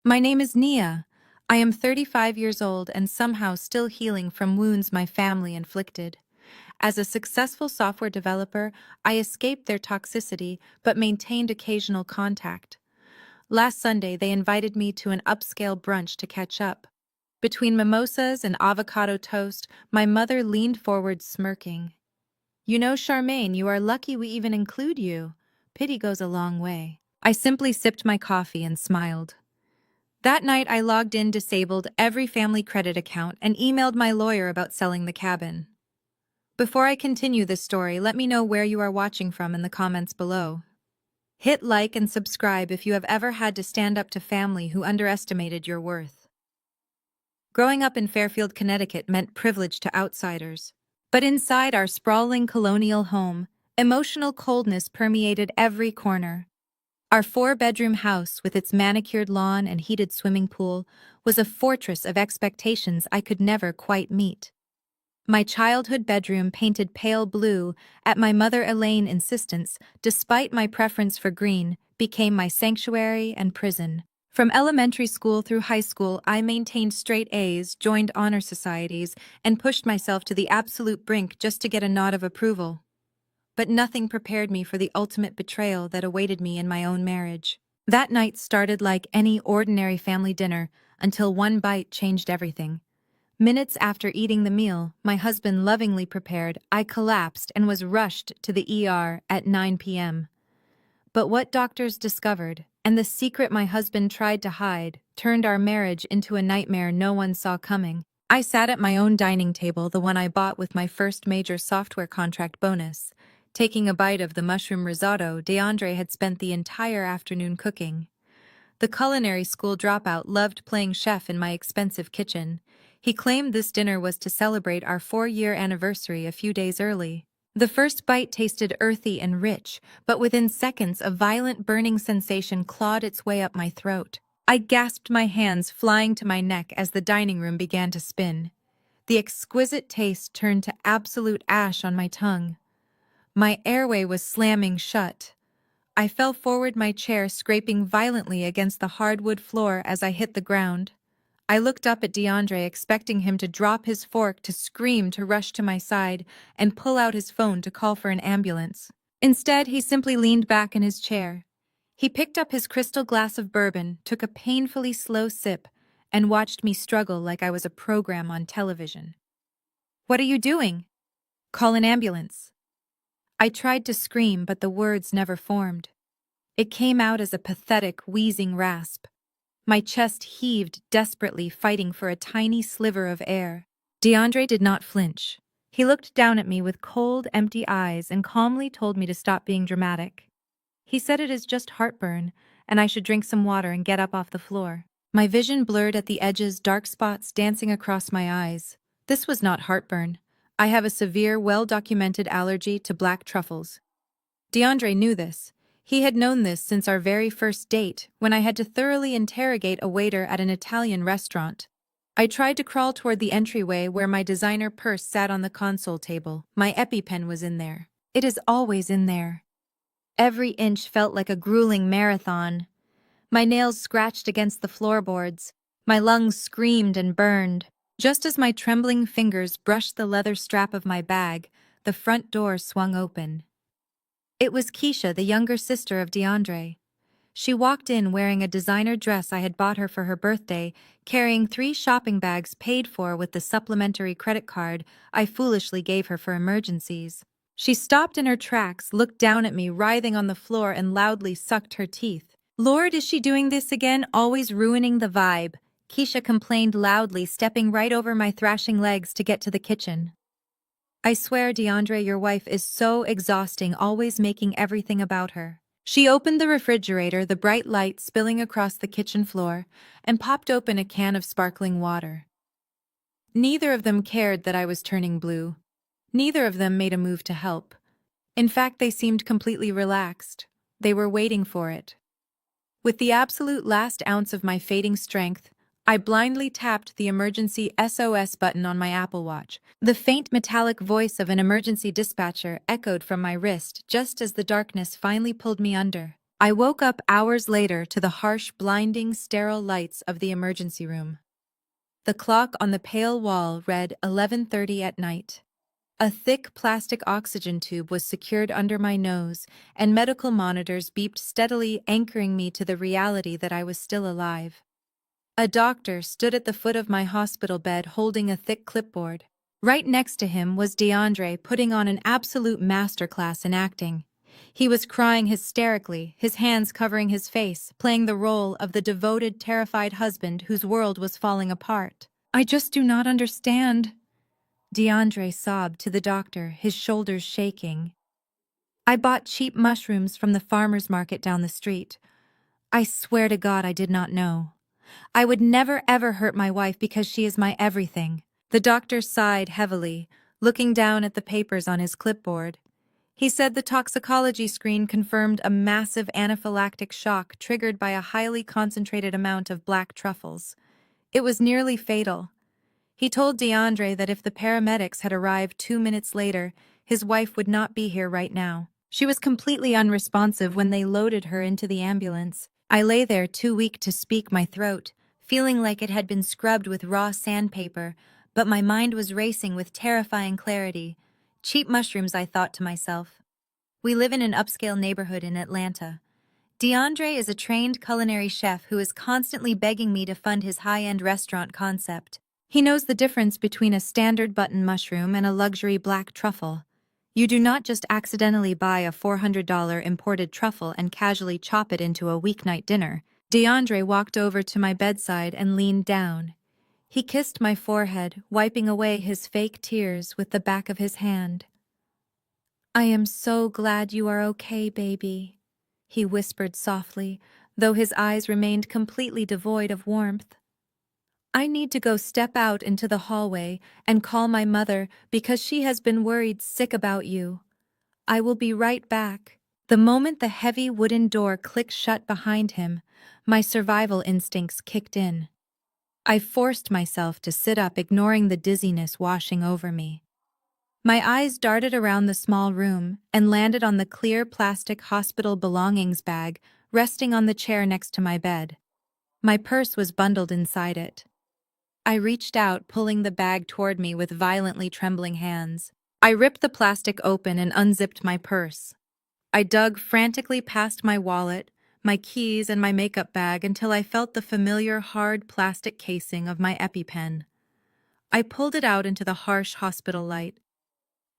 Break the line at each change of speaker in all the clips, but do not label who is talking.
My name is Nia. I am 35 years old and somehow still healing from wounds my family inflicted. As a successful software developer, I escaped their toxicity but maintained occasional contact. Last Sunday, they invited me to an upscale brunch to catch up. Between mimosas and avocado toast, my mother leaned forward smirking. You know, Charmaine, you are lucky we even include you. Pity goes a long way. I simply sipped my coffee and smiled. That night, I logged in, disabled every family credit account, and emailed my lawyer about selling the cabin. Before I continue this story, let me know where you are watching from in the comments below. Hit like and subscribe if you have ever had to stand up to family who underestimated your worth. Growing up in Fairfield, Connecticut meant privilege to outsiders. But inside our sprawling colonial home, emotional coldness permeated every corner. Our four-bedroom house, with its manicured lawn and heated swimming pool, was a fortress of expectations I could never quite meet. My childhood bedroom, painted pale blue, at my mother Elaine's insistence, despite my preference for green, became my sanctuary and prison. From elementary school through high school, I maintained straight A's, joined honor societies, and pushed myself to the absolute brink just to get a nod of approval. But nothing prepared me for the ultimate betrayal that awaited me in my own marriage. That night started like any ordinary family dinner until one bite changed everything. Minutes after eating the meal my husband lovingly prepared, I collapsed and was rushed to the ER at 9 p.m. But what doctors discovered, and the secret my husband tried to hide, turned our marriage into a nightmare no one saw coming. I sat at my own dining table, the one I bought with my first major software contract bonus, taking a bite of the mushroom risotto DeAndre had spent the entire afternoon cooking. The culinary school dropout loved playing chef in my expensive kitchen. He claimed this dinner was to celebrate our 4-year anniversary a few days early. The first bite tasted earthy and rich, but within seconds a violent burning sensation clawed its way up my throat. I gasped, my hands flying to my neck as the dining room began to spin. The exquisite taste turned to absolute ash on my tongue. My airway was slamming shut. I fell forward, my chair scraping violently against the hardwood floor as I hit the ground. I looked up at DeAndre, expecting him to drop his fork, to scream, to rush to my side, and pull out his phone to call for an ambulance. Instead, he simply leaned back in his chair. He picked up his crystal glass of bourbon, took a painfully slow sip, and watched me struggle like I was a program on television. "What are you doing?" "Call an ambulance." I tried to scream, but the words never formed. It came out as a pathetic, wheezing rasp. My chest heaved desperately, fighting for a tiny sliver of air. DeAndre did not flinch. He looked down at me with cold, empty eyes and calmly told me to stop being dramatic. He said it is just heartburn, and I should drink some water and get up off the floor. My vision blurred at the edges, dark spots dancing across my eyes. This was not heartburn. I have a severe, well-documented allergy to black truffles. DeAndre knew this. He had known this since our very first date, when I had to thoroughly interrogate a waiter at an Italian restaurant. I tried to crawl toward the entryway where my designer purse sat on the console table. My EpiPen was in there. It is always in there. Every inch felt like a grueling marathon. My nails scratched against the floorboards. My lungs screamed and burned. Just as my trembling fingers brushed the leather strap of my bag, the front door swung open. It was Keisha, the younger sister of DeAndre. She walked in wearing a designer dress I had bought her for her birthday, carrying 3 shopping bags paid for with the supplementary credit card I foolishly gave her for emergencies. She stopped in her tracks, looked down at me writhing on the floor, and loudly sucked her teeth. "Lord, is she doing this again? Always ruining the vibe," Keisha complained loudly, stepping right over my thrashing legs to get to the kitchen. "I swear, DeAndre, your wife is so exhausting, always making everything about her." She opened the refrigerator, the bright light spilling across the kitchen floor, and popped open a can of sparkling water. Neither of them cared that I was turning blue. Neither of them made a move to help. In fact, they seemed completely relaxed. They were waiting for it. With the absolute last ounce of my fading strength, I blindly tapped the emergency SOS button on my Apple Watch. The faint metallic voice of an emergency dispatcher echoed from my wrist just as the darkness finally pulled me under. I woke up hours later to the harsh, blinding, sterile lights of the emergency room. The clock on the pale wall read 11:30 at night. A thick plastic oxygen tube was secured under my nose, and medical monitors beeped steadily, anchoring me to the reality that I was still alive. A doctor stood at the foot of my hospital bed holding a thick clipboard. Right next to him was DeAndre, putting on an absolute masterclass in acting. He was crying hysterically, his hands covering his face, playing the role of the devoted, terrified husband whose world was falling apart. "I just do not understand," DeAndre sobbed to the doctor, his shoulders shaking. "I bought cheap mushrooms from the farmer's market down the street. I swear to God I did not know. I would never ever hurt my wife because she is my everything." The doctor sighed heavily, looking down at the papers on his clipboard. He said the toxicology screen confirmed a massive anaphylactic shock triggered by a highly concentrated amount of black truffles. It was nearly fatal. He told DeAndre that if the paramedics had arrived 2 minutes later, his wife would not be here right now. She was completely unresponsive when they loaded her into the ambulance. I lay there too weak to speak, my throat, feeling like it had been scrubbed with raw sandpaper, but my mind was racing with terrifying clarity. Cheap mushrooms, I thought to myself. We live in an upscale neighborhood in Atlanta. DeAndre is a trained culinary chef who is constantly begging me to fund his high-end restaurant concept. He knows the difference between a standard button mushroom and a luxury black truffle. You do not just accidentally buy a $400 imported truffle and casually chop it into a weeknight dinner. DeAndre walked over to my bedside and leaned down. He kissed my forehead, wiping away his fake tears with the back of his hand. "I am so glad you are okay, baby," he whispered softly, though his eyes remained completely devoid of warmth. "I need to go step out into the hallway and call my mother because she has been worried sick about you. I will be right back." The moment the heavy wooden door clicked shut behind him, my survival instincts kicked in. I forced myself to sit up, ignoring the dizziness washing over me. My eyes darted around the small room and landed on the clear plastic hospital belongings bag resting on the chair next to my bed. My purse was bundled inside it. I reached out, pulling the bag toward me with violently trembling hands. I ripped the plastic open and unzipped my purse. I dug frantically past my wallet, my keys, and my makeup bag until I felt the familiar hard plastic casing of my EpiPen. I pulled it out into the harsh hospital light.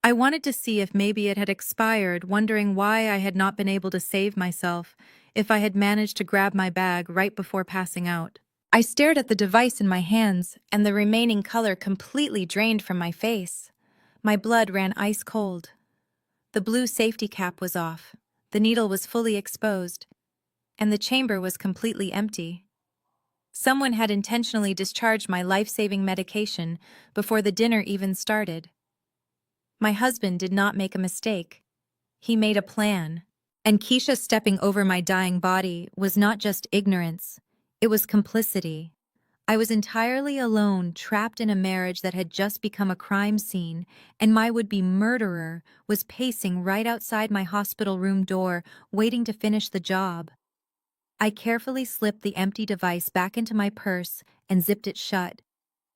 I wanted to see if maybe it had expired, wondering why I had not been able to save myself if I had managed to grab my bag right before passing out. I stared at the device in my hands, and the remaining color completely drained from my face. My blood ran ice cold. The blue safety cap was off, the needle was fully exposed, and the chamber was completely empty. Someone had intentionally discharged my life-saving medication before the dinner even started. My husband did not make a mistake. He made a plan. And Keisha stepping over my dying body was not just ignorance, it was complicity. I was entirely alone, trapped in a marriage that had just become a crime scene, and my would-be murderer was pacing right outside my hospital room door, waiting to finish the job. I carefully slipped the empty device back into my purse and zipped it shut.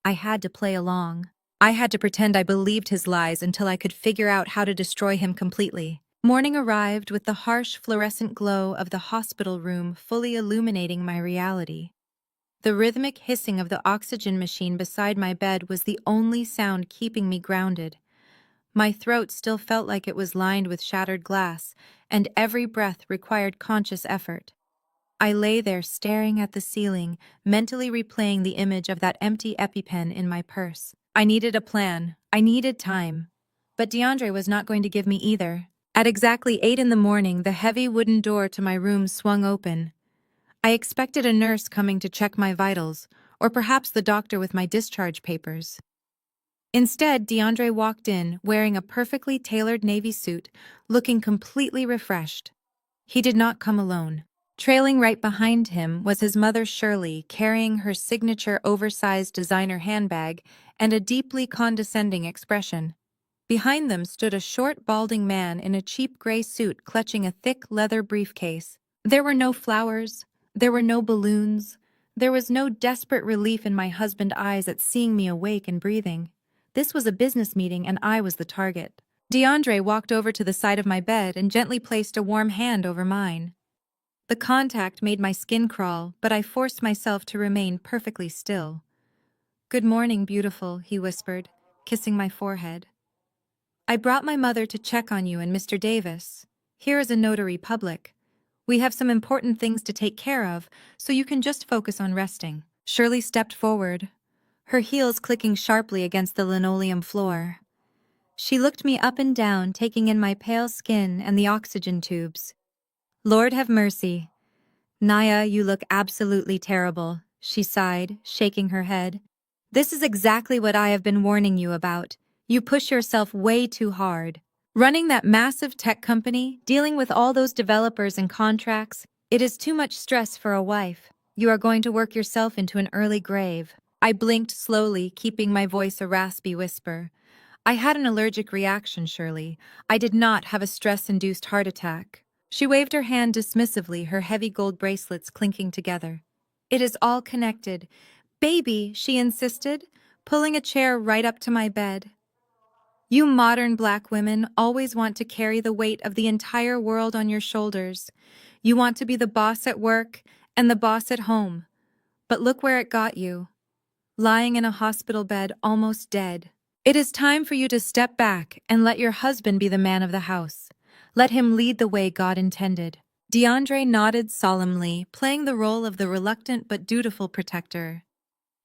I had to play along. I had to pretend I believed his lies until I could figure out how to destroy him completely. Morning arrived with the harsh fluorescent glow of the hospital room fully illuminating my reality. The rhythmic hissing of the oxygen machine beside my bed was the only sound keeping me grounded. My throat still felt like it was lined with shattered glass, and every breath required conscious effort. I lay there staring at the ceiling, mentally replaying the image of that empty EpiPen in my purse. I needed a plan. I needed time. But DeAndre was not going to give me either. At exactly 8 in the morning, the heavy wooden door to my room swung open. I expected a nurse coming to check my vitals, or perhaps the doctor with my discharge papers. Instead, DeAndre walked in, wearing a perfectly tailored navy suit, looking completely refreshed. He did not come alone. Trailing right behind him was his mother Shirley, carrying her signature oversized designer handbag and a deeply condescending expression. Behind them stood a short, balding man in a cheap gray suit clutching a thick leather briefcase. There were no flowers. There were no balloons. There was no desperate relief in my husband's eyes at seeing me awake and breathing. This was a business meeting and I was the target. DeAndre walked over to the side of my bed and gently placed a warm hand over mine. The contact made my skin crawl, but I forced myself to remain perfectly still. "Good morning, beautiful," he whispered, kissing my forehead. "I brought my mother to check on you and Mr. Davis. Here is a notary public. We have some important things to take care of, so you can just focus on resting." Shirley stepped forward, her heels clicking sharply against the linoleum floor. She looked me up and down, taking in my pale skin and the oxygen tubes. "Lord have mercy. Naya, you look absolutely terrible," she sighed, shaking her head. "This is exactly what I have been warning you about. You push yourself way too hard. Running that massive tech company, dealing with all those developers and contracts, it is too much stress for a wife. You are going to work yourself into an early grave." I blinked slowly, keeping my voice a raspy whisper. "I had an allergic reaction, Shirley. I did not have a stress-induced heart attack." She waved her hand dismissively, her heavy gold bracelets clinking together. "It is all connected. Baby," she insisted, pulling a chair right up to my bed. "You modern black women always want to carry the weight of the entire world on your shoulders. You want to be the boss at work and the boss at home. But look where it got you. Lying in a hospital bed, almost dead. It is time for you to step back and let your husband be the man of the house. Let him lead the way God intended." DeAndre nodded solemnly, playing the role of the reluctant but dutiful protector.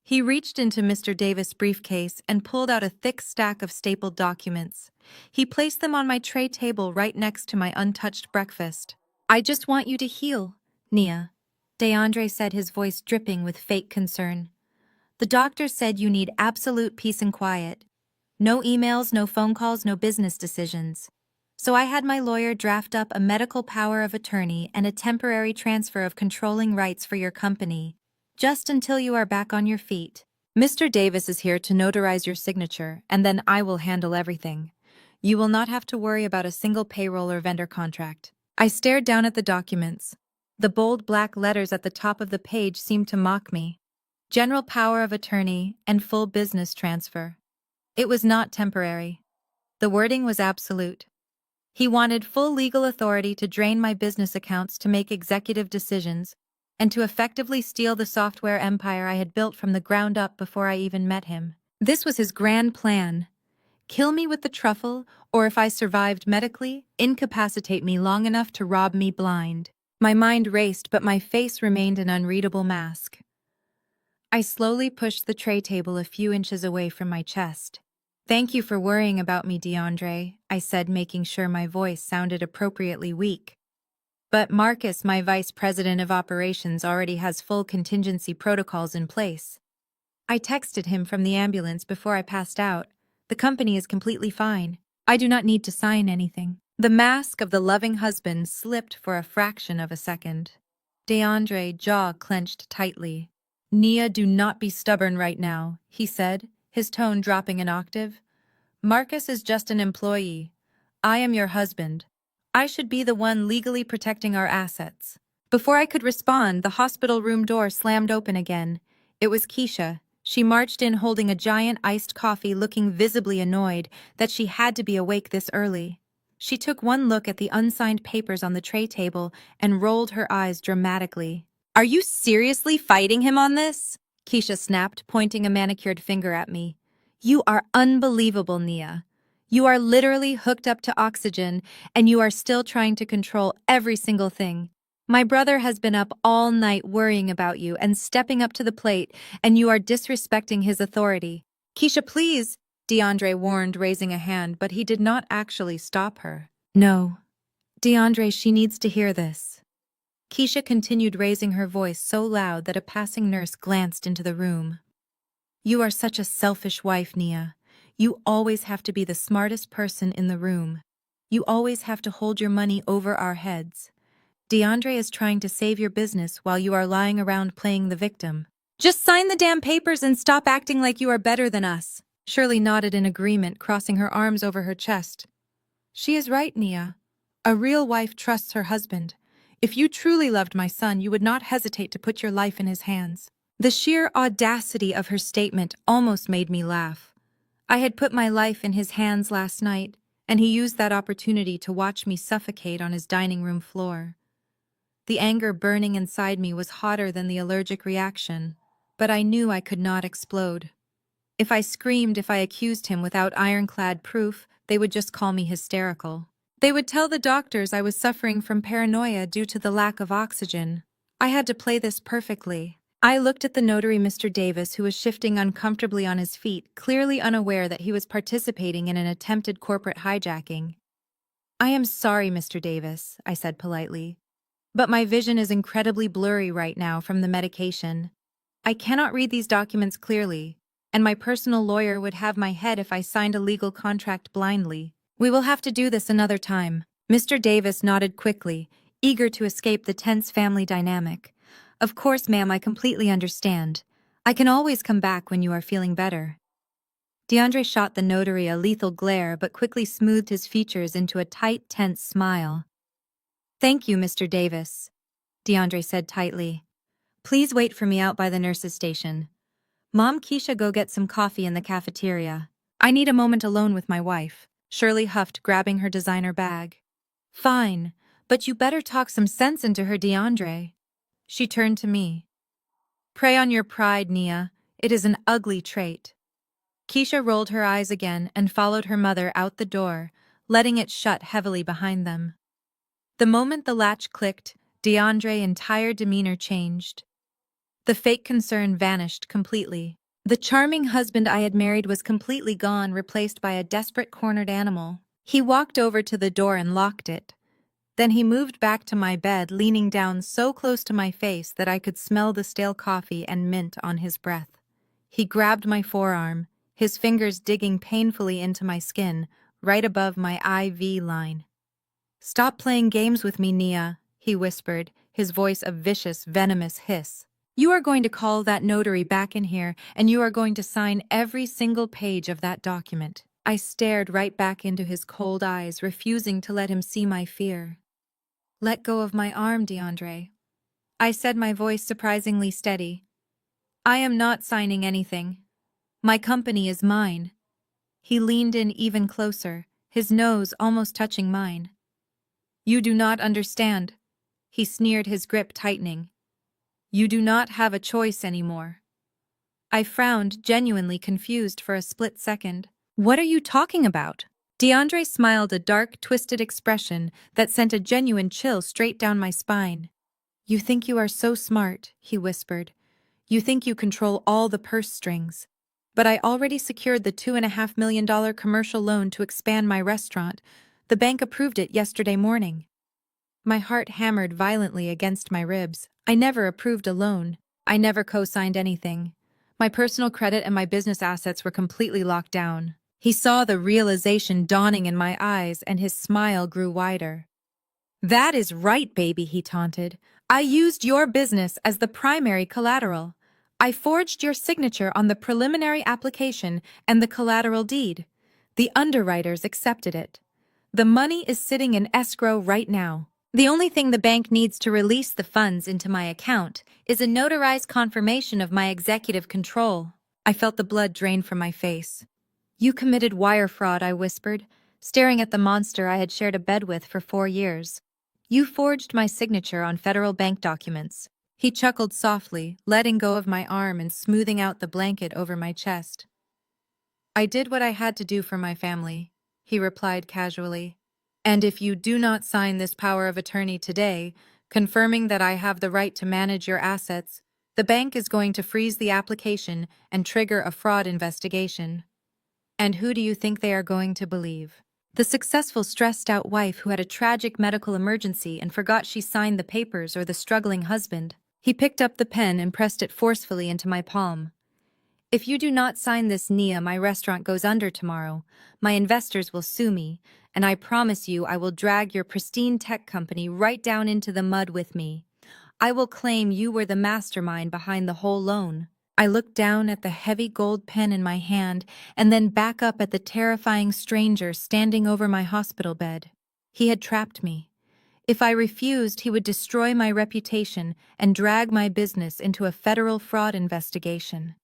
He reached into Mr. Davis' briefcase and pulled out a thick stack of stapled documents. He placed them on my tray table right next to my untouched breakfast. "I just want you to heal, Nia," DeAndre said, his voice dripping with fake concern. "The doctor said you need absolute peace and quiet. No emails, no phone calls, no business decisions. So I had my lawyer draft up a medical power of attorney and a temporary transfer of controlling rights for your company, just until you are back on your feet. Mr. Davis is here to notarize your signature, and then I will handle everything. You will not have to worry about a single payroll or vendor contract." I stared down at the documents. The bold black letters at the top of the page seemed to mock me. General power of attorney and full business transfer. It was not temporary. The wording was absolute. He wanted full legal authority to drain my business accounts, to make executive decisions, and to effectively steal the software empire I had built from the ground up before I even met him. This was his grand plan. Kill me with the truffle, or if I survived medically, incapacitate me long enough to rob me blind. My mind raced, but my face remained an unreadable mask. I slowly pushed the tray table a few inches away from my chest. "Thank you for worrying about me, DeAndre," I said, making sure my voice sounded appropriately weak. "But Marcus, my vice president of operations, already has full contingency protocols in place. I texted him from the ambulance before I passed out. The company is completely fine. I do not need to sign anything." The mask of the loving husband slipped for a fraction of a second. DeAndre's jaw clenched tightly. "Nia, do not be stubborn right now," he said, his tone dropping an octave. "Marcus is just an employee. I am your husband. I should be the one legally protecting our assets." Before I could respond, the hospital room door slammed open again. It was Keisha. She marched in holding a giant iced coffee, looking visibly annoyed that she had to be awake this early. She took one look at the unsigned papers on the tray table and rolled her eyes dramatically. "Are you seriously fighting him on this?" Keisha snapped, pointing a manicured finger at me. "You are unbelievable, Nia. You are literally hooked up to oxygen, and you are still trying to control every single thing. My brother has been up all night worrying about you and stepping up to the plate, and you are disrespecting his authority." "Keisha, please," DeAndre warned, raising a hand, but he did not actually stop her. "No. DeAndre, she needs to hear this." Keisha continued, raising her voice so loud that a passing nurse glanced into the room. "You are such a selfish wife, Nia. You always have to be the smartest person in the room. You always have to hold your money over our heads. DeAndre is trying to save your business while you are lying around playing the victim. Just sign the damn papers and stop acting like you are better than us." Shirley nodded in agreement, crossing her arms over her chest. "She is right, Nia. A real wife trusts her husband. If you truly loved my son, you would not hesitate to put your life in his hands. The sheer audacity of her statement almost made me laugh. I had put my life in his hands last night, and he used that opportunity to watch me suffocate on his dining room floor. The anger burning inside me was hotter than the allergic reaction, but I knew I could not explode. If I screamed, if I accused him without ironclad proof, they would just call me hysterical. They would tell the doctors I was suffering from paranoia due to the lack of oxygen. I had to play this perfectly. I looked at the notary, Mr. Davis, who was shifting uncomfortably on his feet, clearly unaware that he was participating in an attempted corporate hijacking. "I am sorry, Mr. Davis," I said politely, "but my vision is incredibly blurry right now from the medication. I cannot read these documents clearly, and my personal lawyer would have my head if I signed a legal contract blindly. We will have to do this another time." Mr. Davis nodded quickly, eager to escape the tense family dynamic. "Of course, ma'am, I completely understand. I can always come back when you are feeling better." DeAndre shot the notary a lethal glare but quickly smoothed his features into a tight, tense smile. "Thank you, Mr. Davis," DeAndre said tightly. "Please wait for me out by the nurse's station. Mom, Keisha, go get some coffee in the cafeteria. I need a moment alone with my wife," Shirley huffed, grabbing her designer bag. "Fine, but you better talk some sense into her, DeAndre." She turned to me. "Prey on your pride, Nia. It is an ugly trait." Keisha rolled her eyes again and followed her mother out the door, letting it shut heavily behind them. The moment the latch clicked, DeAndre's entire demeanor changed. The fake concern vanished completely. The charming husband I had married was completely gone, replaced by a desperate cornered animal. He walked over to the door and locked it. Then he moved back to my bed, leaning down so close to my face that I could smell the stale coffee and mint on his breath. He grabbed my forearm, his fingers digging painfully into my skin, right above my IV line. "Stop playing games with me, Nia," he whispered, his voice a vicious, venomous hiss. "You are going to call that notary back in here, and you are going to sign every single page of that document." I stared right back into his cold eyes, refusing to let him see my fear. "Let go of my arm, DeAndre," I said, my voice surprisingly steady. "I am not signing anything. My company is mine." He leaned in even closer, his nose almost touching mine. "You do not understand," he sneered, his grip tightening. "You do not have a choice anymore." I frowned, genuinely confused for a split second. "What are you talking about?" DeAndre smiled, a dark, twisted expression that sent a genuine chill straight down my spine. "You think you are so smart," he whispered. "You think you control all the purse strings. But I already secured the $2.5 million commercial loan to expand my restaurant. The bank approved it yesterday morning." My heart hammered violently against my ribs. I never approved a loan. I never co-signed anything. My personal credit and my business assets were completely locked down. He saw the realization dawning in my eyes, and his smile grew wider. "That is right, baby," he taunted. "I used your business as the primary collateral. I forged your signature on the preliminary application and the collateral deed. The underwriters accepted it. The money is sitting in escrow right now. The only thing the bank needs to release the funds into my account is a notarized confirmation of my executive control." I felt the blood drain from my face. "You committed wire fraud," I whispered, staring at the monster I had shared a bed with for 4 years. "You forged my signature on federal bank documents." He chuckled softly, letting go of my arm and smoothing out the blanket over my chest. "I did what I had to do for my family," he replied casually. "And if you do not sign this power of attorney today, confirming that I have the right to manage your assets, the bank is going to freeze the application and trigger a fraud investigation." And who do you think they are going to believe? The successful, stressed-out wife who had a tragic medical emergency and forgot she signed the papers, or the struggling husband? He picked up the pen and pressed it forcefully into my palm. "If you do not sign this, Nia, my restaurant goes under tomorrow. My investors will sue me, and I promise you I will drag your pristine tech company right down into the mud with me. I will claim you were the mastermind behind the whole loan." I looked down at the heavy gold pen in my hand and then back up at the terrifying stranger standing over my hospital bed. He had trapped me. If I refused, he would destroy my reputation and drag my business into a federal fraud investigation.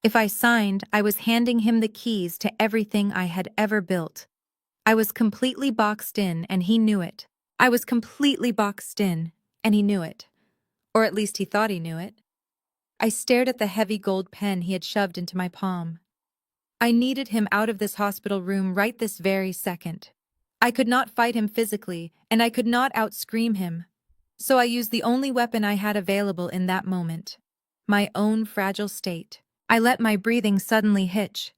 If I signed, I was handing him the keys to everything I had ever built. I was completely boxed in, and he knew it. I was completely boxed in, and he knew it. Or at least he thought he knew it. I stared at the heavy gold pen he had shoved into my palm. I needed him out of this hospital room right this very second. I could not fight him physically, and I could not outscream him. So I used the only weapon I had available in that moment. My own fragile state. I let my breathing suddenly hitch.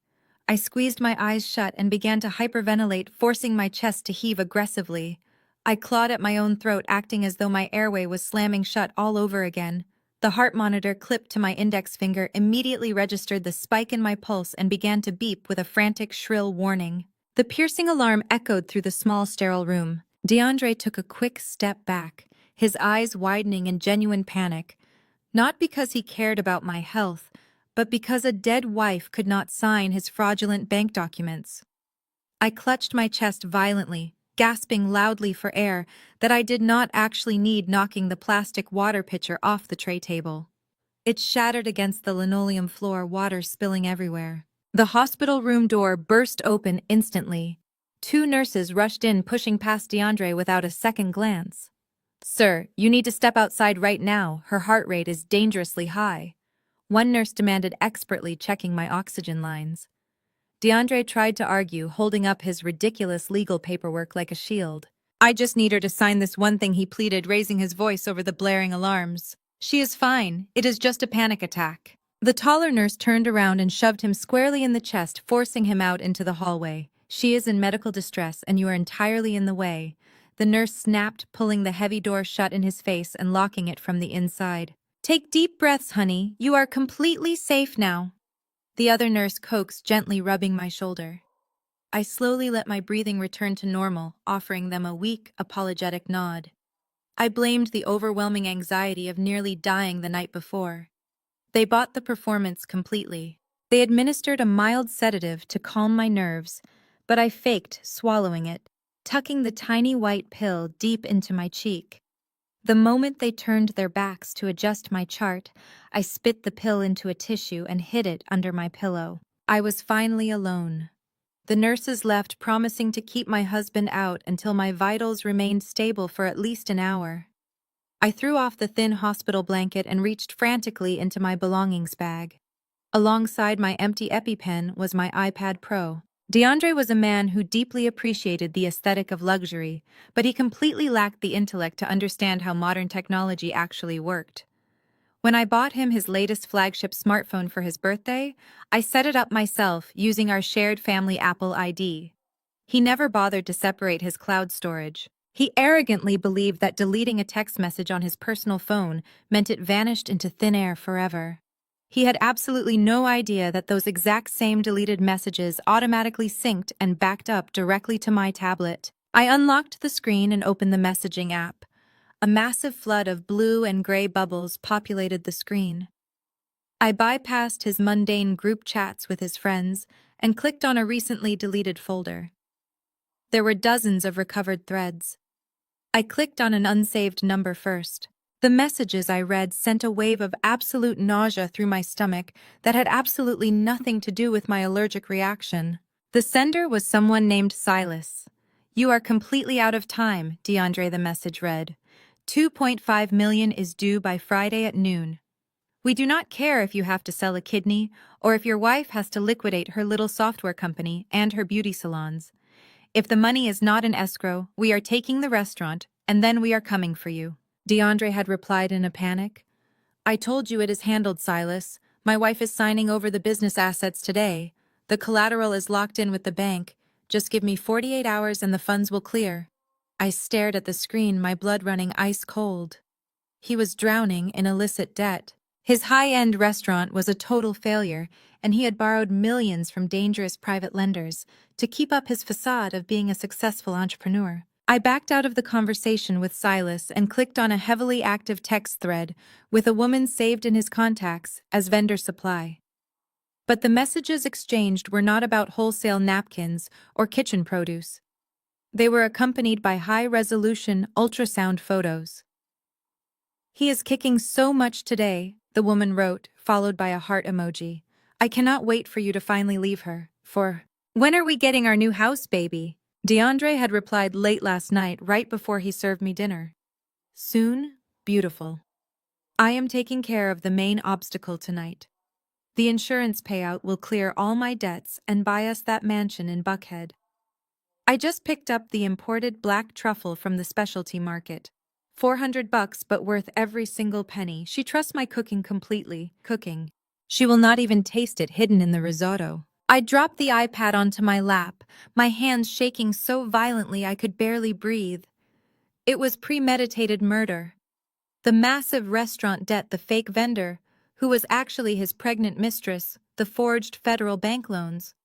I squeezed my eyes shut and began to hyperventilate, forcing my chest to heave aggressively. I clawed at my own throat, acting as though my airway was slamming shut all over again. The heart monitor clipped to my index finger immediately registered the spike in my pulse and began to beep with a frantic, shrill warning. The piercing alarm echoed through the small, sterile room. DeAndre took a quick step back, his eyes widening in genuine panic. Not because he cared about my health, but because a dead wife could not sign his fraudulent bank documents. I clutched my chest violently, gasping loudly for air that I did not actually need, knocking the plastic water pitcher off the tray table. It shattered against the linoleum floor, water spilling everywhere. The hospital room door burst open instantly. Two nurses rushed in, pushing past DeAndre without a second glance. "Sir, you need to step outside right now. Her heart rate is dangerously high," one nurse demanded, expertly checking my oxygen lines. DeAndre tried to argue, holding up his ridiculous legal paperwork like a shield. "I just need her to sign this one thing," he pleaded, raising his voice over the blaring alarms. "She is fine. It is just a panic attack." The taller nurse turned around and shoved him squarely in the chest, forcing him out into the hallway. "She is in medical distress, and you are entirely in the way," the nurse snapped, pulling the heavy door shut in his face and locking it from the inside. "Take deep breaths, honey. You are completely safe now," the other nurse coaxed, gently rubbing my shoulder. I slowly let my breathing return to normal, offering them a weak, apologetic nod. I blamed the overwhelming anxiety of nearly dying the night before. They bought the performance completely. They administered a mild sedative to calm my nerves, but I faked swallowing it, tucking the tiny white pill deep into my cheek. The moment they turned their backs to adjust my chart, I spit the pill into a tissue and hid it under my pillow. I was finally alone. The nurses left, promising to keep my husband out until my vitals remained stable for at least an hour. I threw off the thin hospital blanket and reached frantically into my belongings bag. Alongside my empty EpiPen was my iPad Pro. DeAndre was a man who deeply appreciated the aesthetic of luxury, but he completely lacked the intellect to understand how modern technology actually worked. When I bought him his latest flagship smartphone for his birthday, I set it up myself using our shared family Apple ID. He never bothered to separate his cloud storage. He arrogantly believed that deleting a text message on his personal phone meant it vanished into thin air forever. He had absolutely no idea that those exact same deleted messages automatically synced and backed up directly to my tablet. I unlocked the screen and opened the messaging app. A massive flood of blue and gray bubbles populated the screen. I bypassed his mundane group chats with his friends and clicked on a recently deleted folder. There were dozens of recovered threads. I clicked on an unsaved number first. The messages I read sent a wave of absolute nausea through my stomach that had absolutely nothing to do with my allergic reaction. The sender was someone named Silas. "You are completely out of time," DeAndre, the message read. $2.5 million is due by Friday at noon. We do not care if you have to sell a kidney or if your wife has to liquidate her little software company and her beauty salons. If the money is not in escrow, we are taking the restaurant, and then we are coming for you." DeAndre had replied in a panic. "I told you it is handled, Silas. My wife is signing over the business assets today. The collateral is locked in with the bank. Just give me 48 hours and the funds will clear." I stared at the screen, my blood running ice cold. He was drowning in illicit debt. His high-end restaurant was a total failure, and he had borrowed millions from dangerous private lenders to keep up his facade of being a successful entrepreneur. I backed out of the conversation with Silas and clicked on a heavily active text thread with a woman saved in his contacts as vendor supply. But the messages exchanged were not about wholesale napkins or kitchen produce. They were accompanied by high-resolution ultrasound photos. "He is kicking so much today," the woman wrote, followed by a heart emoji. "I cannot wait for you to finally leave her. When are we getting our new house, baby?" DeAndre had replied late last night, right before he served me dinner. "Soon, beautiful. I am taking care of the main obstacle tonight. The insurance payout will clear all my debts and buy us that mansion in Buckhead. I just picked up the imported black truffle from the specialty market. $400 but worth every single penny. She trusts my cooking completely. Cooking. She will not even taste it hidden in the risotto." I dropped the iPad onto my lap, my hands shaking so violently I could barely breathe. It was premeditated murder. The massive restaurant debt, the fake vendor, who was actually his pregnant mistress, the forged federal bank loans.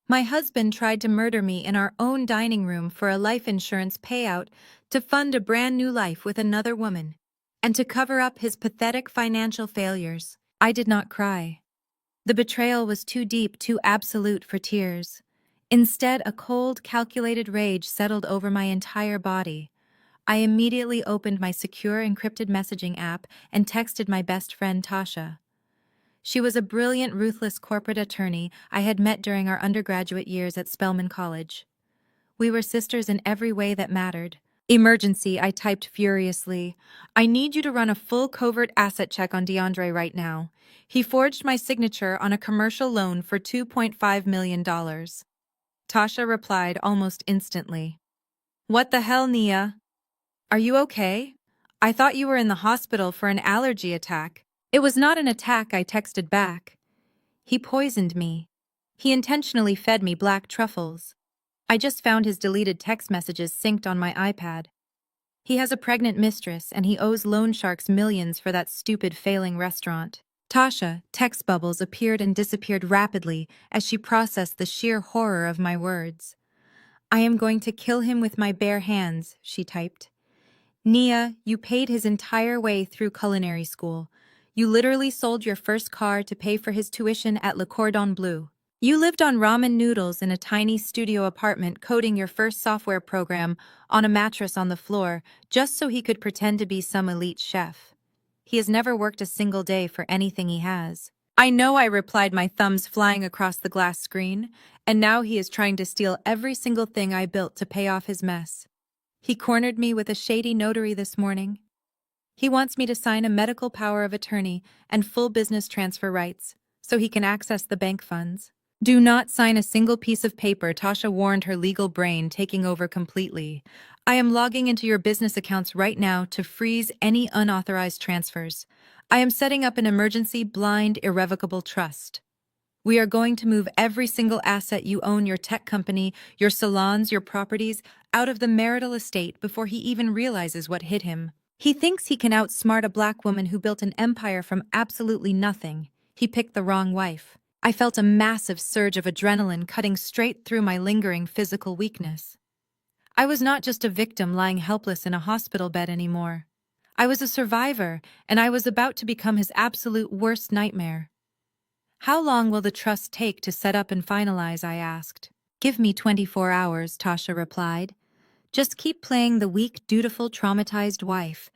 My husband tried to murder me in our own dining room for a life insurance payout to fund a brand new life with another woman, and to cover up his pathetic financial failures. I did not cry. The betrayal was too deep, too absolute for tears. Instead, a cold, calculated rage settled over my entire body. I immediately opened my secure encrypted messaging app and texted my best friend Tasha. She was a brilliant, ruthless corporate attorney I had met during our undergraduate years at Spelman College. We were sisters in every way that mattered. "Emergency," I typed furiously. "I need you to run a full covert asset check on DeAndre right now. He forged my signature on a commercial loan for $2.5 million. Tasha replied almost instantly. "What the hell, Nia? Are you okay? I thought you were in the hospital for an allergy attack." "It was not an attack," I texted back. "He poisoned me. He intentionally fed me black truffles." I just found his deleted text messages synced on my iPad. "He has a pregnant mistress and he owes loan sharks millions for that stupid failing restaurant." Tasha, text bubbles appeared and disappeared rapidly as she processed the sheer horror of my words. "I am going to kill him with my bare hands," she typed. "Nia, you paid his entire way through culinary school. You literally sold your first car to pay for his tuition at Le Cordon Bleu. You lived on ramen noodles in a tiny studio apartment coding your first software program on a mattress on the floor just so he could pretend to be some elite chef. He has never worked a single day for anything he has." "I know," I replied, my thumbs flying across the glass screen, "and now he is trying to steal every single thing I built to pay off his mess. He cornered me with a shady notary this morning. He wants me to sign a medical power of attorney and full business transfer rights, so he can access the bank funds." "Do not sign a single piece of paper," Tasha warned, her legal brain taking over completely. "I am logging into your business accounts right now to freeze any unauthorized transfers. I am setting up an emergency, blind, irrevocable trust. We are going to move every single asset you own, your tech company, your salons, your properties, out of the marital estate before he even realizes what hit him. He thinks he can outsmart a black woman who built an empire from absolutely nothing. He picked the wrong wife." I felt a massive surge of adrenaline cutting straight through my lingering physical weakness. I was not just a victim lying helpless in a hospital bed anymore. I was a survivor, and I was about to become his absolute worst nightmare. "How long will the trust take to set up and finalize?" I asked. "Give me 24 hours, Tasha replied. "Just keep playing the weak, dutiful, traumatized wife.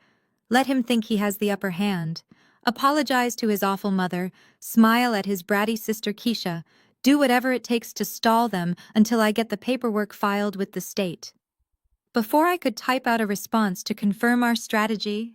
Let him think he has the upper hand. Apologize to his awful mother, smile at his bratty sister Keisha, do whatever it takes to stall them until I get the paperwork filed with the state." Before I could type out a response to confirm our strategy,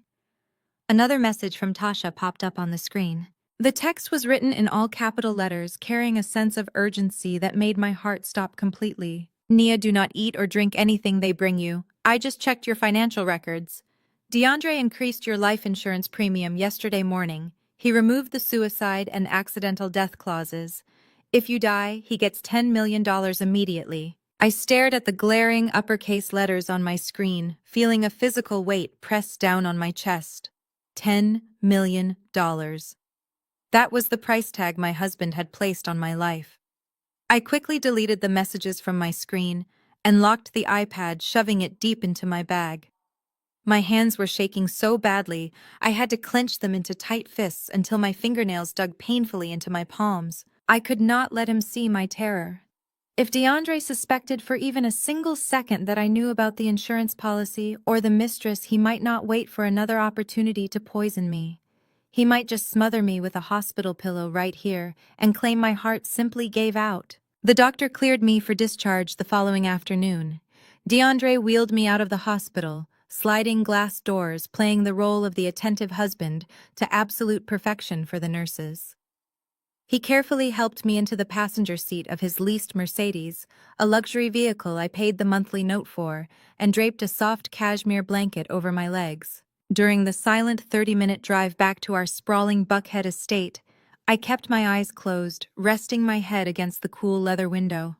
another message from Tasha popped up on the screen. The text was written in all capital letters, carrying a sense of urgency that made my heart stop completely. "Nia, do not eat or drink anything they bring you. I just checked your financial records. DeAndre increased your life insurance premium yesterday morning. He removed the suicide and accidental death clauses. If you die, he gets $10 million immediately." I stared at the glaring uppercase letters on my screen, feeling a physical weight pressed down on my chest. $10 million. That was the price tag my husband had placed on my life. I quickly deleted the messages from my screen and locked the iPad, shoving it deep into my bag. My hands were shaking so badly, I had to clench them into tight fists until my fingernails dug painfully into my palms. I could not let him see my terror. If DeAndre suspected for even a single second that I knew about the insurance policy or the mistress, he might not wait for another opportunity to poison me. He might just smother me with a hospital pillow right here and claim my heart simply gave out. The doctor cleared me for discharge the following afternoon. DeAndre wheeled me out of the hospital, sliding glass doors, playing the role of the attentive husband to absolute perfection for the nurses. He carefully helped me into the passenger seat of his leased Mercedes, a luxury vehicle I paid the monthly note for, and draped a soft cashmere blanket over my legs. During the silent 30-minute drive back to our sprawling Buckhead estate, I kept my eyes closed, resting my head against the cool leather window.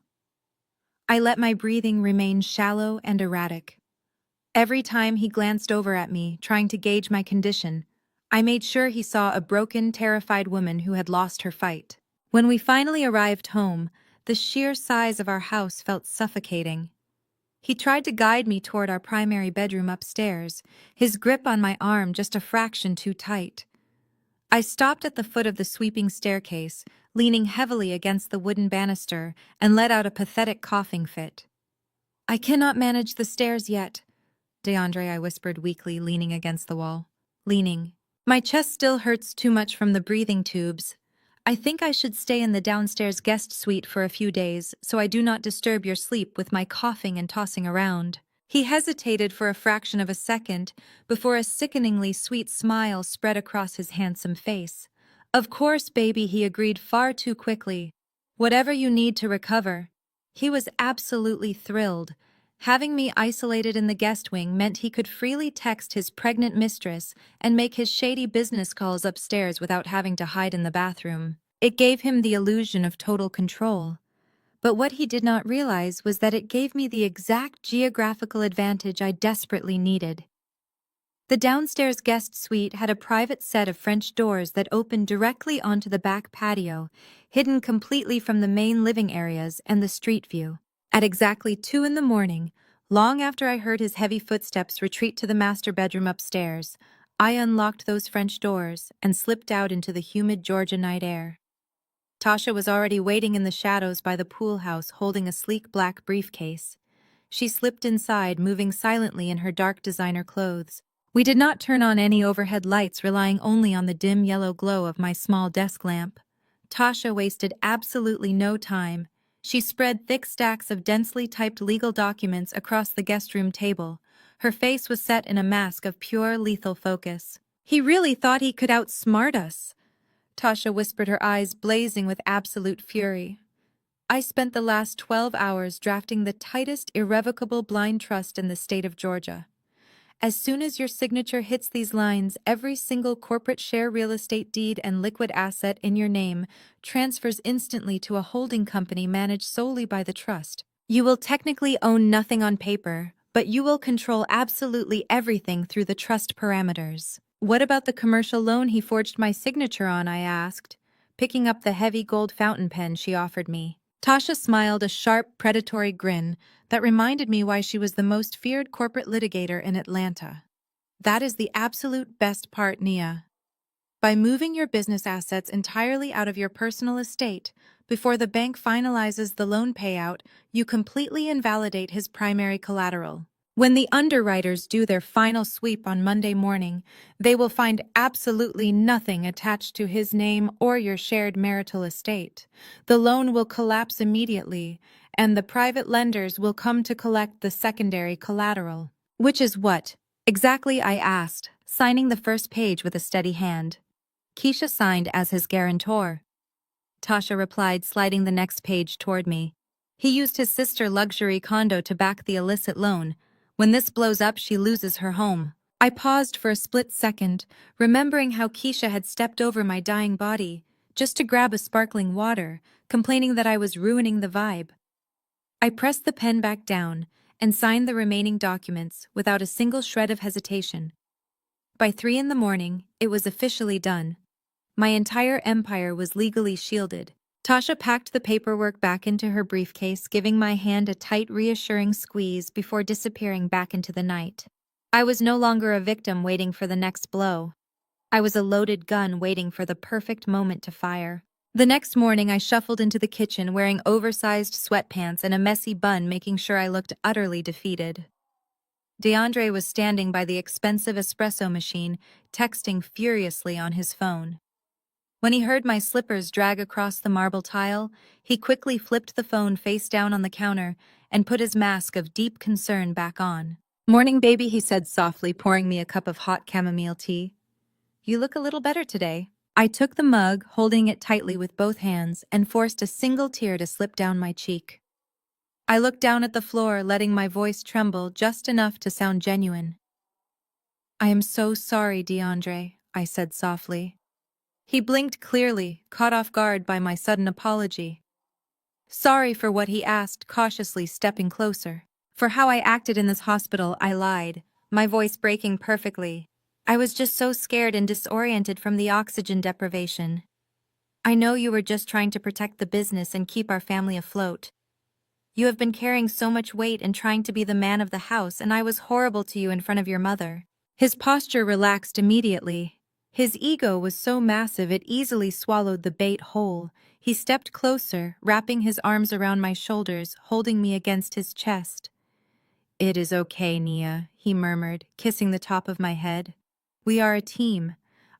I let my breathing remain shallow and erratic. Every time he glanced over at me, trying to gauge my condition, I made sure he saw a broken, terrified woman who had lost her fight. When we finally arrived home, the sheer size of our house felt suffocating. He tried to guide me toward our primary bedroom upstairs, his grip on my arm just a fraction too tight. I stopped at the foot of the sweeping staircase, leaning heavily against the wooden banister, and let out a pathetic coughing fit. "I cannot manage the stairs yet," DeAndre, I whispered weakly, leaning against the wall. Leaning. "My chest still hurts too much from the breathing tubes. I think I should stay in the downstairs guest suite for a few days so I do not disturb your sleep with my coughing and tossing around." He hesitated for a fraction of a second before a sickeningly sweet smile spread across his handsome face. "Of course, baby," he agreed far too quickly. "Whatever you need to recover." He was absolutely thrilled. Having me isolated in the guest wing meant he could freely text his pregnant mistress and make his shady business calls upstairs without having to hide in the bathroom. It gave him the illusion of total control. But what he did not realize was that it gave me the exact geographical advantage I desperately needed. The downstairs guest suite had a private set of French doors that opened directly onto the back patio, hidden completely from the main living areas and the street view. At exactly 2 in the morning, long after I heard his heavy footsteps retreat to the master bedroom upstairs, I unlocked those French doors and slipped out into the humid Georgia night air. Tasha was already waiting in the shadows by the pool house holding a sleek black briefcase. She slipped inside, moving silently in her dark designer clothes. We did not turn on any overhead lights, relying only on the dim yellow glow of my small desk lamp. Tasha wasted absolutely no time. She spread thick stacks of densely typed legal documents across the guest room table. Her face was set in a mask of pure, lethal focus. "He really thought he could outsmart us," Tasha whispered, her eyes blazing with absolute fury. "I spent the last 12 hours drafting the tightest, irrevocable blind trust in the state of Georgia. As soon as your signature hits these lines, every single corporate share, real estate deed, and liquid asset in your name transfers instantly to a holding company managed solely by the trust. You will technically own nothing on paper, but you will control absolutely everything through the trust parameters." "What about the commercial loan he forged my signature on?" I asked, picking up the heavy gold fountain pen she offered me. Tasha smiled a sharp, predatory grin that reminded me why she was the most feared corporate litigator in Atlanta. "That is the absolute best part, Nia. By moving your business assets entirely out of your personal estate, before the bank finalizes the loan payout, you completely invalidate his primary collateral. When the underwriters do their final sweep on Monday morning, they will find absolutely nothing attached to his name or your shared marital estate. The loan will collapse immediately, and the private lenders will come to collect the secondary collateral." "Which is what exactly?" I asked, signing the first page with a steady hand. "Keisha signed as his guarantor," Tasha replied, sliding the next page toward me. "He used his sister's luxury condo to back the illicit loan. When this blows up, she loses her home." I paused for a split second, remembering how Keisha had stepped over my dying body just to grab a sparkling water, complaining that I was ruining the vibe. I pressed the pen back down and signed the remaining documents without a single shred of hesitation. By 3 in the morning, it was officially done. My entire empire was legally shielded. Tasha packed the paperwork back into her briefcase, giving my hand a tight, reassuring squeeze before disappearing back into the night. I was no longer a victim waiting for the next blow. I was a loaded gun waiting for the perfect moment to fire. The next morning, I shuffled into the kitchen wearing oversized sweatpants and a messy bun, making sure I looked utterly defeated. DeAndre was standing by the expensive espresso machine, texting furiously on his phone. When he heard my slippers drag across the marble tile, he quickly flipped the phone face down on the counter and put his mask of deep concern back on. "Morning, baby," he said softly, pouring me a cup of hot chamomile tea. "You look a little better today." I took the mug, holding it tightly with both hands, and forced a single tear to slip down my cheek. I looked down at the floor, letting my voice tremble just enough to sound genuine. "I am so sorry, DeAndre," I said softly. He blinked clearly, caught off guard by my sudden apology. Sorry for what he asked, cautiously stepping closer. For how I acted in this hospital, I lied, my voice breaking perfectly. "I was just so scared and disoriented from the oxygen deprivation. I know you were just trying to protect the business and keep our family afloat. You have been carrying so much weight and trying to be the man of the house, and I was horrible to you in front of your mother." His posture relaxed immediately. His ego was so massive it easily swallowed the bait whole. He stepped closer, wrapping his arms around my shoulders, holding me against his chest. "It is okay, Nia," he murmured, kissing the top of my head. "We are a team.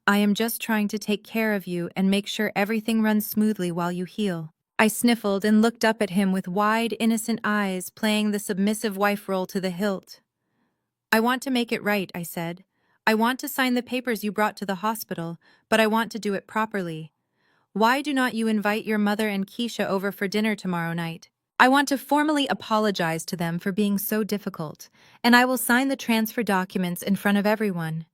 I am just trying to take care of you and make sure everything runs smoothly while you heal." I sniffled and looked up at him with wide, innocent eyes, playing the submissive wife role to the hilt. "I want to make it right," I said. "I want to sign the papers you brought to the hospital, but I want to do it properly. Why do not you invite your mother and Keisha over for dinner tomorrow night? I want to formally apologize to them for being so difficult, and I will sign the transfer documents in front of everyone.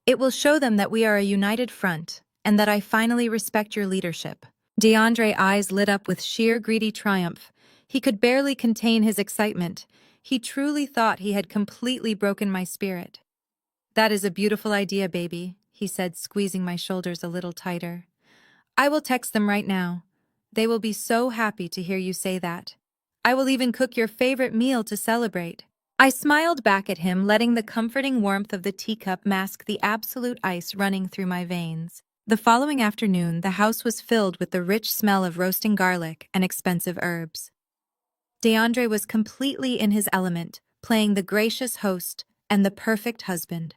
It will show them that we are a united front, and that I finally respect your leadership." DeAndre's eyes lit up with sheer greedy triumph. He could barely contain his excitement. He truly thought he had completely broken my spirit. "That is a beautiful idea, baby," he said, squeezing my shoulders a little tighter. "I will text them right now. They will be so happy to hear you say that. I will even cook your favorite meal to celebrate." I smiled back at him, letting the comforting warmth of the teacup mask the absolute ice running through my veins. The following afternoon, the house was filled with the rich smell of roasting garlic and expensive herbs. DeAndre was completely in his element, playing the gracious host and the perfect husband.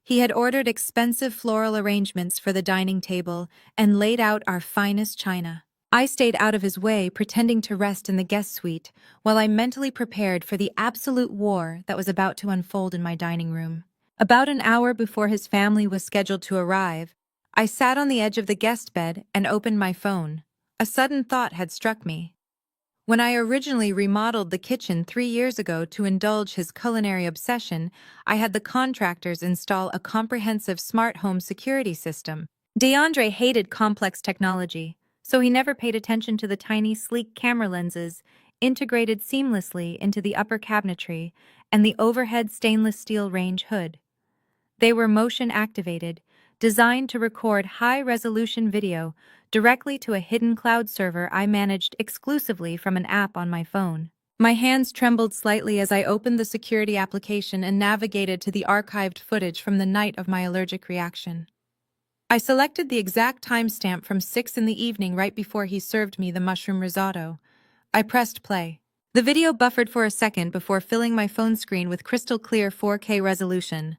He had ordered expensive floral arrangements for the dining table and laid out our finest china. I stayed out of his way, pretending to rest in the guest suite, while I mentally prepared for the absolute war that was about to unfold in my dining room. About an hour before his family was scheduled to arrive, I sat on the edge of the guest bed and opened my phone. A sudden thought had struck me. When I originally remodeled the kitchen 3 years ago to indulge his culinary obsession, I had the contractors install a comprehensive smart home security system. DeAndre hated complex technology, so he never paid attention to the tiny, sleek camera lenses integrated seamlessly into the upper cabinetry and the overhead stainless steel range hood. They were motion-activated, designed to record high-resolution video directly to a hidden cloud server I managed exclusively from an app on my phone. My hands trembled slightly as I opened the security application and navigated to the archived footage from the night of my allergic reaction. I selected the exact timestamp from 6 in the evening right before he served me the mushroom risotto. I pressed play. The video buffered for a second before filling my phone screen with crystal clear 4K resolution.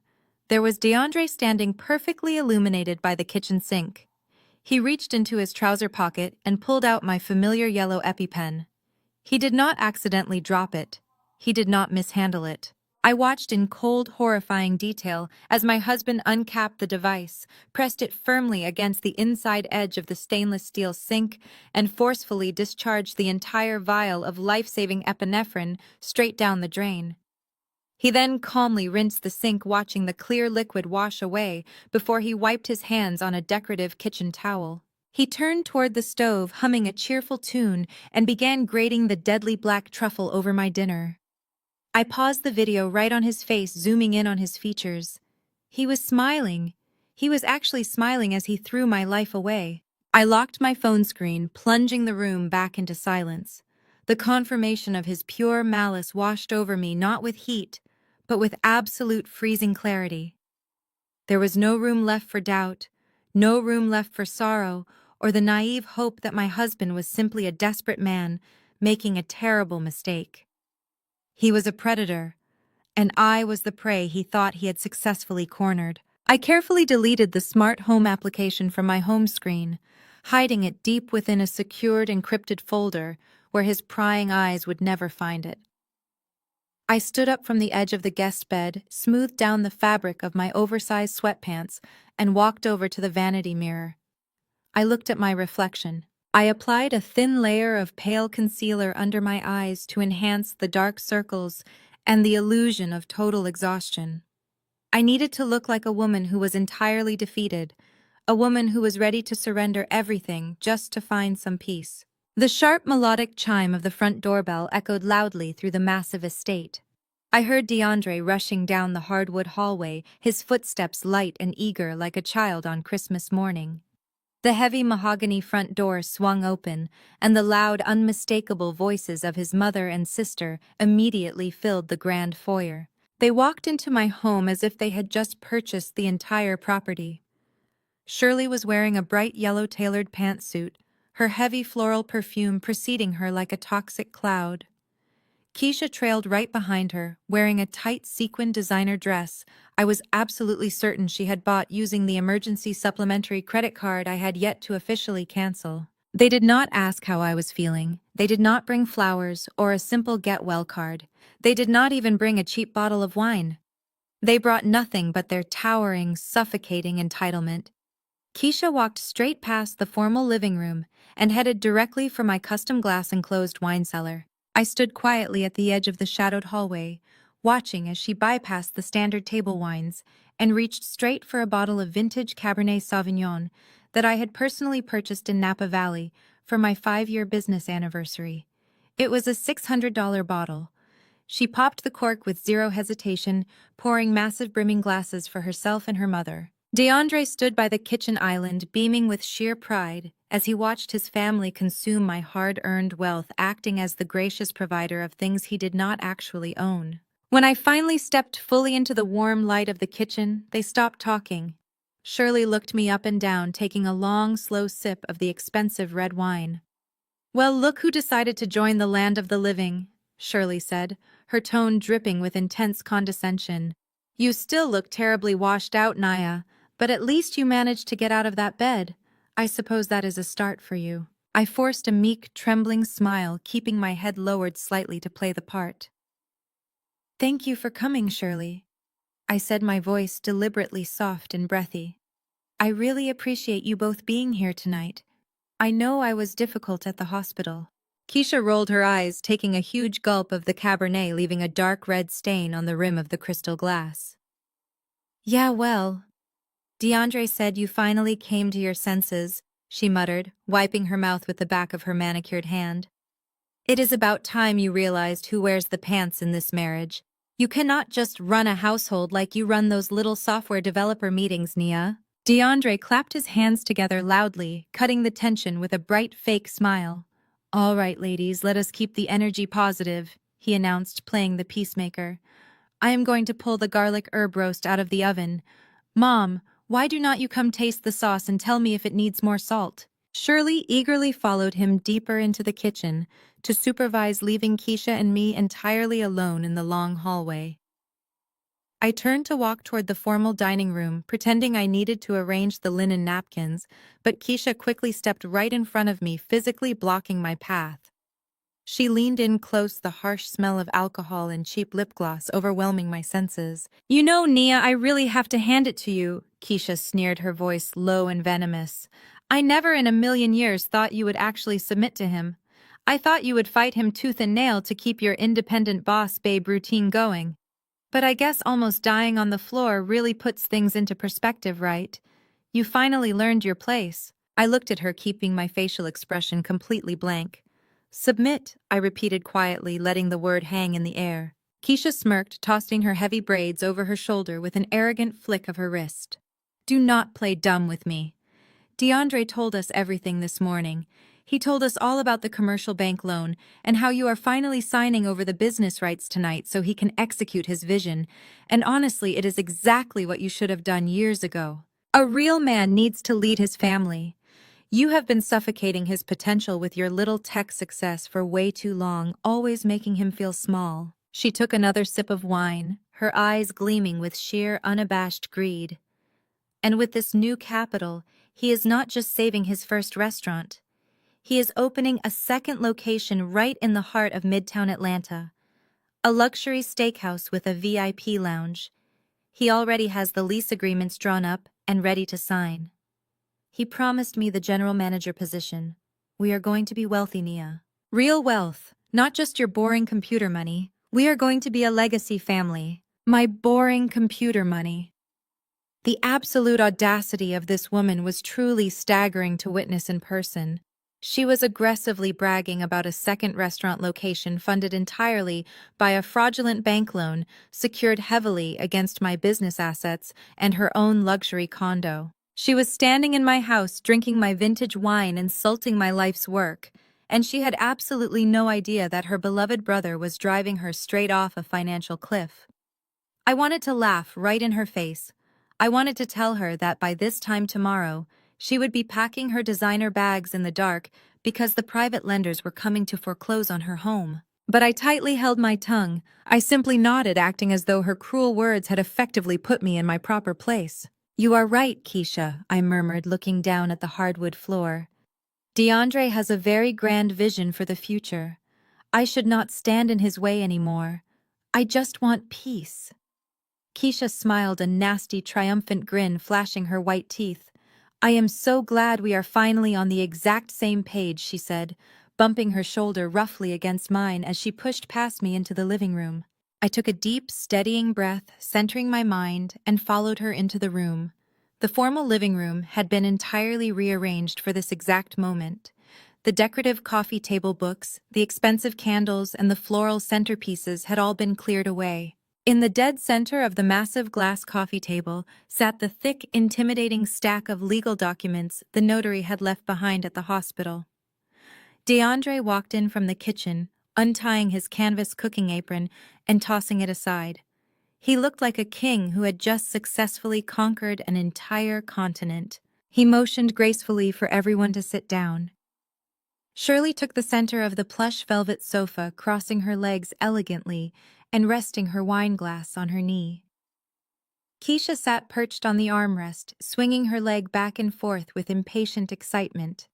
There was DeAndre standing perfectly illuminated by the kitchen sink. He reached into his trouser pocket and pulled out my familiar yellow EpiPen. He did not accidentally drop it. He did not mishandle it. I watched in cold, horrifying detail as my husband uncapped the device, pressed it firmly against the inside edge of the stainless steel sink, and forcefully discharged the entire vial of life-saving epinephrine straight down the drain. He then calmly rinsed the sink, watching the clear liquid wash away before he wiped his hands on a decorative kitchen towel. He turned toward the stove, humming a cheerful tune, and began grating the deadly black truffle over my dinner. I paused the video right on his face, zooming in on his features. He was smiling. He was actually smiling as he threw my life away. I locked my phone screen, plunging the room back into silence. The confirmation of his pure malice washed over me, not with heat, but with absolute freezing clarity. There was no room left for doubt, no room left for sorrow, or the naive hope that my husband was simply a desperate man making a terrible mistake. He was a predator, and I was the prey he thought he had successfully cornered. I carefully deleted the smart home application from my home screen, hiding it deep within a secured, encrypted folder where his prying eyes would never find it. I stood up from the edge of the guest bed, smoothed down the fabric of my oversized sweatpants, and walked over to the vanity mirror. I looked at my reflection. I applied a thin layer of pale concealer under my eyes to enhance the dark circles and the illusion of total exhaustion. I needed to look like a woman who was entirely defeated, a woman who was ready to surrender everything just to find some peace. The sharp melodic chime of the front doorbell echoed loudly through the massive estate. I heard DeAndre rushing down the hardwood hallway, his footsteps light and eager like a child on Christmas morning. The heavy mahogany front door swung open, and the loud, unmistakable voices of his mother and sister immediately filled the grand foyer. They walked into my home as if they had just purchased the entire property. Shirley was wearing a bright yellow tailored pantsuit, her heavy floral perfume preceding her like a toxic cloud. Keisha trailed right behind her, wearing a tight sequined designer dress I was absolutely certain she had bought using the emergency supplementary credit card I had yet to officially cancel. They did not ask how I was feeling. They did not bring flowers or a simple get-well card. They did not even bring a cheap bottle of wine. They brought nothing but their towering, suffocating entitlement. Keisha walked straight past the formal living room and headed directly for my custom glass-enclosed wine cellar. I stood quietly at the edge of the shadowed hallway, watching as she bypassed the standard table wines and reached straight for a bottle of vintage Cabernet Sauvignon that I had personally purchased in Napa Valley for my 5-year business anniversary. It was a $600 bottle. She popped the cork with zero hesitation, pouring massive brimming glasses for herself and her mother. DeAndre stood by the kitchen island, beaming with sheer pride, as he watched his family consume my hard-earned wealth, acting as the gracious provider of things he did not actually own. When I finally stepped fully into the warm light of the kitchen, they stopped talking. Shirley looked me up and down, taking a long, slow sip of the expensive red wine. "Well, look who decided to join the land of the living," Shirley said, her tone dripping with intense condescension. "You still look terribly washed out, Naya, but at least you managed to get out of that bed. I suppose that is a start for you." I forced a meek, trembling smile, keeping my head lowered slightly to play the part. "Thank you for coming, Shirley," I said, my voice deliberately soft and breathy. "I really appreciate you both being here tonight. I know I was difficult at the hospital." Keisha rolled her eyes, taking a huge gulp of the Cabernet, leaving a dark red stain on the rim of the crystal glass. "Yeah, well, DeAndre said you finally came to your senses," she muttered, wiping her mouth with the back of her manicured hand. "It is about time you realized who wears the pants in this marriage. You cannot just run a household like you run those little software developer meetings, Nia." DeAndre clapped his hands together loudly, cutting the tension with a bright fake smile. "All right, ladies, let us keep the energy positive," he announced, playing the peacemaker. "I am going to pull the garlic herb roast out of the oven. Mom, why do not you come taste the sauce and tell me if it needs more salt?" Shirley eagerly followed him deeper into the kitchen to supervise, leaving Keisha and me entirely alone in the long hallway. I turned to walk toward the formal dining room, pretending I needed to arrange the linen napkins, but Keisha quickly stepped right in front of me, physically blocking my path. She leaned in close, the harsh smell of alcohol and cheap lip gloss overwhelming my senses. "You know, Nia, I really have to hand it to you," Keisha sneered, her voice low and venomous. "I never in a million years thought you would actually submit to him. I thought you would fight him tooth and nail to keep your independent boss babe routine going. But I guess almost dying on the floor really puts things into perspective, right? You finally learned your place." I looked at her, keeping my facial expression completely blank. "Submit," I repeated quietly, letting the word hang in the air. Keisha smirked, tossing her heavy braids over her shoulder with an arrogant flick of her wrist. "Do not play dumb with me. DeAndre told us everything this morning. He told us all about the commercial bank loan and how you are finally signing over the business rights tonight so he can execute his vision. And honestly, it is exactly what you should have done years ago. A real man needs to lead his family. You have been suffocating his potential with your little tech success for way too long, always making him feel small. She took another sip of wine, her eyes gleaming with sheer, unabashed greed. And with this new capital, he is not just saving his first restaurant. He is opening a second location right in the heart of Midtown Atlanta, a luxury steakhouse with a VIP lounge. He already has the lease agreements drawn up and ready to sign. He promised me the general manager position. We are going to be wealthy, Nia. Real wealth, not just your boring computer money. We are going to be a legacy family. My boring computer money. The absolute audacity of this woman was truly staggering to witness in person. She was aggressively bragging about a second restaurant location funded entirely by a fraudulent bank loan secured heavily against my business assets and her own luxury condo. She was standing in my house drinking my vintage wine, insulting my life's work, and she had absolutely no idea that her beloved brother was driving her straight off a financial cliff. I wanted to laugh right in her face. I wanted to tell her that by this time tomorrow, she would be packing her designer bags in the dark because the private lenders were coming to foreclose on her home. But I tightly held my tongue. I simply nodded, acting as though her cruel words had effectively put me in my proper place. "You are right, Keisha," I murmured, looking down at the hardwood floor. "DeAndre has a very grand vision for the future. I should not stand in his way anymore. I just want peace." Keisha smiled, a nasty, triumphant grin flashing her white teeth. "I am so glad we are finally on the exact same page," she said, bumping her shoulder roughly against mine as she pushed past me into the living room. I took a deep, steadying breath, centering my mind, and followed her into the room. The formal living room had been entirely rearranged for this exact moment. The decorative coffee table books, the expensive candles, and the floral centerpieces had all been cleared away. In the dead center of the massive glass coffee table sat the thick, intimidating stack of legal documents the notary had left behind at the hospital. DeAndre walked in from the kitchen, untying his canvas cooking apron and tossing it aside. He looked like a king who had just successfully conquered an entire continent. He motioned gracefully for everyone to sit down. Shirley took the center of the plush velvet sofa, crossing her legs elegantly and resting her wine glass on her knee. Keisha sat perched on the armrest, swinging her leg back and forth with impatient excitement.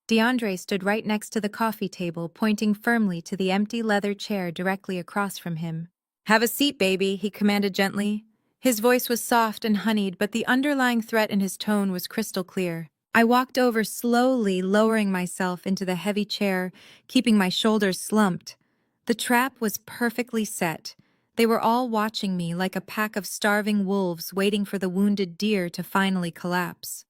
DeAndre stood right next to the coffee table, pointing firmly to the empty leather chair directly across from him. "Have a seat, baby," he commanded gently. His voice was soft and honeyed, but the underlying threat in his tone was crystal clear. I walked over slowly, lowering myself into the heavy chair, keeping my shoulders slumped. The trap was perfectly set. They were all watching me like a pack of starving wolves waiting for the wounded deer to finally collapse.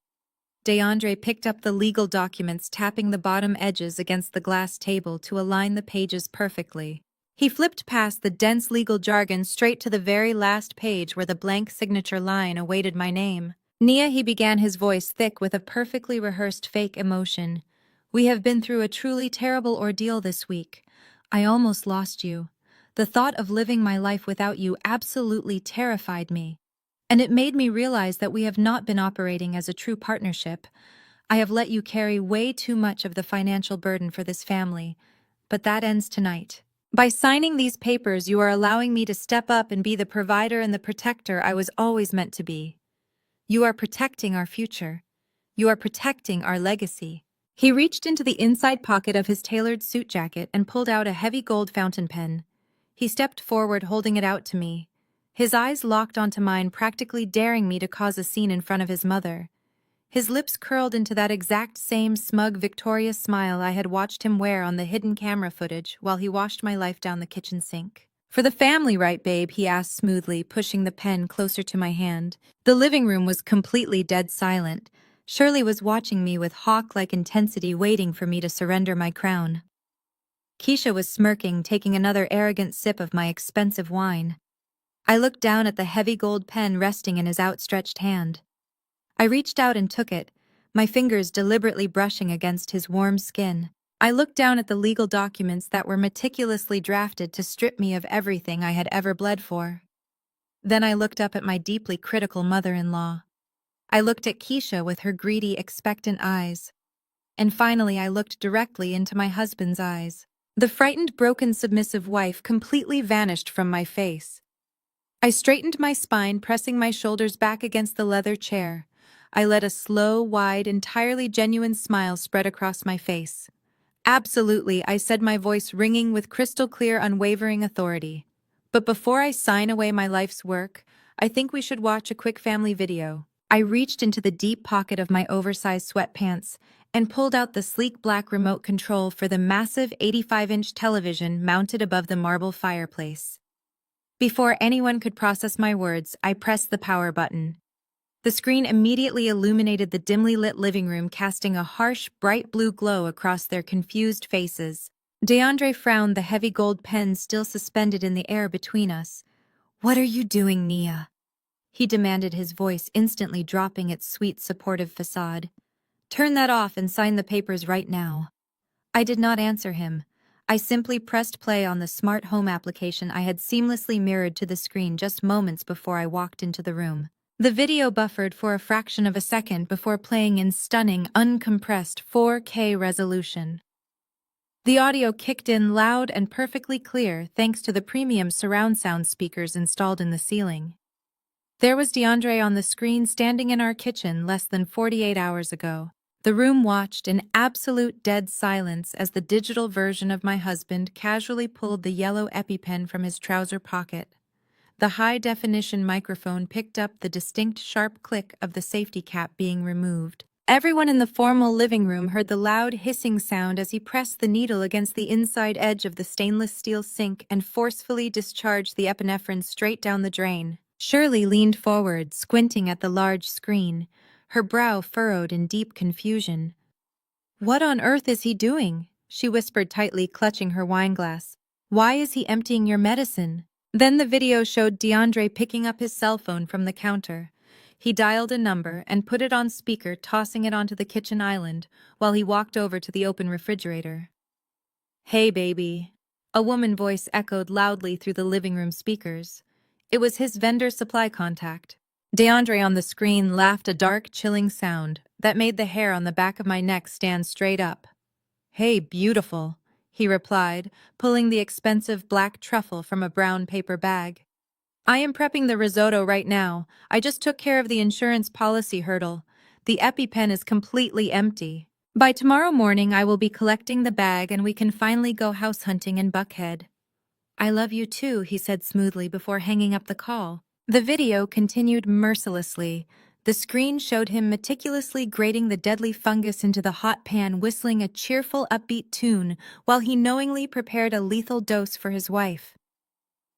DeAndre picked up the legal documents, tapping the bottom edges against the glass table to align the pages perfectly. He flipped past the dense legal jargon straight to the very last page where the blank signature line awaited my name. "Nia," he began, his voice thick with a perfectly rehearsed fake emotion. "We have been through a truly terrible ordeal this week. I almost lost you. The thought of living my life without you absolutely terrified me. And it made me realize that we have not been operating as a true partnership. I have let you carry way too much of the financial burden for this family. But that ends tonight. By signing these papers, you are allowing me to step up and be the provider and the protector I was always meant to be. You are protecting our future. You are protecting our legacy." He reached into the inside pocket of his tailored suit jacket and pulled out a heavy gold fountain pen. He stepped forward, holding it out to me. His eyes locked onto mine, practically daring me to cause a scene in front of his mother. His lips curled into that exact same smug, victorious smile I had watched him wear on the hidden camera footage while he washed my life down the kitchen sink. "For the family, right, babe?" he asked smoothly, pushing the pen closer to my hand. The living room was completely dead silent. Shirley was watching me with hawk-like intensity, waiting for me to surrender my crown. Keisha was smirking, taking another arrogant sip of my expensive wine. I looked down at the heavy gold pen resting in his outstretched hand. I reached out and took it, my fingers deliberately brushing against his warm skin. I looked down at the legal documents that were meticulously drafted to strip me of everything I had ever bled for. Then I looked up at my deeply critical mother-in-law. I looked at Keisha with her greedy, expectant eyes. And finally, I looked directly into my husband's eyes. The frightened, broken, submissive wife completely vanished from my face. I straightened my spine, pressing my shoulders back against the leather chair. I let a slow, wide, entirely genuine smile spread across my face. Absolutely, I said, my voice ringing with crystal clear, unwavering authority. But before I sign away my life's work, I think we should watch a quick family video. I reached into the deep pocket of my oversized sweatpants and pulled out the sleek black remote control for the massive 85-inch television mounted above the marble fireplace. Before anyone could process my words, I pressed the power button. The screen immediately illuminated the dimly lit living room, casting a harsh, bright blue glow across their confused faces. DeAndre frowned, the heavy gold pen still suspended in the air between us. "What are you doing, Nia?" he demanded, his voice instantly dropping its sweet, supportive facade. "Turn that off and sign the papers right now." I did not answer him. I simply pressed play on the smart home application I had seamlessly mirrored to the screen just moments before I walked into the room. The video buffered for a fraction of a second before playing in stunning, uncompressed 4K resolution. The audio kicked in loud and perfectly clear thanks to the premium surround sound speakers installed in the ceiling. There was DeAndre on the screen, standing in our kitchen less than 48 hours ago. The room watched in absolute dead silence as the digital version of my husband casually pulled the yellow EpiPen from his trouser pocket. The high-definition microphone picked up the distinct sharp click of the safety cap being removed. Everyone in the formal living room heard the loud hissing sound as he pressed the needle against the inside edge of the stainless steel sink and forcefully discharged the epinephrine straight down the drain. Shirley leaned forward, squinting at the large screen, her brow furrowed in deep confusion. "What on earth is he doing?" she whispered, tightly clutching her wineglass. "Why is he emptying your medicine?" Then the video showed DeAndre picking up his cell phone from the counter. He dialed a number and put it on speaker, tossing it onto the kitchen island while he walked over to the open refrigerator. "Hey, baby," a woman's voice echoed loudly through the living room speakers. It was his vendor supply contact. DeAndre on the screen laughed, a dark, chilling sound that made the hair on the back of my neck stand straight up. "Hey, beautiful," he replied, pulling the expensive black truffle from a brown paper bag. "I am prepping the risotto right now. I just took care of the insurance policy hurdle. The EpiPen is completely empty. By tomorrow morning, I will be collecting the bag and we can finally go house hunting in Buckhead." "I love you too," he said smoothly before hanging up the call. The video continued mercilessly. The screen showed him meticulously grating the deadly fungus into the hot pan, whistling a cheerful, upbeat tune while he knowingly prepared a lethal dose for his wife.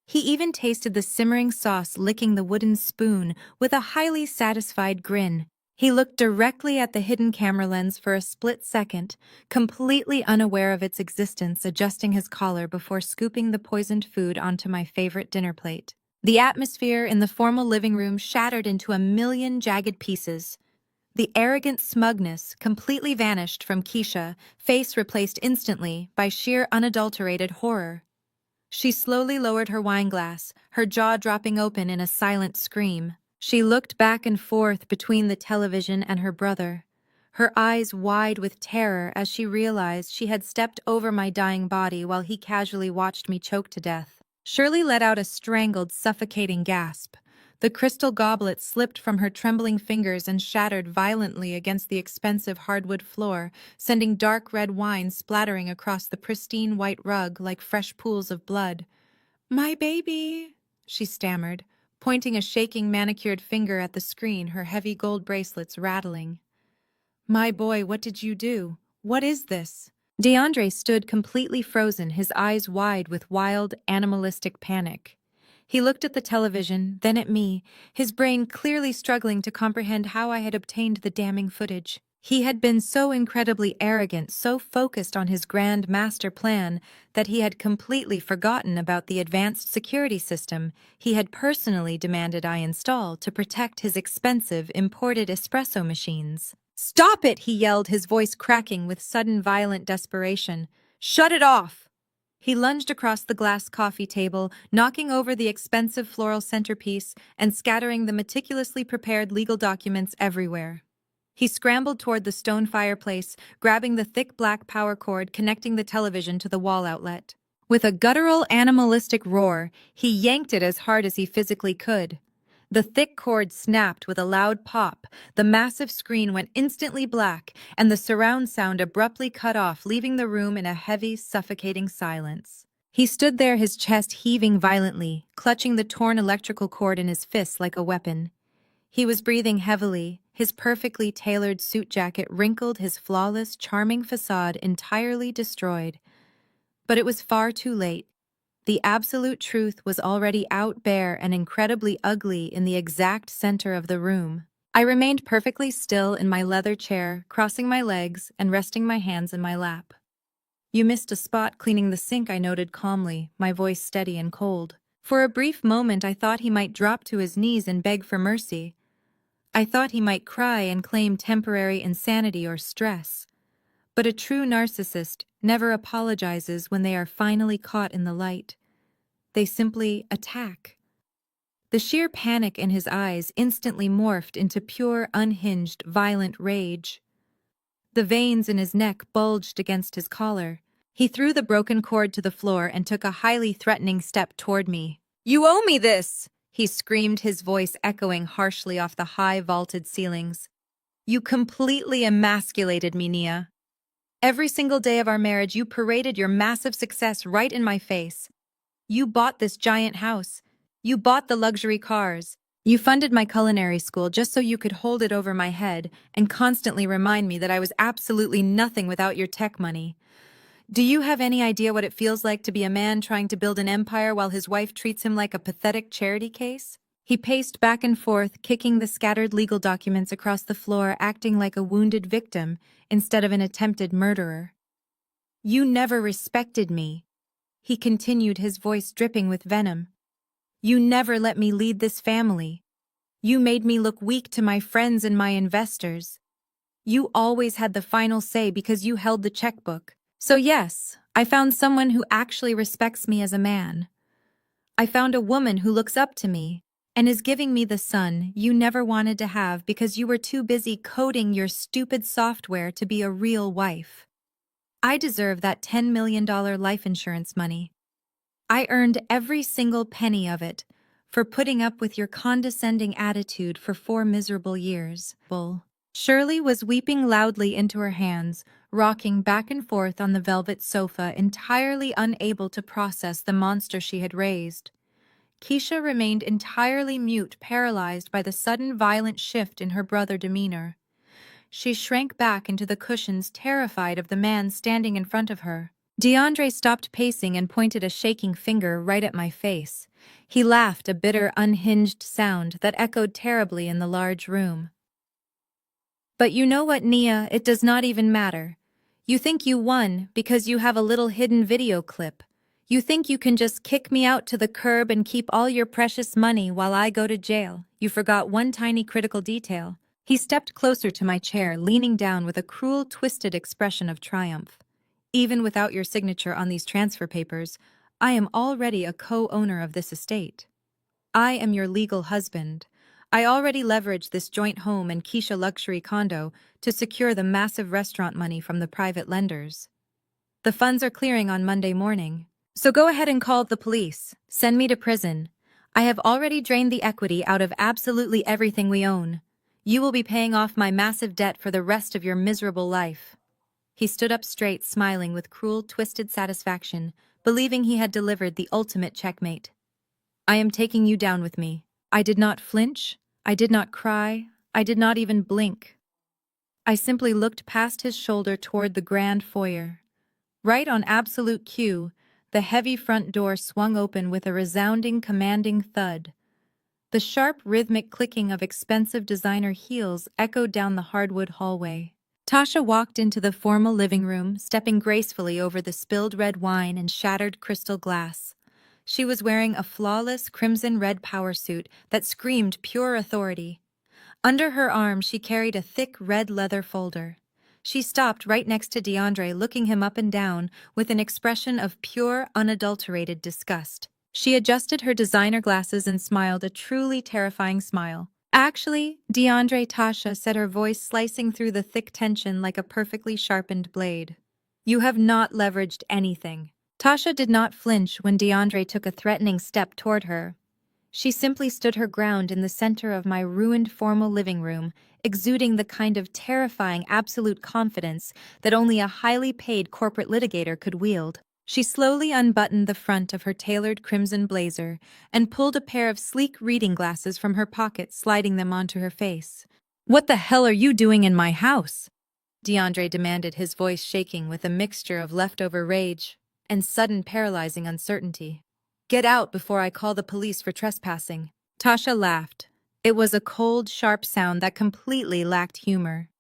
He even tasted the simmering sauce, licking the wooden spoon with a highly satisfied grin. He looked directly at the hidden camera lens for a split second, completely unaware of its existence, adjusting his collar before scooping the poisoned food onto my favorite dinner plate. The atmosphere in the formal living room shattered into a million jagged pieces. The arrogant smugness completely vanished from Keisha, face replaced instantly by sheer unadulterated horror. She slowly lowered her wineglass, her jaw dropping open in a silent scream. She looked back and forth between the television and her brother, her eyes wide with terror as she realized she had stepped over my dying body while he casually watched me choke to death. Shirley let out a strangled, suffocating gasp. The crystal goblet slipped from her trembling fingers and shattered violently against the expensive hardwood floor, sending dark red wine splattering across the pristine white rug like fresh pools of blood. "My baby," she stammered, pointing a shaking manicured finger at the screen, her heavy gold bracelets rattling. "My boy, what did you do? What is this?" DeAndre stood completely frozen, his eyes wide with wild, animalistic panic. He looked at the television, then at me, his brain clearly struggling to comprehend how I had obtained the damning footage. He had been so incredibly arrogant, so focused on his grand master plan, that he had completely forgotten about the advanced security system he had personally demanded I install to protect his expensive, imported espresso machines. "Stop it!" he yelled, his voice cracking with sudden violent desperation. "Shut it off!" He lunged across the glass coffee table, knocking over the expensive floral centerpiece and scattering the meticulously prepared legal documents everywhere. He scrambled toward the stone fireplace, grabbing the thick black power cord connecting the television to the wall outlet. With a guttural, animalistic roar, he yanked it as hard as he physically could. The thick cord snapped with a loud pop, the massive screen went instantly black, and the surround sound abruptly cut off, leaving the room in a heavy, suffocating silence. He stood there, his chest heaving violently, clutching the torn electrical cord in his fists like a weapon. He was breathing heavily, his perfectly tailored suit jacket wrinkled, his flawless, charming facade entirely destroyed. But it was far too late. The absolute truth was already out bare and incredibly ugly in the exact center of the room. I remained perfectly still in my leather chair, crossing my legs and resting my hands in my lap. "You missed a spot cleaning the sink," I noted calmly, my voice steady and cold. For a brief moment I thought he might drop to his knees and beg for mercy. I thought he might cry and claim temporary insanity or stress. But a true narcissist never apologizes when they are finally caught in the light. They simply attack. The sheer panic in his eyes instantly morphed into pure, unhinged, violent rage. The veins in his neck bulged against his collar. He threw the broken cord to the floor and took a highly threatening step toward me. "You owe me this!" he screamed, his voice echoing harshly off the high vaulted ceilings. "You completely emasculated me, Nia. Every single day of our marriage, you paraded your massive success right in my face. You bought this giant house. You bought the luxury cars. You funded my culinary school just so you could hold it over my head and constantly remind me that I was absolutely nothing without your tech money. Do you have any idea what it feels like to be a man trying to build an empire while his wife treats him like a pathetic charity case?" He paced back and forth, kicking the scattered legal documents across the floor, acting like a wounded victim instead of an attempted murderer. "You never respected me," he continued, his voice dripping with venom. "You never let me lead this family. You made me look weak to my friends and my investors. You always had the final say because you held the checkbook. So yes, I found someone who actually respects me as a man. I found a woman who looks up to me and is giving me the son you never wanted to have because you were too busy coding your stupid software to be a real wife. I deserve that $10 million life insurance money. I earned every single penny of it for putting up with your condescending attitude for 4 miserable years." Shirley was weeping loudly into her hands, rocking back and forth on the velvet sofa, entirely unable to process the monster she had raised. Keisha remained entirely mute, paralyzed by the sudden violent shift in her brother's demeanor. She shrank back into the cushions, terrified of the man standing in front of her. DeAndre stopped pacing and pointed a shaking finger right at my face. He laughed, a bitter, unhinged sound that echoed terribly in the large room. "But you know what, Nia, it does not even matter. You think you won because you have a little hidden video clip. You think you can just kick me out to the curb and keep all your precious money while I go to jail. You forgot one tiny critical detail." He stepped closer to my chair, leaning down with a cruel, twisted expression of triumph. "Even without your signature on these transfer papers, I am already a co-owner of this estate. I am your legal husband. I already leveraged this joint home and Keisha luxury condo to secure the massive restaurant money from the private lenders. The funds are clearing on Monday morning. So go ahead and call the police. Send me to prison. I have already drained the equity out of absolutely everything we own. You will be paying off my massive debt for the rest of your miserable life." He stood up straight, smiling with cruel, twisted satisfaction, believing he had delivered the ultimate checkmate. "I am taking you down with me." I did not flinch. I did not cry. I did not even blink. I simply looked past his shoulder toward the grand foyer. Right on absolute cue, the heavy front door swung open with a resounding, commanding thud. The sharp, rhythmic clicking of expensive designer heels echoed down the hardwood hallway. Tasha walked into the formal living room, stepping gracefully over the spilled red wine and shattered crystal glass. She was wearing a flawless crimson-red power suit that screamed pure authority. Under her arm, she carried a thick red leather folder. She stopped right next to DeAndre, looking him up and down with an expression of pure, unadulterated disgust. She adjusted her designer glasses and smiled a truly terrifying smile. Actually, DeAndre, Tasha said, her voice slicing through the thick tension like a perfectly sharpened blade. You have not leveraged anything. Tasha did not flinch when DeAndre took a threatening step toward her. She simply stood her ground in the center of my ruined formal living room, exuding the kind of terrifying absolute confidence that only a highly paid corporate litigator could wield. She slowly unbuttoned the front of her tailored crimson blazer and pulled a pair of sleek reading glasses from her pocket, sliding them onto her face. "What the hell are you doing in my house?" DeAndre demanded, his voice shaking with a mixture of leftover rage and sudden paralyzing uncertainty. "Get out before I call the police for trespassing." Tasha laughed. It was a cold, sharp sound that completely lacked humor.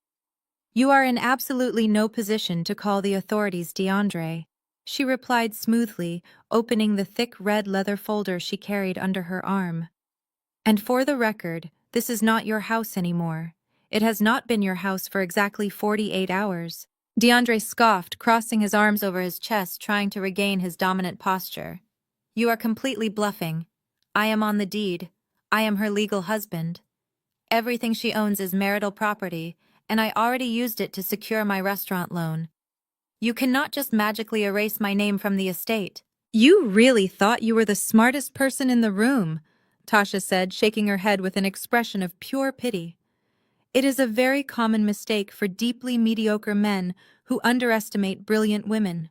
"You are in absolutely no position to call the authorities, DeAndre," she replied smoothly, opening the thick red leather folder she carried under her arm. "And for the record, this is not your house anymore. It has not been your house for exactly 48 hours. DeAndre scoffed, crossing his arms over his chest, trying to regain his dominant posture. "You are completely bluffing. I am on the deed. I am her legal husband. Everything she owns is marital property, and I already used it to secure my restaurant loan. You cannot just magically erase my name from the estate." "You really thought you were the smartest person in the room," Tasha said, shaking her head with an expression of pure pity. "It is a very common mistake for deeply mediocre men who underestimate brilliant women.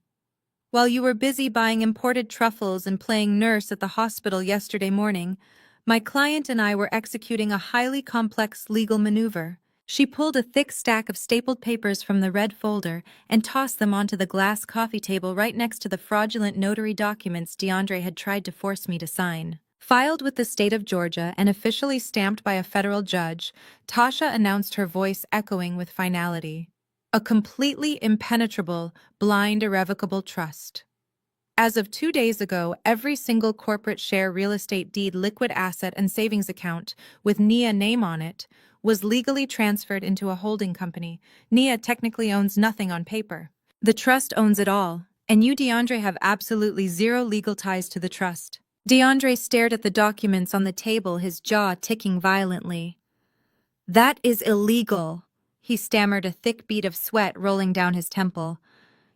While you were busy buying imported truffles and playing nurse at the hospital yesterday morning, my client and I were executing a highly complex legal maneuver." She pulled a thick stack of stapled papers from the red folder and tossed them onto the glass coffee table right next to the fraudulent notary documents DeAndre had tried to force me to sign. Filed with the state of Georgia and officially stamped by a federal judge, Tasha announced, her voice echoing with finality. "A completely impenetrable, blind, irrevocable trust. As of 2 days ago, every single corporate share real estate deed, liquid asset, and savings account with Nia name on it was legally transferred into a holding company. Nia technically owns nothing on paper. The trust owns it all, and you, DeAndre, have absolutely zero legal ties to the trust." DeAndre stared at the documents on the table, his jaw ticking violently. "That is illegal," he stammered, a thick bead of sweat rolling down his temple.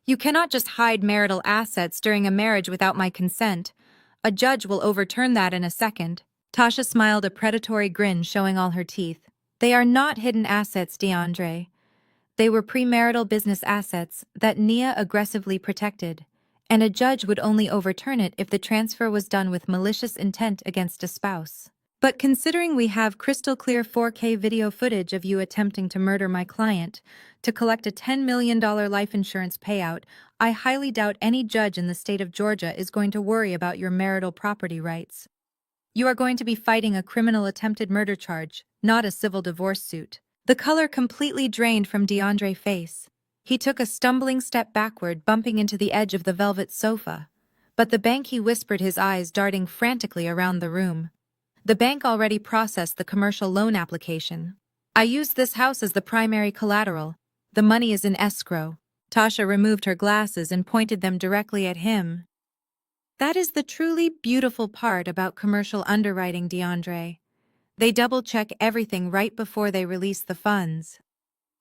"You cannot just hide marital assets during a marriage without my consent. A judge will overturn that in a second." Tasha smiled, a predatory grin showing all her teeth. "They are not hidden assets, DeAndre. They were premarital business assets that Nia aggressively protected, and a judge would only overturn it if the transfer was done with malicious intent against a spouse. But considering we have crystal clear 4K video footage of you attempting to murder my client to collect a $10 million life insurance payout, I highly doubt any judge in the state of Georgia is going to worry about your marital property rights. You are going to be fighting a criminal attempted murder charge, not a civil divorce suit." The color completely drained from DeAndre's face. He took a stumbling step backward, bumping into the edge of the velvet sofa. "But the bank," he whispered, his eyes darting frantically around the room. "The bank already processed the commercial loan application. I used this house as the primary collateral. The money is in escrow." Tasha removed her glasses and pointed them directly at him. "That is the truly beautiful part about commercial underwriting, DeAndre. They double-check everything right before they release the funds.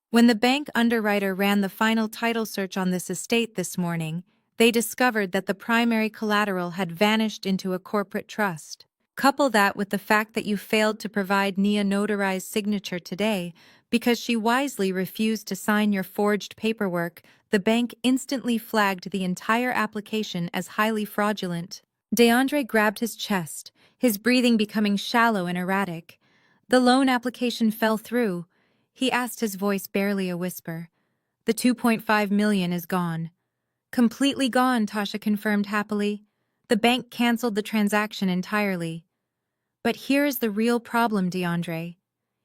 When the bank underwriter ran the final title search on this estate this morning, they discovered that the primary collateral had vanished into a corporate trust. Couple that with the fact that you failed to provide Nia notarized signature today because she wisely refused to sign your forged paperwork, the bank instantly flagged the entire application as highly fraudulent." DeAndre grabbed his chest, his breathing becoming shallow and erratic. "The loan application fell through," he asked, his voice barely a whisper. "The $2.5 million is gone." "Completely gone," Tasha confirmed happily. "The bank canceled the transaction entirely." "But here is the real problem, DeAndre.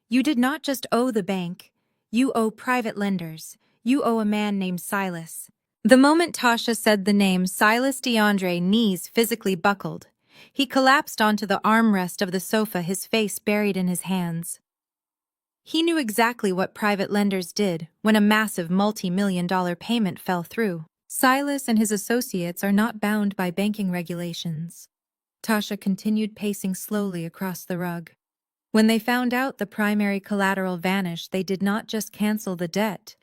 You did not just owe the bank. You owe private lenders. You owe a man named Silas." The moment Tasha said the name Silas, DeAndre's knees physically buckled. He collapsed onto the armrest of the sofa, his face buried in his hands. He knew exactly what private lenders did when a massive multi-million-dollar payment fell through. Silas and his associates are not bound by banking regulations. Tasha continued, pacing slowly across the rug. When they found out the primary collateral vanished, they did not just cancel the debt.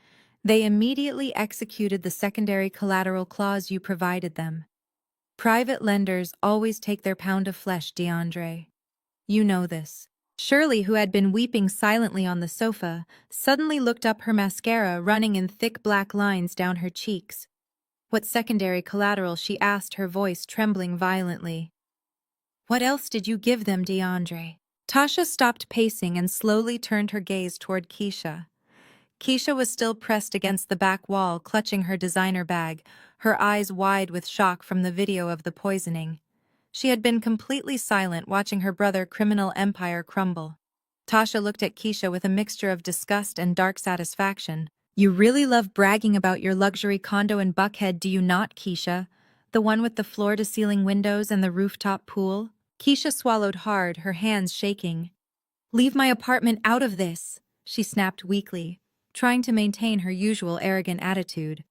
They immediately executed the secondary collateral clause you provided them. Private lenders always take their pound of flesh, DeAndre. You know this. Shirley, who had been weeping silently on the sofa, suddenly looked up, her mascara running in thick black lines down her cheeks. What secondary collateral? She asked, her voice trembling violently. What else did you give them, DeAndre? Tasha stopped pacing and slowly turned her gaze toward Keisha. Keisha was still pressed against the back wall, clutching her designer bag, her eyes wide with shock from the video of the poisoning. She had been completely silent, watching her brother criminal empire crumble. Tasha looked at Keisha with a mixture of disgust and dark satisfaction. You really love bragging about your luxury condo in Buckhead, do you not, Keisha? The one with the floor-to-ceiling windows and the rooftop pool? Keisha swallowed hard, her hands shaking. Leave my apartment out of this, she snapped weakly, trying to maintain her usual arrogant attitude.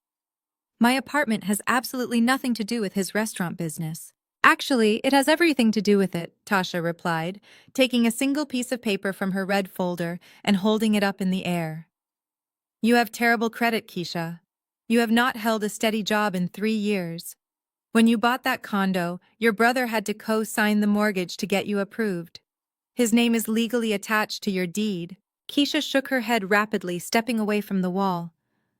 My apartment has absolutely nothing to do with his restaurant business. Actually, it has everything to do with it, Tasha replied, taking a single piece of paper from her red folder and holding it up in the air. You have terrible credit, Keisha. You have not held a steady job in 3 years. When you bought that condo, your brother had to co-sign the mortgage to get you approved. His name is legally attached to your deed. Keisha shook her head rapidly, stepping away from the wall.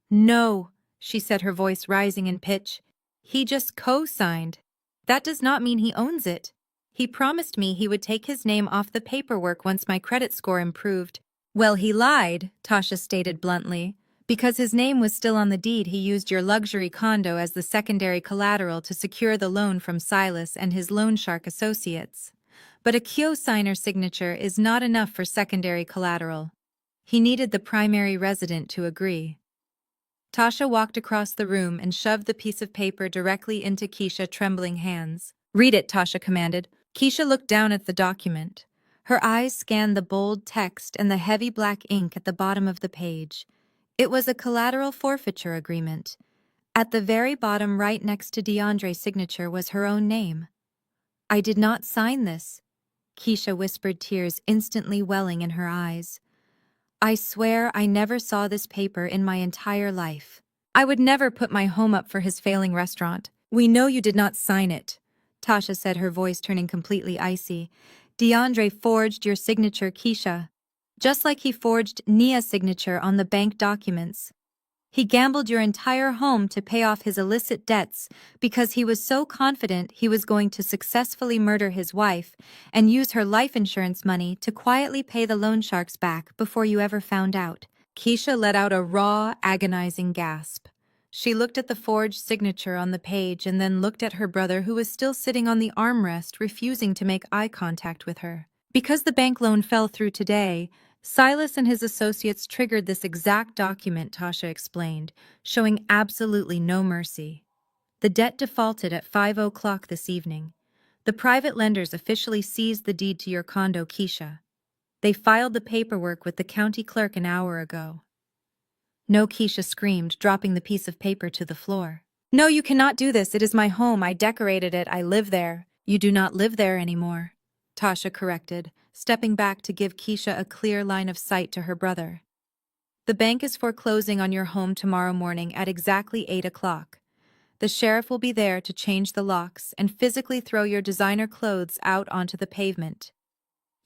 No, she said, her voice rising in pitch. He just co-signed. That does not mean he owns it. He promised me he would take his name off the paperwork once my credit score improved. Well, he lied, Tasha stated bluntly. Because his name was still on the deed, he used your luxury condo as the secondary collateral to secure the loan from Silas and his loan shark associates. But a co-signer signature is not enough for secondary collateral. He needed the primary resident to agree. Tasha walked across the room and shoved the piece of paper directly into Keisha's trembling hands. Read it, Tasha commanded. Keisha looked down at the document. Her eyes scanned the bold text and the heavy black ink at the bottom of the page. It was a collateral forfeiture agreement. At the very bottom, right next to DeAndre's signature, was her own name. I did not sign this, Keisha whispered, tears instantly welling in her eyes. I swear I never saw this paper in my entire life. I would never put my home up for his failing restaurant. We know you did not sign it, Tasha said, her voice turning completely icy. DeAndre forged your signature, Keisha. Just like he forged Nia's signature on the bank documents. He gambled your entire home to pay off his illicit debts because he was so confident he was going to successfully murder his wife and use her life insurance money to quietly pay the loan sharks back before you ever found out. Keisha let out a raw, agonizing gasp. She looked at the forged signature on the page and then looked at her brother, who was still sitting on the armrest, refusing to make eye contact with her. Because the bank loan fell through today, Silas and his associates triggered this exact document, Tasha explained, showing absolutely no mercy. The debt defaulted at 5:00 this evening. The private lenders officially seized the deed to your condo, Keisha. They filed the paperwork with the county clerk an hour ago. No, Keisha screamed, dropping the piece of paper to the floor. No, you cannot do this. It is my home. I decorated it. I live there. You do not live there anymore, Tasha corrected, stepping back to give Keisha a clear line of sight to her brother. The bank is foreclosing on your home tomorrow morning at exactly 8:00. The sheriff will be there to change the locks and physically throw your designer clothes out onto the pavement.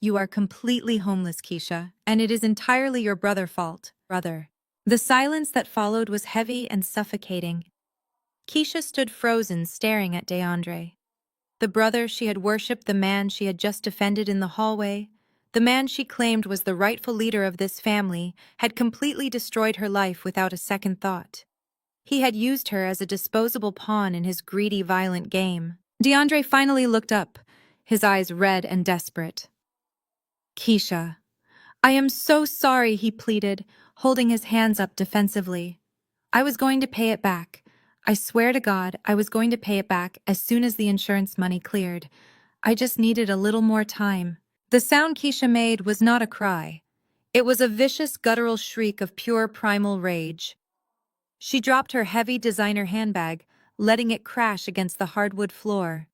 You are completely homeless, Keisha, and it is entirely your brother's fault, brother. The silence that followed was heavy and suffocating. Keisha stood frozen, staring at DeAndre. The brother she had worshipped, the man she had just defended in the hallway, the man she claimed was the rightful leader of this family, had completely destroyed her life without a second thought. He had used her as a disposable pawn in his greedy, violent game. DeAndre finally looked up, his eyes red and desperate. Keisha, I am so sorry, he pleaded, holding his hands up defensively. I was going to pay it back. I swear to God, I was going to pay it back as soon as the insurance money cleared. I just needed a little more time. The sound Keisha made was not a cry. It was a vicious, guttural shriek of pure primal rage. She dropped her heavy designer handbag, letting it crash against the hardwood floor.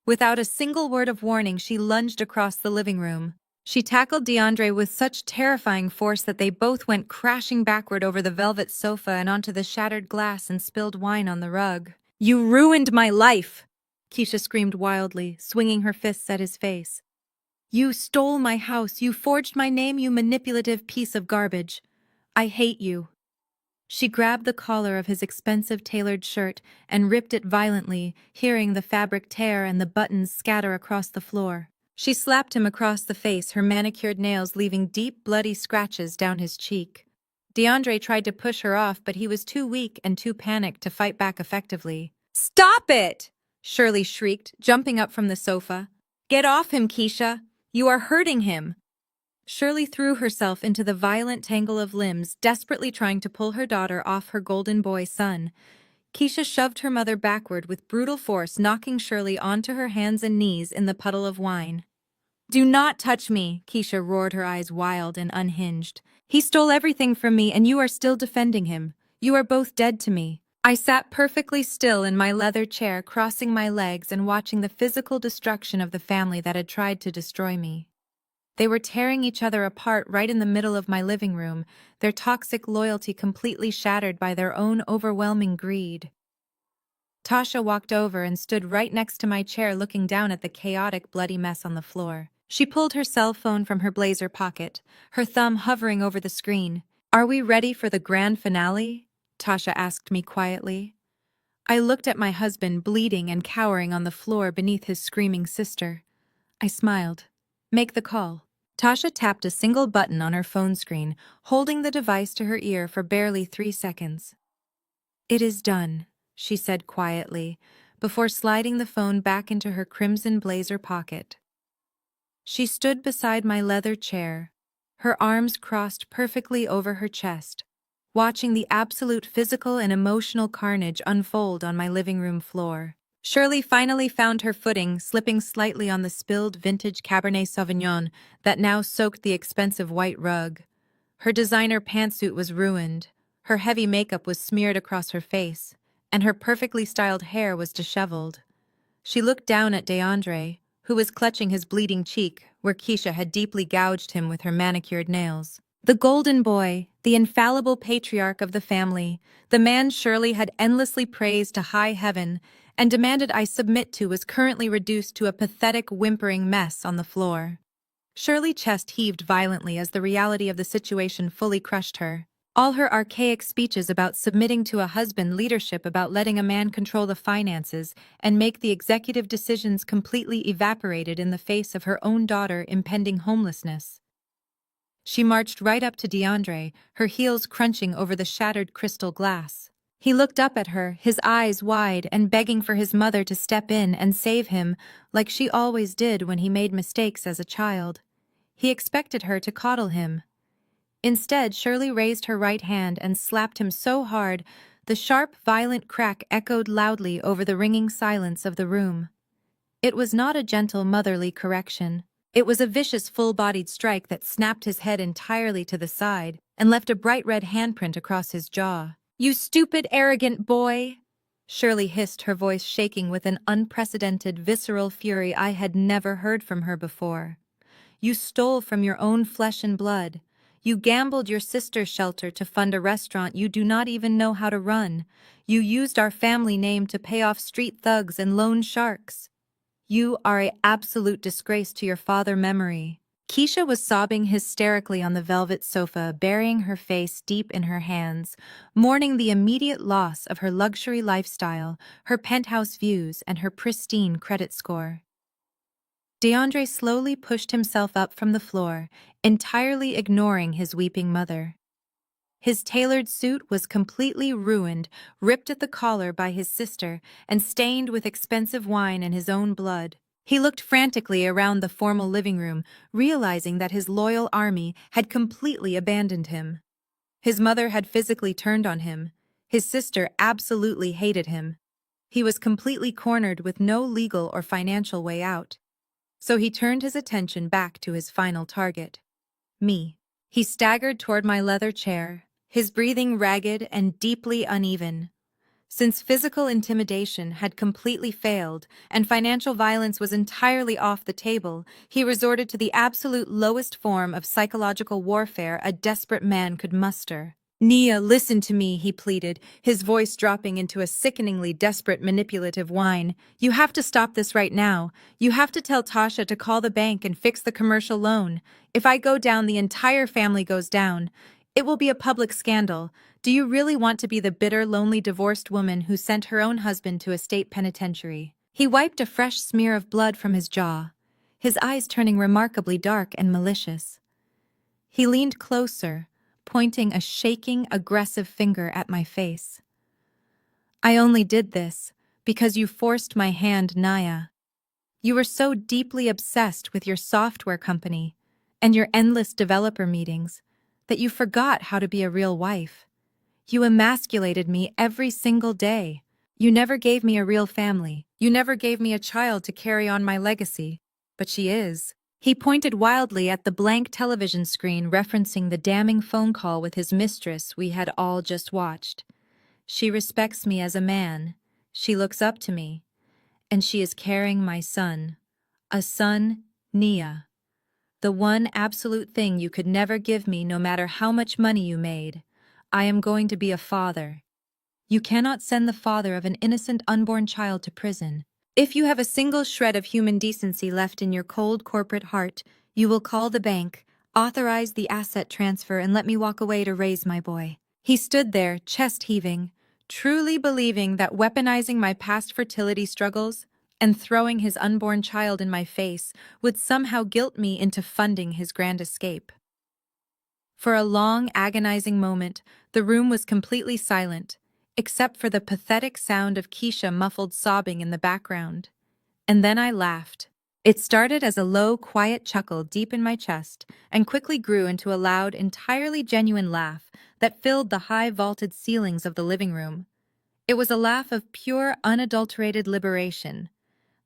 Without a single word of warning, she lunged across the living room. She tackled DeAndre with such terrifying force that they both went crashing backward over the velvet sofa and onto the shattered glass and spilled wine on the rug. "You ruined my life!" Keisha screamed wildly, swinging her fists at his face. "You stole my house, you forged my name, you manipulative piece of garbage. I hate you." She grabbed the collar of his expensive tailored shirt and ripped it violently, hearing the fabric tear and the buttons scatter across the floor. She slapped him across the face, her manicured nails leaving deep, bloody scratches down his cheek. DeAndre tried to push her off, but he was too weak and too panicked to fight back effectively. "Stop it!" Shirley shrieked, jumping up from the sofa. "Get off him, Keisha! You are hurting him!" Shirley threw herself into the violent tangle of limbs, desperately trying to pull her daughter off her golden boy son. Keisha shoved her mother backward with brutal force, knocking Shirley onto her hands and knees in the puddle of wine. "Do not touch me," Keisha roared, her eyes wild and unhinged. "He stole everything from me and you are still defending him. You are both dead to me." I sat perfectly still in my leather chair, crossing my legs and watching the physical destruction of the family that had tried to destroy me. They were tearing each other apart right in the middle of my living room, their toxic loyalty completely shattered by their own overwhelming greed. Tasha walked over and stood right next to my chair, looking down at the chaotic, bloody mess on the floor. She pulled her cell phone from her blazer pocket, her thumb hovering over the screen. "Are we ready for the grand finale?" Tasha asked me quietly. I looked at my husband, bleeding and cowering on the floor beneath his screaming sister. I smiled. "Make the call." Tasha tapped a single button on her phone screen, holding the device to her ear for barely 3 seconds. "It is done," she said quietly, before sliding the phone back into her crimson blazer pocket. She stood beside my leather chair, her arms crossed perfectly over her chest, watching the absolute physical and emotional carnage unfold on my living room floor. Shirley finally found her footing, slipping slightly on the spilled vintage Cabernet Sauvignon that now soaked the expensive white rug. Her designer pantsuit was ruined, her heavy makeup was smeared across her face, and her perfectly styled hair was disheveled. She looked down at DeAndre, who was clutching his bleeding cheek where Keisha had deeply gouged him with her manicured nails. The golden boy, the infallible patriarch of the family, the man Shirley had endlessly praised to high heaven and demanded I submit to, was currently reduced to a pathetic, whimpering mess on the floor. Shirley's chest heaved violently as the reality of the situation fully crushed her. All her archaic speeches about submitting to a husband, leadership about letting a man control the finances and make the executive decisions, completely evaporated in the face of her own daughter impending homelessness. She marched right up to DeAndre, her heels crunching over the shattered crystal glass. He looked up at her, his eyes wide and begging for his mother to step in and save him, like she always did when he made mistakes as a child. He expected her to coddle him. Instead, Shirley raised her right hand and slapped him so hard, the sharp, violent crack echoed loudly over the ringing silence of the room. It was not a gentle, motherly correction. It was a vicious, full-bodied strike that snapped his head entirely to the side and left a bright red handprint across his jaw. "You stupid, arrogant boy!" Shirley hissed, her voice shaking with an unprecedented, visceral fury I had never heard from her before. "You stole from your own flesh and blood. You gambled your sister's shelter to fund a restaurant you do not even know how to run. You used our family name to pay off street thugs and loan sharks. You are an absolute disgrace to your father's memory." Keisha was sobbing hysterically on the velvet sofa, burying her face deep in her hands, mourning the immediate loss of her luxury lifestyle, her penthouse views, and her pristine credit score. DeAndre slowly pushed himself up from the floor, entirely ignoring his weeping mother. His tailored suit was completely ruined, ripped at the collar by his sister, and stained with expensive wine and his own blood. He looked frantically around the formal living room, realizing that his loyal army had completely abandoned him. His mother had physically turned on him. His sister absolutely hated him. He was completely cornered with no legal or financial way out. So he turned his attention back to his final target: me. He staggered toward my leather chair, his breathing ragged and deeply uneven. Since physical intimidation had completely failed and financial violence was entirely off the table, he resorted to the absolute lowest form of psychological warfare a desperate man could muster. "Nia, listen to me," he pleaded, his voice dropping into a sickeningly desperate manipulative whine. "You have to stop this right now. You have to tell Tasha to call the bank and fix the commercial loan. If I go down, the entire family goes down. It will be a public scandal. Do you really want to be the bitter, lonely divorced woman who sent her own husband to a state penitentiary?" He wiped a fresh smear of blood from his jaw, his eyes turning remarkably dark and malicious. He leaned closer, pointing a shaking, aggressive finger at my face. "I only did this because you forced my hand, Naya. You were so deeply obsessed with your software company and your endless developer meetings that you forgot how to be a real wife. You emasculated me every single day. You never gave me a real family. You never gave me a child to carry on my legacy. But she is." He pointed wildly at the blank television screen referencing the damning phone call with his mistress we had all just watched. "She respects me as a man. She looks up to me. And she is carrying my son. A son, Nia. The one absolute thing you could never give me no matter how much money you made. I am going to be a father. You cannot send the father of an innocent unborn child to prison. If you have a single shred of human decency left in your cold corporate heart, you will call the bank, authorize the asset transfer, and let me walk away to raise my boy." He stood there, chest heaving, truly believing that weaponizing my past fertility struggles and throwing his unborn child in my face would somehow guilt me into funding his grand escape. For a long, agonizing moment, the room was completely silent, except for the pathetic sound of Keisha muffled sobbing in the background. And then I laughed. It started as a low, quiet chuckle deep in my chest and quickly grew into a loud, entirely genuine laugh that filled the high vaulted ceilings of the living room. It was a laugh of pure, unadulterated liberation.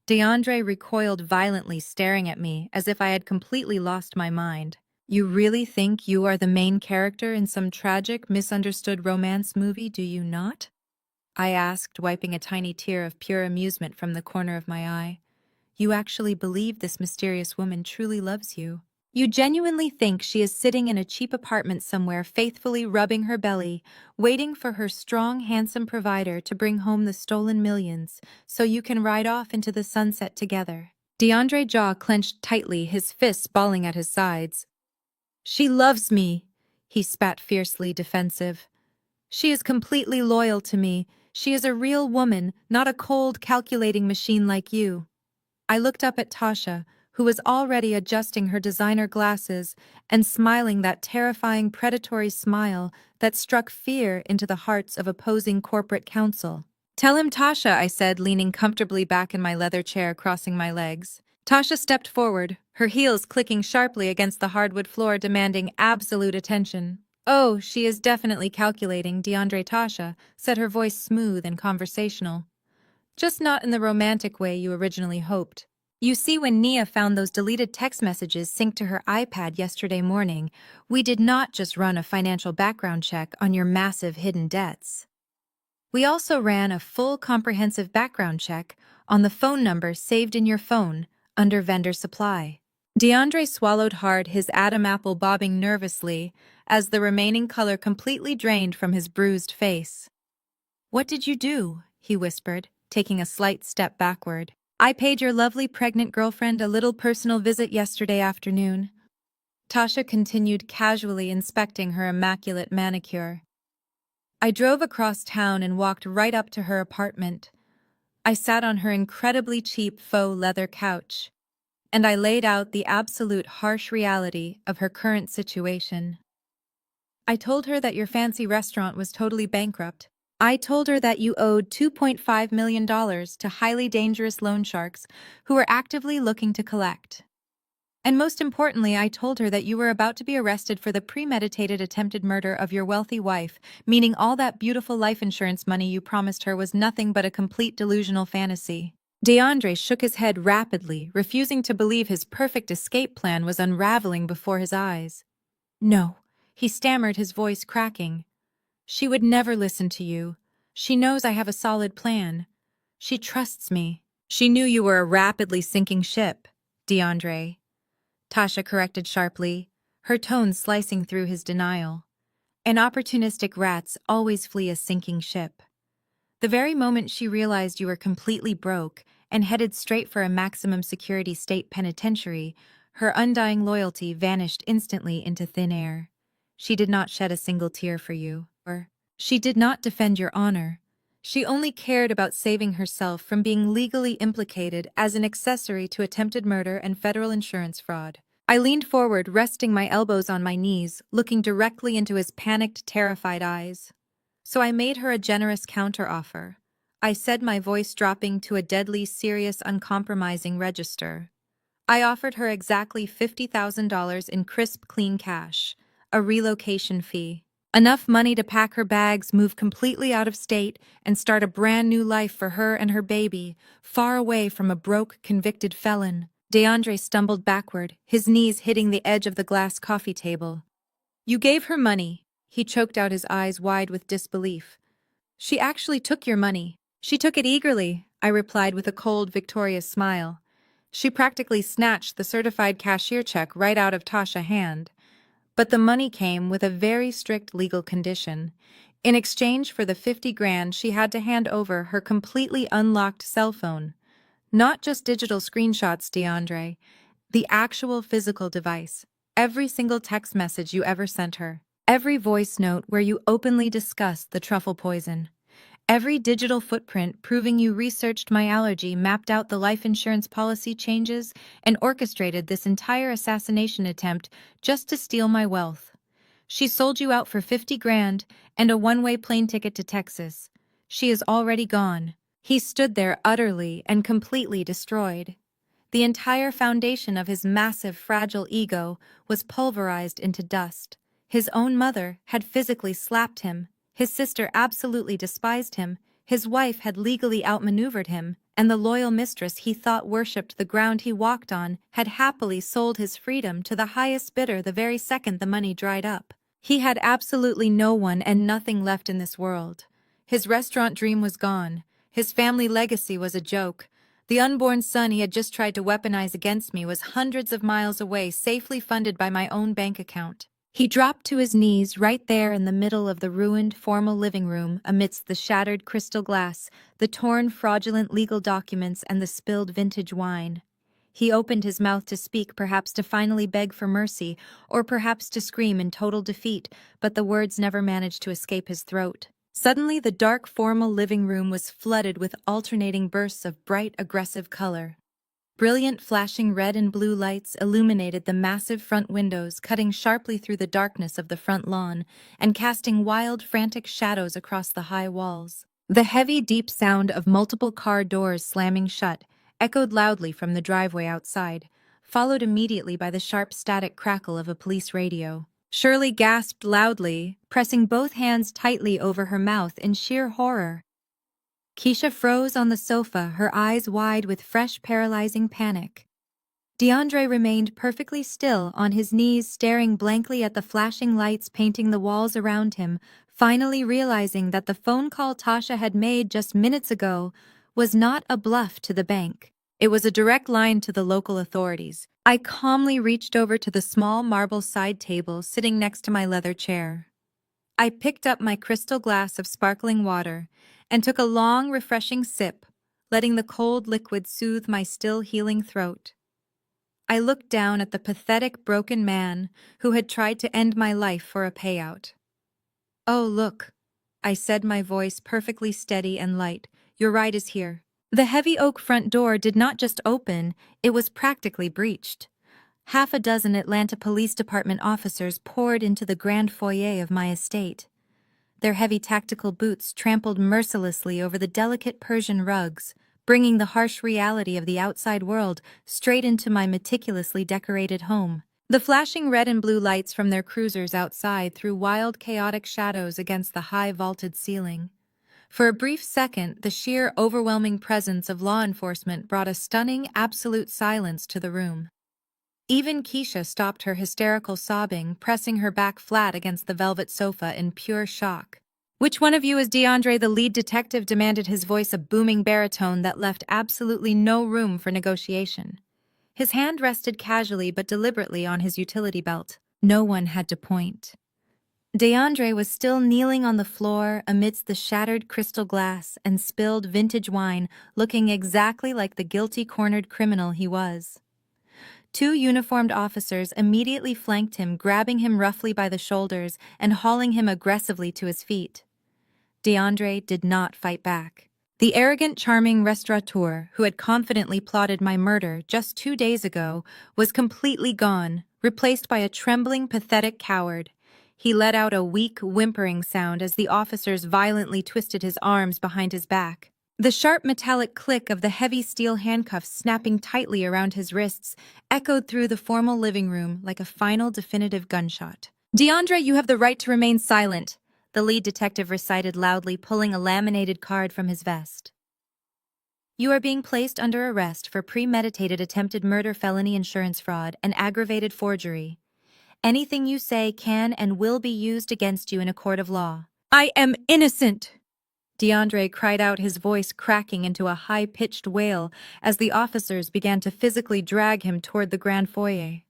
DeAndre recoiled violently, staring at me as if I had completely lost my mind. "You really think you are the main character in some tragic, misunderstood romance movie, do you not?" I asked, wiping a tiny tear of pure amusement from the corner of my eye. "You actually believe this mysterious woman truly loves you? You genuinely think she is sitting in a cheap apartment somewhere, faithfully rubbing her belly, waiting for her strong, handsome provider to bring home the stolen millions so you can ride off into the sunset together?" DeAndre's jaw clenched tightly, his fists balling at his sides. "She loves me," he spat fiercely, defensive. "She is completely loyal to me. She is a real woman, not a cold, calculating machine like you." I looked up at Tasha, who was already adjusting her designer glasses and smiling that terrifying predatory smile that struck fear into the hearts of opposing corporate counsel. "Tell him, Tasha," I said, leaning comfortably back in my leather chair, crossing my legs. Tasha stepped forward, her heels clicking sharply against the hardwood floor, demanding absolute attention. "Oh, she is definitely calculating," Tasha said, her voice smooth and conversational. "Just not in the romantic way you originally hoped. You see, when Nia found those deleted text messages synced to her iPad yesterday morning, we did not just run a financial background check on your massive hidden debts. We also ran a full comprehensive background check on the phone number saved in your phone under vendor supply." DeAndre swallowed hard, his Adam apple bobbing nervously as the remaining color completely drained from his bruised face. "What did you do?" he whispered, taking a slight step backward. "I paid your lovely pregnant girlfriend a little personal visit yesterday afternoon." Tasha continued casually inspecting her immaculate manicure. "I drove across town and walked right up to her apartment. I sat on her incredibly cheap faux leather couch, and I laid out the absolute harsh reality of her current situation. I told her that your fancy restaurant was totally bankrupt. I told her that you owed $2.5 million to highly dangerous loan sharks who were actively looking to collect. And most importantly, I told her that you were about to be arrested for the premeditated attempted murder of your wealthy wife, meaning all that beautiful life insurance money you promised her was nothing but a complete delusional fantasy." DeAndre shook his head rapidly, refusing to believe his perfect escape plan was unraveling before his eyes. "No," he stammered, his voice cracking. "She would never listen to you. She knows I have a solid plan. She trusts me. She knew you were a rapidly sinking ship, DeAndre. Tasha corrected sharply, her tone slicing through his denial. And opportunistic rats always flee a sinking ship. The very moment she realized you were completely broke and headed straight for a maximum security state penitentiary, her undying loyalty vanished instantly into thin air. She did not shed a single tear for you, or she did not defend your honor. She only cared about saving herself from being legally implicated as an accessory to attempted murder and federal insurance fraud. I leaned forward, resting my elbows on my knees, looking directly into his panicked, terrified eyes. So I made her a generous counteroffer. I said, my voice dropping to a deadly serious, uncompromising register. I offered her exactly $50,000 in crisp, clean cash, a relocation fee, enough money to pack her bags, move completely out of state, and start a brand new life for her and her baby, far away from a broke, convicted felon. DeAndre stumbled backward, his knees hitting the edge of the glass coffee table. You gave her money. He choked out, his eyes wide with disbelief. She actually took your money. She took it eagerly, I replied with a cold, victorious smile. She practically snatched the certified cashier check right out of Tasha's hand. But the money came with a very strict legal condition. In exchange for the 50 grand, she had to hand over her completely unlocked cell phone. Not just digital screenshots, DeAndre. The actual physical device. Every single text message you ever sent her. Every voice note where you openly discussed the truffle poison. Every digital footprint proving you researched my allergy, mapped out the life insurance policy changes, and orchestrated this entire assassination attempt just to steal my wealth. She sold you out for 50 grand and a one-way plane ticket to Texas. She is already gone. He stood there utterly and completely destroyed. The entire foundation of his massive, fragile ego was pulverized into dust. His own mother had physically slapped him. His sister absolutely despised him. His wife had legally outmaneuvered him, and the loyal mistress he thought worshipped the ground he walked on had happily sold his freedom to the highest bidder the very second the money dried up. He had absolutely no one and nothing left in this world. His restaurant dream was gone. His family legacy was a joke. The unborn son he had just tried to weaponize against me was hundreds of miles away, safely funded by my own bank account. He dropped to his knees right there in the middle of the ruined, formal living room, amidst the shattered crystal glass, the torn, fraudulent legal documents, and the spilled vintage wine. He opened his mouth to speak, perhaps to finally beg for mercy, or perhaps to scream in total defeat, but the words never managed to escape his throat. Suddenly, the dark, formal living room was flooded with alternating bursts of bright, aggressive color. Brilliant, flashing red and blue lights illuminated the massive front windows, cutting sharply through the darkness of the front lawn and casting wild, frantic shadows across the high walls. The heavy, deep sound of multiple car doors slamming shut echoed loudly from the driveway outside, followed immediately by the sharp, static crackle of a police radio. Shirley gasped loudly, pressing both hands tightly over her mouth in sheer horror. Keisha froze on the sofa, her eyes wide with fresh, paralyzing panic. DeAndre remained perfectly still, on his knees, staring blankly at the flashing lights painting the walls around him, finally realizing that the phone call Tasha had made just minutes ago was not a bluff to the bank. It was a direct line to the local authorities. I calmly reached over to the small marble side table sitting next to my leather chair. I picked up my crystal glass of sparkling water and took a long, refreshing sip, letting the cold liquid soothe my still healing throat. I looked down at the pathetic, broken man who had tried to end my life for a payout. "Oh, look," I said, my voice perfectly steady and light. "Your ride is here." The heavy oak front door did not just open, it was practically breached. Half a dozen Atlanta Police Department officers poured into the grand foyer of my estate. Their heavy tactical boots trampled mercilessly over the delicate Persian rugs, bringing the harsh reality of the outside world straight into my meticulously decorated home. The flashing red and blue lights from their cruisers outside threw wild, chaotic shadows against the high vaulted ceiling. For a brief second, the sheer, overwhelming presence of law enforcement brought a stunning, absolute silence to the room. Even Keisha stopped her hysterical sobbing, pressing her back flat against the velvet sofa in pure shock. "Which one of you is DeAndre?" The lead detective demanded, his voice a booming baritone that left absolutely no room for negotiation. His hand rested casually but deliberately on his utility belt. No one had to point. DeAndre was still kneeling on the floor amidst the shattered crystal glass and spilled vintage wine, looking exactly like the guilty cornered criminal he was. Two uniformed officers immediately flanked him, grabbing him roughly by the shoulders and hauling him aggressively to his feet. DeAndre did not fight back. The arrogant, charming restaurateur who had confidently plotted my murder just 2 days ago was completely gone, replaced by a trembling, pathetic coward. He let out a weak, whimpering sound as the officers violently twisted his arms behind his back. The sharp metallic click of the heavy steel handcuffs snapping tightly around his wrists echoed through the formal living room like a final, definitive gunshot. "DeAndre, you have the right to remain silent," the lead detective recited loudly, pulling a laminated card from his vest. "You are being placed under arrest for premeditated attempted murder, felony insurance fraud, and aggravated forgery. Anything you say can and will be used against you in a court of law." "I am innocent!" DeAndre cried out, his voice cracking into a high-pitched wail as the officers began to physically drag him toward the grand foyer.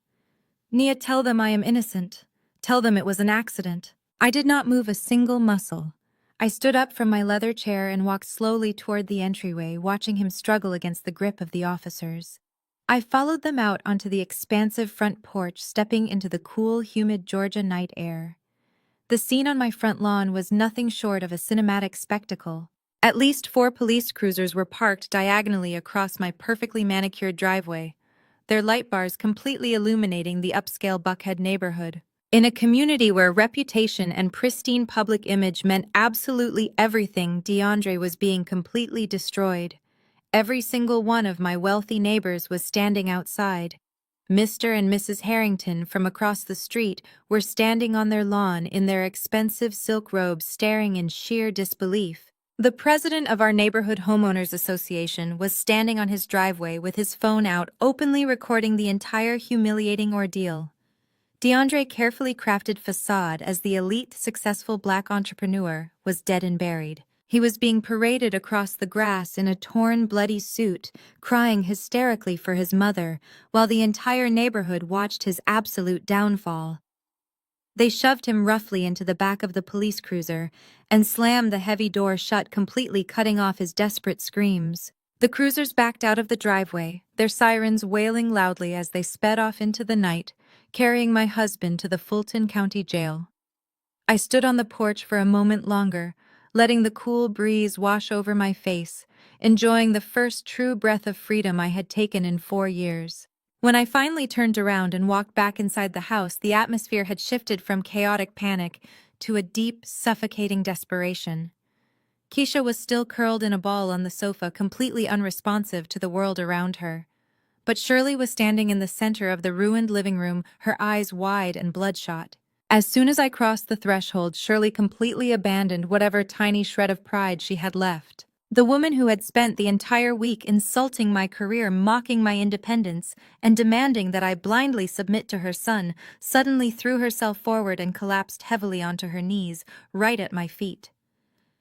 "Nia, tell them I am innocent. Tell them it was an accident." I did not move a single muscle. I stood up from my leather chair and walked slowly toward the entryway, watching him struggle against the grip of the officers. I followed them out onto the expansive front porch, stepping into the cool, humid Georgia night air. The scene on my front lawn was nothing short of a cinematic spectacle. At least 4 police cruisers were parked diagonally across my perfectly manicured driveway, their light bars completely illuminating the upscale Buckhead neighborhood. In a community where reputation and pristine public image meant absolutely everything, DeAndre was being completely destroyed. Every single one of my wealthy neighbors was standing outside. Mr. and Mrs. Harrington from across the street were standing on their lawn in their expensive silk robes, staring in sheer disbelief. The president of our neighborhood homeowners association was standing on his driveway with his phone out, openly recording the entire humiliating ordeal. DeAndre carefully crafted facade as the elite, successful black entrepreneur was dead and buried. He was being paraded across the grass in a torn, bloody suit, crying hysterically for his mother, while the entire neighborhood watched his absolute downfall. They shoved him roughly into the back of the police cruiser and slammed the heavy door shut, completely cutting off his desperate screams. The cruisers backed out of the driveway, their sirens wailing loudly as they sped off into the night, carrying my husband to the Fulton County Jail. I stood on the porch for a moment longer, letting the cool breeze wash over my face, enjoying the first true breath of freedom I had taken in 4 years. When I finally turned around and walked back inside the house, the atmosphere had shifted from chaotic panic to a deep, suffocating desperation. Keisha was still curled in a ball on the sofa, completely unresponsive to the world around her. But Shirley was standing in the center of the ruined living room, her eyes wide and bloodshot. As soon as I crossed the threshold, Shirley completely abandoned whatever tiny shred of pride she had left. The woman who had spent the entire week insulting my career, mocking my independence, and demanding that I blindly submit to her son, suddenly threw herself forward and collapsed heavily onto her knees, right at my feet.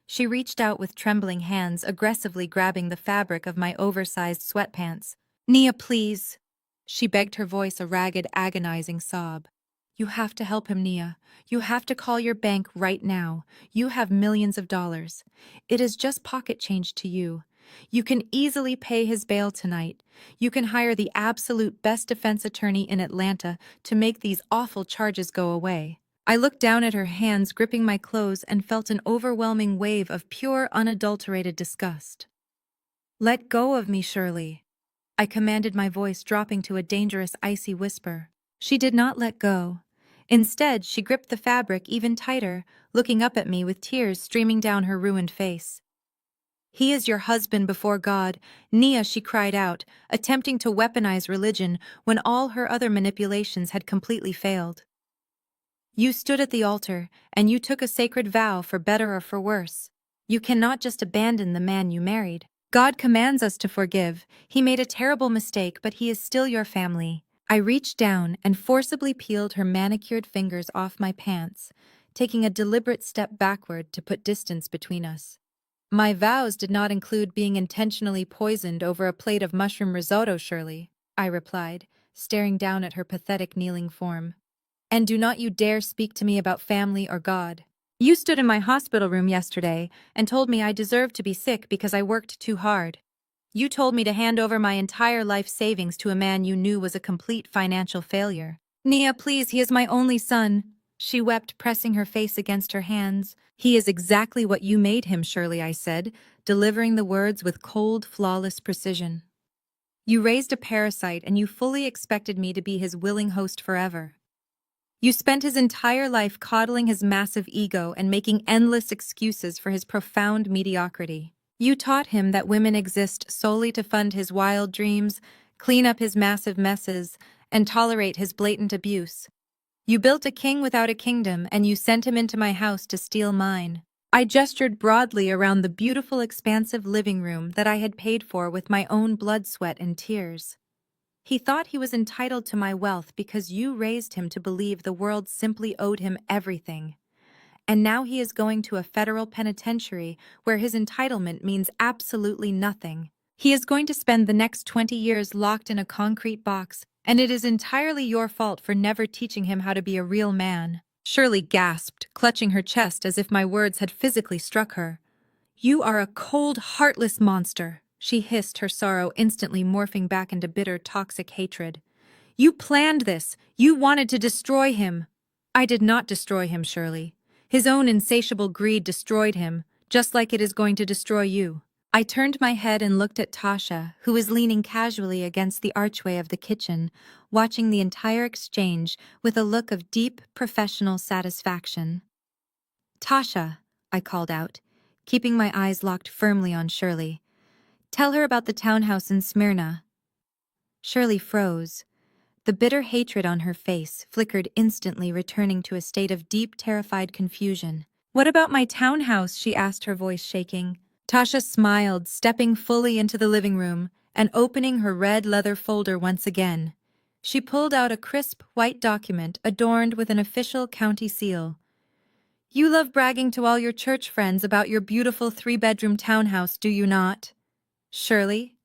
She reached out with trembling hands, aggressively grabbing the fabric of my oversized sweatpants. "Nia, please," she begged, her voice a ragged, agonizing sob. "You have to help him, Nia. You have to call your bank right now. You have millions of dollars. It is just pocket change to you. You can easily pay his bail tonight. You can hire the absolute best defense attorney in Atlanta to make these awful charges go away." I looked down at her hands gripping my clothes and felt an overwhelming wave of pure, unadulterated disgust. "Let go of me, Shirley," I commanded, my voice dropping to a dangerous, icy whisper. She did not let go. Instead, she gripped the fabric even tighter, looking up at me with tears streaming down her ruined face. "He is your husband before God." "Nia," she cried out, attempting to weaponize religion when all her other manipulations had completely failed. "You stood at the altar, and you took a sacred vow, for better or for worse. You cannot just abandon the man you married. God commands us to forgive. He made a terrible mistake, but he is still your family." I reached down and forcibly peeled her manicured fingers off my pants, taking a deliberate step backward to put distance between us. My vows did not include being intentionally poisoned over a plate of mushroom risotto, Shirley, I replied, staring down at her pathetic kneeling form. And do not you dare speak to me about family or God. You stood in my hospital room yesterday and told me I deserved to be sick because I worked too hard. You told me to hand over my entire life savings to a man you knew was a complete financial failure. Nia, please, he is my only son. She wept, pressing her face against her hands. He is exactly what you made him, Shirley, I said, delivering the words with cold, flawless precision. You raised a parasite and you fully expected me to be his willing host forever. You spent his entire life coddling his massive ego and making endless excuses for his profound mediocrity. You taught him that women exist solely to fund his wild dreams, clean up his massive messes, and tolerate his blatant abuse. You built a king without a kingdom, and you sent him into my house to steal mine. I gestured broadly around the beautiful, expansive living room that I had paid for with my own blood, sweat, and tears. He thought he was entitled to my wealth because you raised him to believe the world simply owed him everything. And now he is going to a federal penitentiary where his entitlement means absolutely nothing. He is going to spend the next 20 years locked in a concrete box, and it is entirely your fault for never teaching him how to be a real man. Shirley gasped, clutching her chest as if my words had physically struck her. You are a cold, heartless monster, she hissed, her sorrow instantly morphing back into bitter, toxic hatred. You planned this. You wanted to destroy him. I did not destroy him, Shirley. His own insatiable greed destroyed him, just like it is going to destroy you. I turned my head and looked at Tasha, who was leaning casually against the archway of the kitchen, watching the entire exchange with a look of deep, professional satisfaction. Tasha, I called out, keeping my eyes locked firmly on Shirley. Tell her about the townhouse in Smyrna. Shirley froze. The bitter hatred on her face flickered instantly, returning to a state of deep, terrified confusion. What about my townhouse? She asked, her voice shaking. Tasha smiled, stepping fully into the living room and opening her red leather folder once again. She pulled out a crisp, white document adorned with an official county seal. You love bragging to all your church friends about your beautiful 3-bedroom townhouse, do you not? Shirley?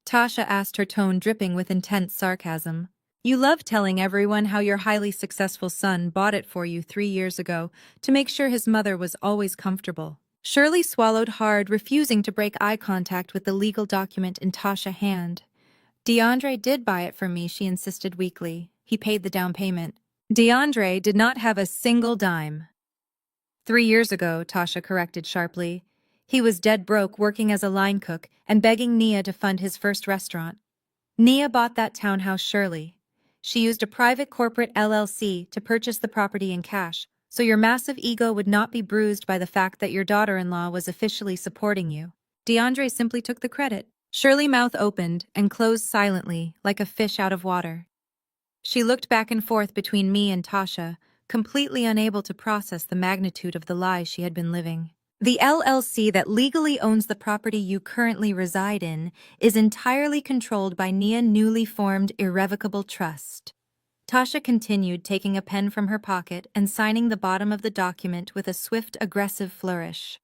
Tasha asked, her tone dripping with intense sarcasm. You love telling everyone how your highly successful son bought it for you 3 years ago to make sure his mother was always comfortable. Shirley swallowed hard, refusing to break eye contact with the legal document in Tasha's hand. DeAndre did buy it for me, she insisted weakly. He paid the down payment. DeAndre did not have a single dime. 3 years ago, Tasha corrected sharply. He was dead broke, working as a line cook and begging Nia to fund his first restaurant. Nia bought that townhouse, Shirley. She used a private corporate LLC to purchase the property in cash, so your massive ego would not be bruised by the fact that your daughter-in-law was officially supporting you. DeAndre simply took the credit. Shirley's mouth opened and closed silently, like a fish out of water. She looked back and forth between me and Tasha, completely unable to process the magnitude of the lie she had been living. The LLC that legally owns the property you currently reside in is entirely controlled by Nia's newly formed irrevocable trust. Tasha continued, taking a pen from her pocket and signing the bottom of the document with a swift, aggressive flourish.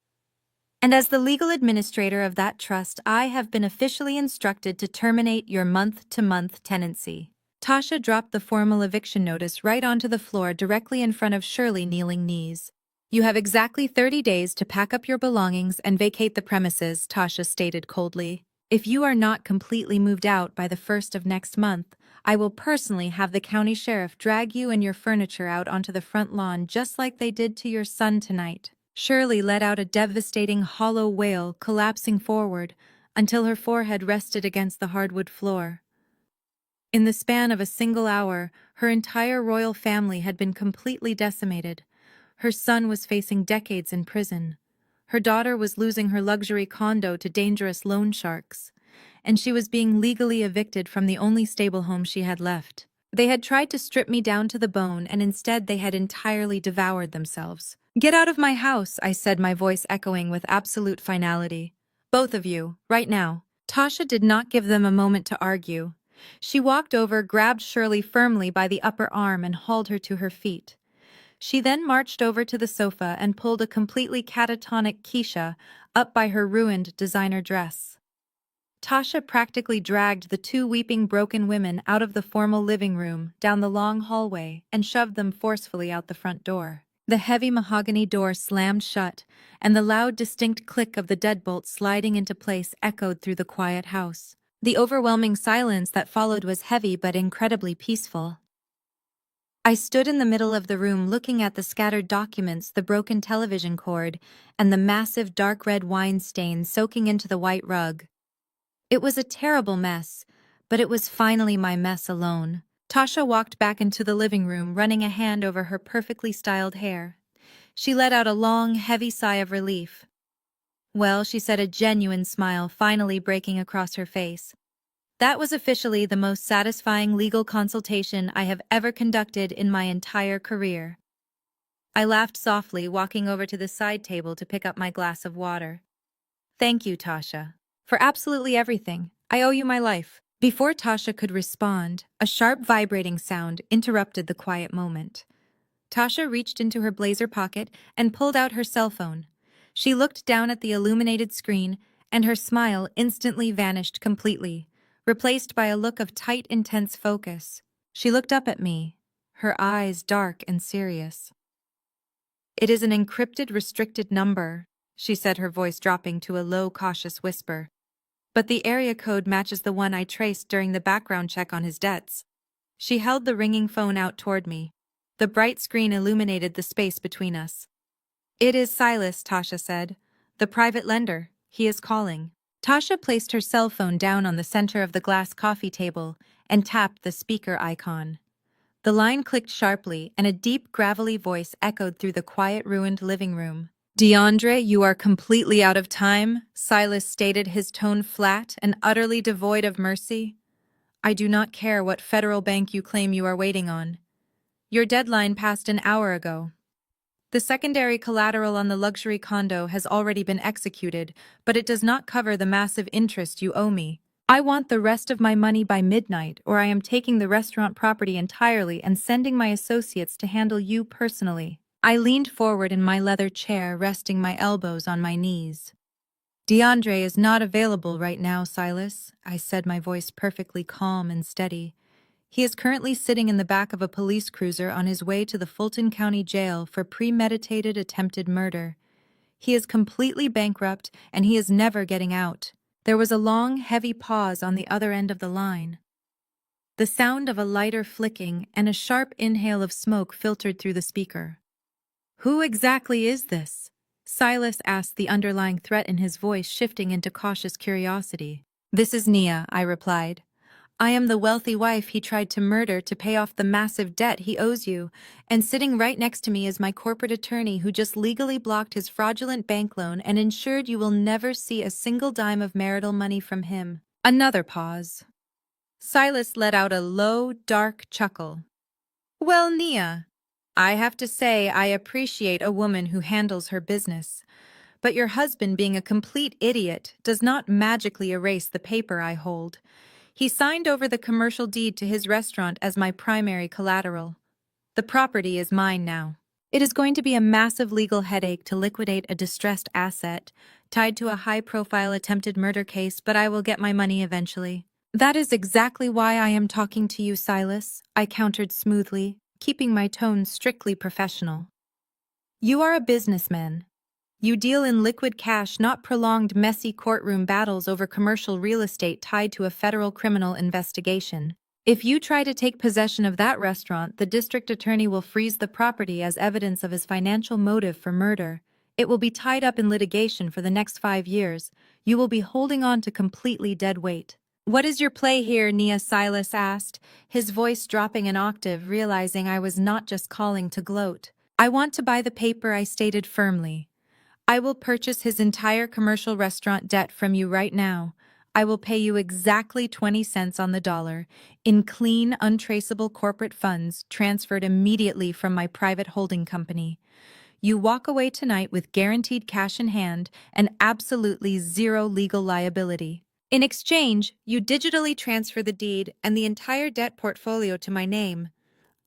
And as the legal administrator of that trust, I have been officially instructed to terminate your month-to-month tenancy. Tasha dropped the formal eviction notice right onto the floor directly in front of Shirley, kneeling knees. You have exactly 30 days to pack up your belongings and vacate the premises, Tasha stated coldly. If you are not completely moved out by the 1st of next month, I will personally have the county sheriff drag you and your furniture out onto the front lawn just like they did to your son tonight. Shirley let out a devastating, hollow wail, collapsing forward until her forehead rested against the hardwood floor. In the span of a single hour, her entire royal family had been completely decimated. Her son was facing decades in prison. Her daughter was losing her luxury condo to dangerous loan sharks. And she was being legally evicted from the only stable home she had left. They had tried to strip me down to the bone, and instead they had entirely devoured themselves. Get out of my house, I said, my voice echoing with absolute finality. Both of you, right now. Tasha did not give them a moment to argue. She walked over, grabbed Shirley firmly by the upper arm, and hauled her to her feet. She then marched over to the sofa and pulled a completely catatonic Keisha up by her ruined designer dress. Tasha practically dragged the two weeping broken women out of the formal living room, down the long hallway, and shoved them forcefully out the front door. The heavy mahogany door slammed shut, and the loud, distinct click of the deadbolt sliding into place echoed through the quiet house. The overwhelming silence that followed was heavy but incredibly peaceful. I stood in the middle of the room looking at the scattered documents, the broken television cord, and the massive dark red wine stain soaking into the white rug. It was a terrible mess, but it was finally my mess alone. Tasha walked back into the living room, running a hand over her perfectly styled hair. She let out a long, heavy sigh of relief. Well, she said, a genuine smile finally breaking across her face. That was officially the most satisfying legal consultation I have ever conducted in my entire career. I laughed softly, walking over to the side table to pick up my glass of water. Thank you, Tasha, for absolutely everything. I owe you my life. Before Tasha could respond, a sharp vibrating sound interrupted the quiet moment. Tasha reached into her blazer pocket and pulled out her cell phone. She looked down at the illuminated screen, and her smile instantly vanished completely, replaced by a look of tight, intense focus. She looked up at me, her eyes dark and serious. "It is an encrypted, restricted number," she said, her voice dropping to a low, cautious whisper. "But the area code matches the one I traced during the background check on his debts." She held the ringing phone out toward me. The bright screen illuminated the space between us. "It is Silas," Tasha said. "The private lender. He is calling." Tasha placed her cell phone down on the center of the glass coffee table and tapped the speaker icon. The line clicked sharply, and a deep, gravelly voice echoed through the quiet, ruined living room. "DeAndre, you are completely out of time," Silas stated, his tone flat and utterly devoid of mercy. "I do not care what federal bank you claim you are waiting on. Your deadline passed an hour ago. The secondary collateral on the luxury condo has already been executed, but it does not cover the massive interest you owe me. I want the rest of my money by midnight, or I am taking the restaurant property entirely and sending my associates to handle you personally." I leaned forward in my leather chair, resting my elbows on my knees. "DeAndre is not available right now, Silas," I said, my voice perfectly calm and steady. "He is currently sitting in the back of a police cruiser on his way to the Fulton County Jail for premeditated attempted murder. He is completely bankrupt, and he is never getting out." There was a long, heavy pause on the other end of the line. The sound of a lighter flicking and a sharp inhale of smoke filtered through the speaker. "Who exactly is this?" Silas asked, the underlying threat in his voice shifting into cautious curiosity. "This is Nia," I replied. "I am the wealthy wife he tried to murder to pay off the massive debt he owes you, and sitting right next to me is my corporate attorney who just legally blocked his fraudulent bank loan and ensured you will never see a single dime of marital money from him." Another pause. Silas let out a low, dark chuckle. "Well, Nia, I have to say I appreciate a woman who handles her business, but your husband being a complete idiot does not magically erase the paper I hold. He signed over the commercial deed to his restaurant as my primary collateral. The property is mine now. It is going to be a massive legal headache to liquidate a distressed asset tied to a high-profile attempted murder case, but I will get my money eventually." "That is exactly why I am talking to you, Silas," I countered smoothly, keeping my tone strictly professional. "You are a businessman. You deal in liquid cash, not prolonged, messy courtroom battles over commercial real estate tied to a federal criminal investigation. If you try to take possession of that restaurant, the district attorney will freeze the property as evidence of his financial motive for murder. It will be tied up in litigation for the next 5 years. You will be holding on to completely dead weight." "What is your play here?" Nia, Silas asked, his voice dropping an octave, realizing I was not just calling to gloat. "I want to buy the paper," I stated firmly. "I will purchase his entire commercial restaurant debt from you right now. I will pay you exactly 20 cents on the dollar in clean, untraceable corporate funds transferred immediately from my private holding company. You walk away tonight with guaranteed cash in hand and absolutely zero legal liability. In exchange, you digitally transfer the deed and the entire debt portfolio to my name.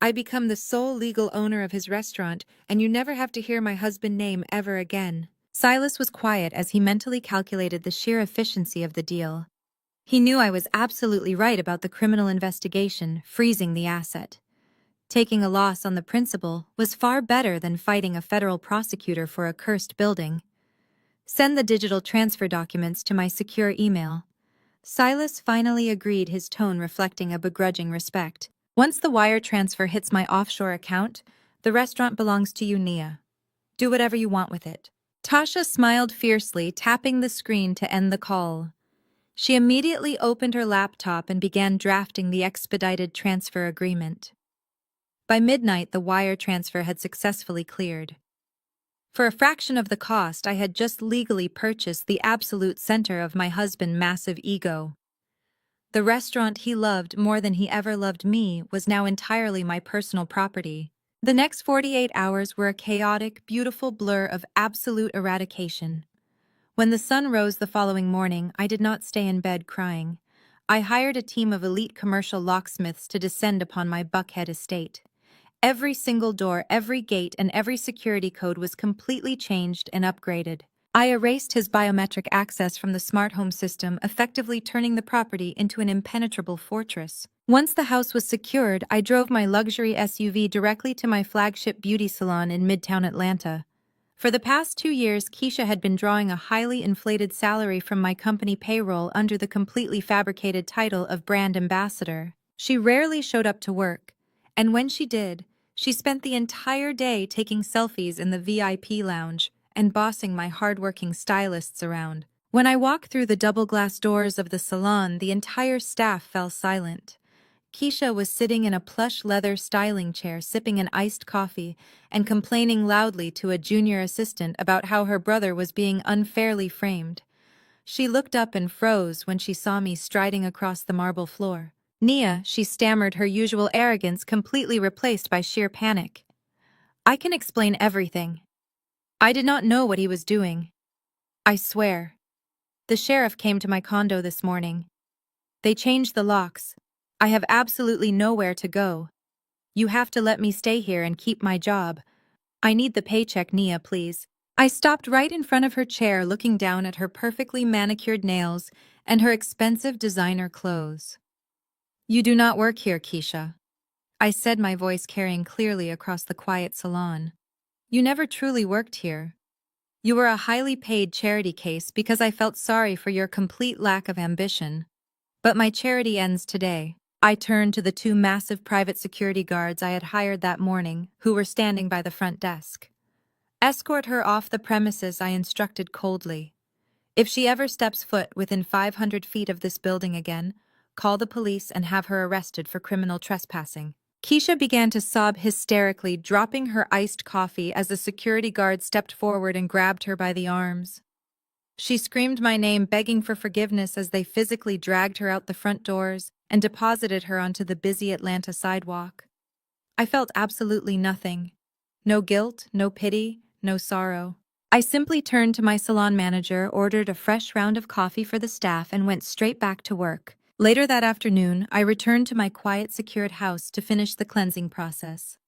I become the sole legal owner of his restaurant, and you never have to hear my husband's name ever again." Silas was quiet as he mentally calculated the sheer efficiency of the deal. He knew I was absolutely right about the criminal investigation, freezing the asset. Taking a loss on the principal was far better than fighting a federal prosecutor for a cursed building. "Send the digital transfer documents to my secure email." Silas finally agreed, his tone reflecting a begrudging respect. "Once the wire transfer hits my offshore account, the restaurant belongs to you, Nia. Do whatever you want with it." Tasha smiled fiercely, tapping the screen to end the call. She immediately opened her laptop and began drafting the expedited transfer agreement. By midnight, the wire transfer had successfully cleared. For a fraction of the cost, I had just legally purchased the absolute center of my husband's massive ego. The restaurant he loved more than he ever loved me was now entirely my personal property. The next 48 hours were a chaotic, beautiful blur of absolute eradication. When the sun rose the following morning, I did not stay in bed crying. I hired a team of elite commercial locksmiths to descend upon my Buckhead estate. Every single door, every gate, and every security code was completely changed and upgraded. I erased his biometric access from the smart home system, effectively turning the property into an impenetrable fortress. Once the house was secured, I drove my luxury SUV directly to my flagship beauty salon in Midtown Atlanta. For the past 2 years, Keisha had been drawing a highly inflated salary from my company payroll under the completely fabricated title of brand ambassador. She rarely showed up to work, and when she did, she spent the entire day taking selfies in the VIP lounge and bossing my hardworking stylists around. When I walked through the double-glass doors of the salon, the entire staff fell silent. Keisha was sitting in a plush leather styling chair, sipping an iced coffee and complaining loudly to a junior assistant about how her brother was being unfairly framed. She looked up and froze when she saw me striding across the marble floor. "Nia," she stammered, her usual arrogance completely replaced by sheer panic. "I can explain everything. I did not know what he was doing. I swear. The sheriff came to my condo this morning. They changed the locks. I have absolutely nowhere to go. You have to let me stay here and keep my job. I need the paycheck, Nia, please." I stopped right in front of her chair, looking down at her perfectly manicured nails and her expensive designer clothes. "You do not work here, Keisha," I said, my voice carrying clearly across the quiet salon. "You never truly worked here. You were a highly paid charity case because I felt sorry for your complete lack of ambition. But my charity ends today." I turned to the two massive private security guards I had hired that morning, who were standing by the front desk. "Escort her off the premises," I instructed coldly. "If she ever steps foot within 500 feet of this building again, call the police and have her arrested for criminal trespassing." Keisha began to sob hysterically, dropping her iced coffee as the security guard stepped forward and grabbed her by the arms. She screamed my name, begging for forgiveness as they physically dragged her out the front doors and deposited her onto the busy Atlanta sidewalk. I felt absolutely nothing. No guilt, no pity, no sorrow. I simply turned to my salon manager, ordered a fresh round of coffee for the staff, and went straight back to work. Later that afternoon, I returned to my quiet, secured house to finish the cleansing process.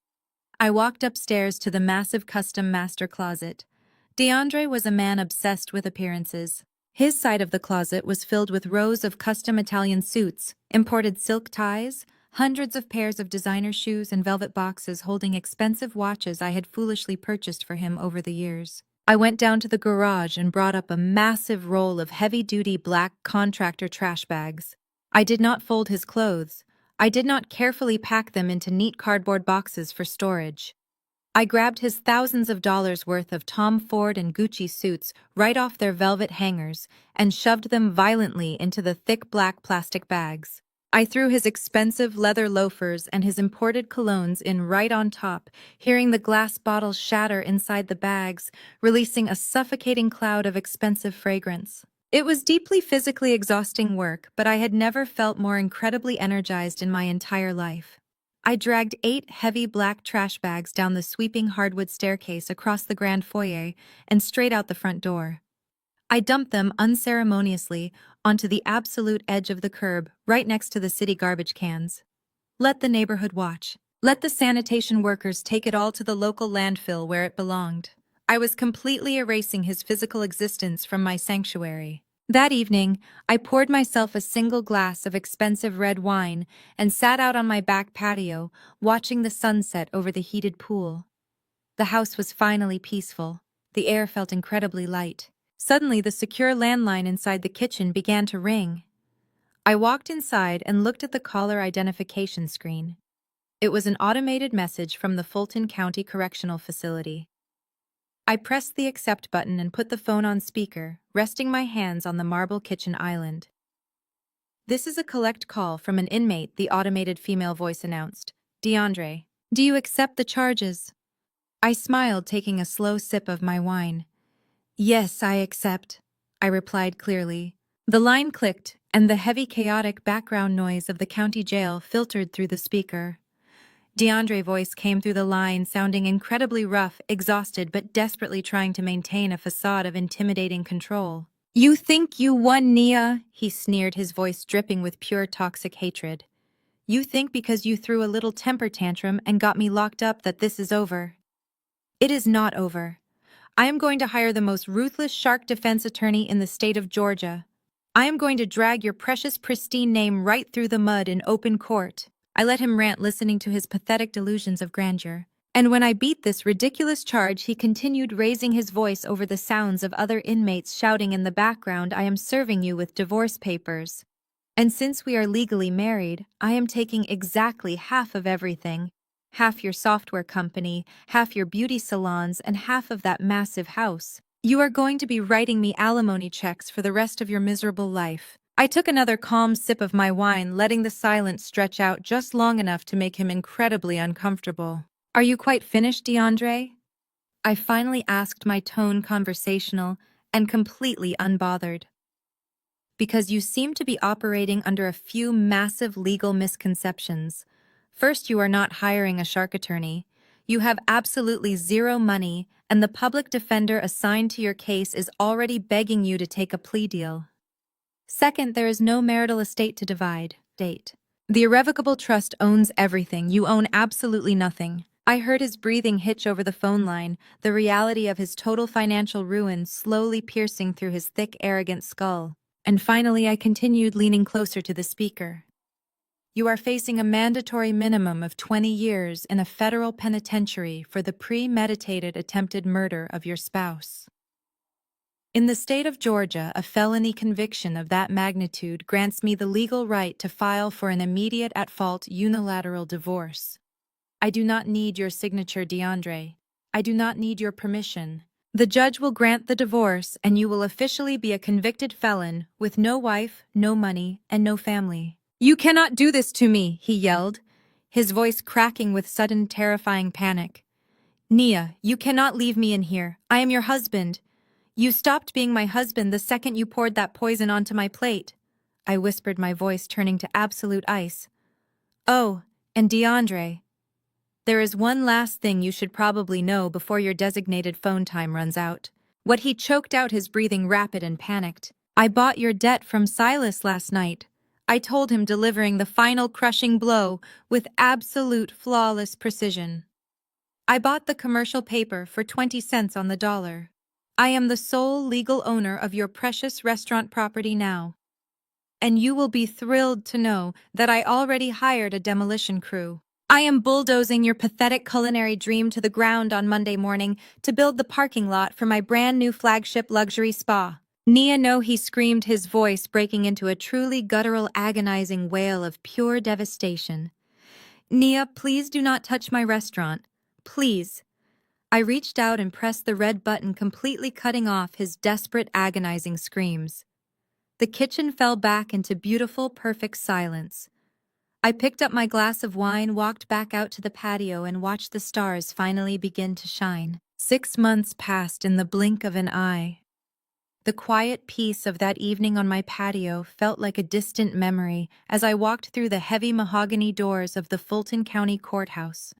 I walked upstairs to the massive custom master closet. DeAndre was a man obsessed with appearances. His side of the closet was filled with rows of custom Italian suits, imported silk ties, hundreds of pairs of designer shoes, and velvet boxes holding expensive watches I had foolishly purchased for him over the years. I went down to the garage and brought up a massive roll of heavy-duty black contractor trash bags. I did not fold his clothes. I did not carefully pack them into neat cardboard boxes for storage. I grabbed his thousands of dollars worth of Tom Ford and Gucci suits right off their velvet hangers and shoved them violently into the thick black plastic bags. I threw his expensive leather loafers and his imported colognes in right on top, hearing the glass bottles shatter inside the bags, releasing a suffocating cloud of expensive fragrance. It was deeply physically exhausting work, but I had never felt more incredibly energized in my entire life. I dragged 8 heavy black trash bags down the sweeping hardwood staircase across the grand foyer and straight out the front door. I dumped them unceremoniously onto the absolute edge of the curb, right next to the city garbage cans. Let the neighborhood watch. Let the sanitation workers take it all to the local landfill where it belonged. I was completely erasing his physical existence from my sanctuary. That evening, I poured myself a single glass of expensive red wine and sat out on my back patio, watching the sunset over the heated pool. The house was finally peaceful. The air felt incredibly light. Suddenly, the secure landline inside the kitchen began to ring. I walked inside and looked at the caller identification screen. It was an automated message from the Fulton County Correctional Facility. I pressed the accept button and put the phone on speaker, resting my hands on the marble kitchen island. "This is a collect call from an inmate," the automated female voice announced. "DeAndre, do you accept the charges?" I smiled, taking a slow sip of my wine. "Yes, I accept," I replied clearly. The line clicked, and the heavy, chaotic background noise of the county jail filtered through the speaker. DeAndre's voice came through the line, sounding incredibly rough, exhausted, but desperately trying to maintain a facade of intimidating control. "You think you won, Nia?" he sneered, his voice dripping with pure toxic hatred. "You think because you threw a little temper tantrum and got me locked up that this is over? It is not over. I am going to hire the most ruthless shark defense attorney in the state of Georgia. I am going to drag your precious pristine name right through the mud in open court." I let him rant, listening to his pathetic delusions of grandeur. And when I beat this ridiculous charge, he continued, raising his voice over the sounds of other inmates shouting in the background, "I am serving you with divorce papers. And since we are legally married, I am taking exactly half of everything. Half your software company, half your beauty salons, and half of that massive house. You are going to be writing me alimony checks for the rest of your miserable life." I took another calm sip of my wine, letting the silence stretch out just long enough to make him incredibly uncomfortable. "Are you quite finished, DeAndre?" I finally asked, my tone conversational and completely unbothered. "Because you seem to be operating under a few massive legal misconceptions. First, you are not hiring a shark attorney. You have absolutely zero money, and the public defender assigned to your case is already begging you to take a plea deal. Second, there is no marital estate to divide. The irrevocable trust owns everything. You own absolutely nothing." I heard his breathing hitch over the phone line, the reality of his total financial ruin slowly piercing through his thick, arrogant skull. And finally, I continued, leaning closer to the speaker. "You are facing a mandatory minimum of 20 years in a federal penitentiary for the premeditated attempted murder of your spouse. In the state of Georgia, a felony conviction of that magnitude grants me the legal right to file for an immediate at-fault unilateral divorce. I do not need your signature, DeAndre. I do not need your permission. The judge will grant the divorce, and you will officially be a convicted felon with no wife, no money, and no family." "You cannot do this to me," he yelled, his voice cracking with sudden, terrifying panic. "Nia, you cannot leave me in here. I am your husband. You stopped being my husband the second you poured that poison onto my plate," I whispered, my voice turning to absolute ice. "Oh, and DeAndre, there is one last thing you should probably know before your designated phone time runs out." What he choked out, his breathing rapid and panicked. "I bought your debt from Silas last night," I told him, delivering the final crushing blow with absolute flawless precision. "I bought the commercial paper for 20 cents on the dollar. I am the sole legal owner of your precious restaurant property now. And you will be thrilled to know that I already hired a demolition crew. I am bulldozing your pathetic culinary dream to the ground on Monday morning to build the parking lot for my brand new flagship luxury spa." "Nia, no," he screamed, his voice breaking into a truly guttural, agonizing wail of pure devastation. "Nia, please do not touch my restaurant. Please." I reached out and pressed the red button, completely cutting off his desperate, agonizing screams. The kitchen fell back into beautiful, perfect silence. I picked up my glass of wine, walked back out to the patio, and watched the stars finally begin to shine. 6 months passed in the blink of an eye. The quiet peace of that evening on my patio felt like a distant memory as I walked through the heavy mahogany doors of the Fulton County Courthouse.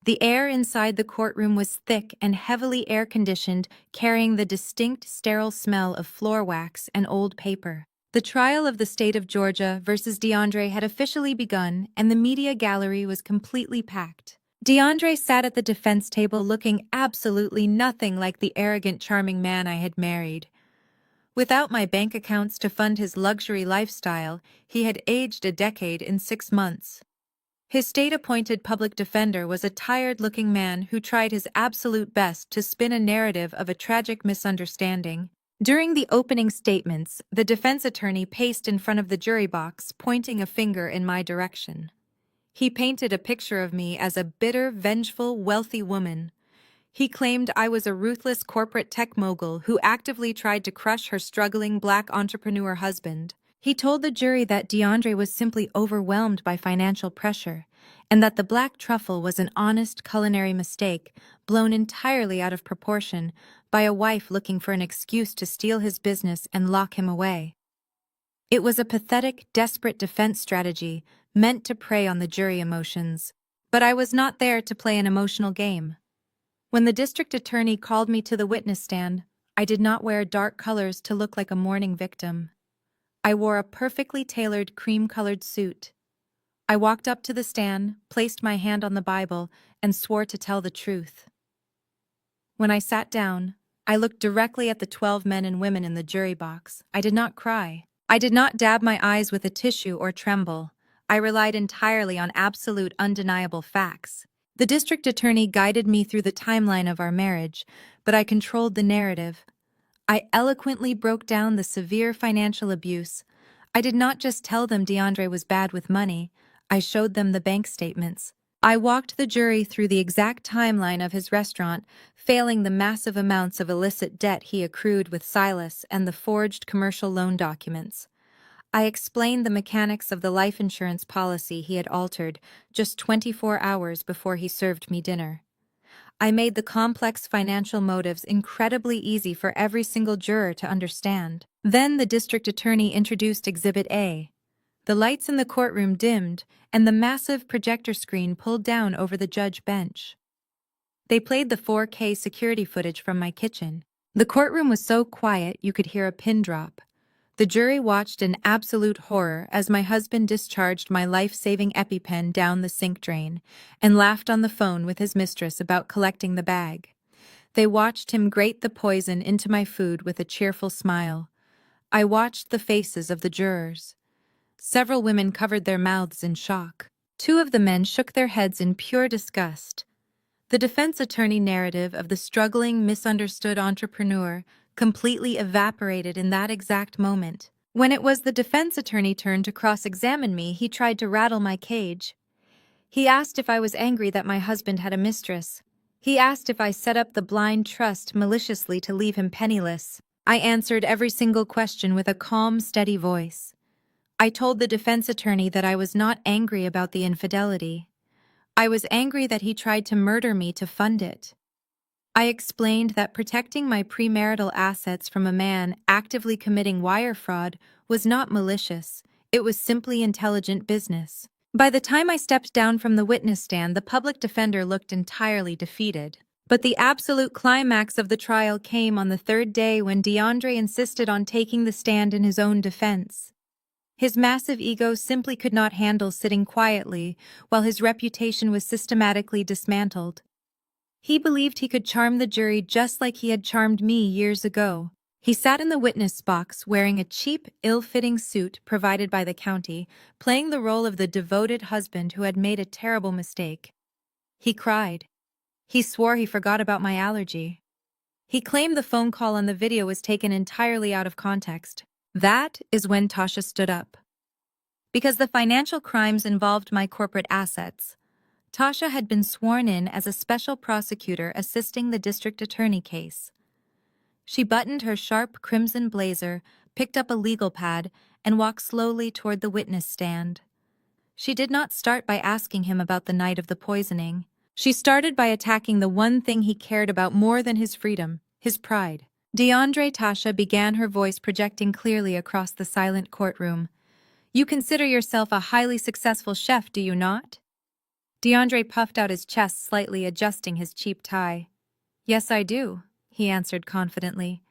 The air inside the courtroom was thick and heavily air-conditioned, carrying the distinct, sterile smell of floor wax and old paper. The trial of the state of Georgia versus DeAndre had officially begun, and the media gallery was completely packed. DeAndre sat at the defense table looking absolutely nothing like the arrogant, charming man I had married. Without my bank accounts to fund his luxury lifestyle, he had aged a decade in 6 months. His state-appointed public defender was a tired-looking man who tried his absolute best to spin a narrative of a tragic misunderstanding. During the opening statements, the defense attorney paced in front of the jury box, pointing a finger in my direction. He painted a picture of me as a bitter, vengeful, wealthy woman. He claimed I was a ruthless corporate tech mogul who actively tried to crush her struggling black entrepreneur husband. He told the jury that DeAndre was simply overwhelmed by financial pressure, and that the black truffle was an honest culinary mistake, blown entirely out of proportion by a wife looking for an excuse to steal his business and lock him away. It was a pathetic, desperate defense strategy meant to prey on the jury emotions. But I was not there to play an emotional game. When the district attorney called me to the witness stand, I did not wear dark colors to look like a mourning victim. I wore a perfectly tailored cream-colored suit. I walked up to the stand, placed my hand on the Bible, and swore to tell the truth. When I sat down, I looked directly at the 12 men and women in the jury box. I did not cry. I did not dab my eyes with a tissue or tremble. I relied entirely on absolute, undeniable facts. The district attorney guided me through the timeline of our marriage, but I controlled the narrative. I eloquently broke down the severe financial abuse. I did not just tell them DeAndre was bad with money. I showed them the bank statements. I walked the jury through the exact timeline of his restaurant, failing the massive amounts of illicit debt he accrued with Silas and the forged commercial loan documents. I explained the mechanics of the life insurance policy he had altered just 24 hours before he served me dinner. I made the complex financial motives incredibly easy for every single juror to understand. Then the district attorney introduced Exhibit A. The lights in the courtroom dimmed, and the massive projector screen pulled down over the judge bench. They played the 4K security footage from my kitchen. The courtroom was so quiet you could hear a pin drop. The jury watched in absolute horror as my husband discharged my life-saving EpiPen down the sink drain and laughed on the phone with his mistress about collecting the bag. They watched him grate the poison into my food with a cheerful smile. I watched the faces of the jurors. Several women covered their mouths in shock. 2 of the men shook their heads in pure disgust. The defense attorney narrative of the struggling, misunderstood entrepreneur completely evaporated in that exact moment. When it was the defense attorney turn to cross-examine me, he tried to rattle my cage. He asked if I was angry that my husband had a mistress. He asked if I set up the blind trust maliciously to leave him penniless. I answered every single question with a calm, steady voice. I told the defense attorney that I was not angry about the infidelity. I was angry that he tried to murder me to fund it. I explained that protecting my premarital assets from a man actively committing wire fraud was not malicious, it was simply intelligent business. By the time I stepped down from the witness stand, the public defender looked entirely defeated. But the absolute climax of the trial came on the 3rd day when DeAndre insisted on taking the stand in his own defense. His massive ego simply could not handle sitting quietly while his reputation was systematically dismantled. He believed he could charm the jury just like he had charmed me years ago. He sat in the witness box wearing a cheap, ill-fitting suit provided by the county, playing the role of the devoted husband who had made a terrible mistake. He cried. He swore he forgot about my allergy. He claimed the phone call on the video was taken entirely out of context. That is when Tasha stood up. Because the financial crimes involved my corporate assets, Tasha had been sworn in as a special prosecutor assisting the district attorney case. She buttoned her sharp crimson blazer, picked up a legal pad, and walked slowly toward the witness stand. She did not start by asking him about the night of the poisoning. She started by attacking the one thing he cared about more than his freedom, his pride. DeAndre, Tasha began, her voice projecting clearly across the silent courtroom. You consider yourself a highly successful chef, do you not? DeAndre puffed out his chest slightly, adjusting his cheap tie. Yes, I do, he answered confidently.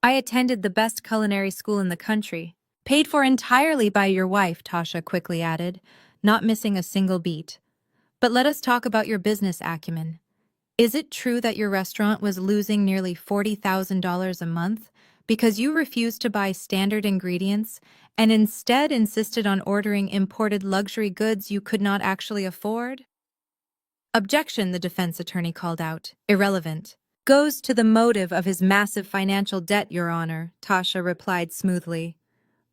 I attended the best culinary school in the country. Paid for entirely by your wife, Tasha quickly added, not missing a single beat. But let us talk about your business acumen. Is it true that your restaurant was losing nearly $40,000 a month because you refused to buy standard ingredients and instead insisted on ordering imported luxury goods you could not actually afford? Objection, the defense attorney called out. Irrelevant. Goes to the motive of his massive financial debt, Your Honor, Tasha replied smoothly.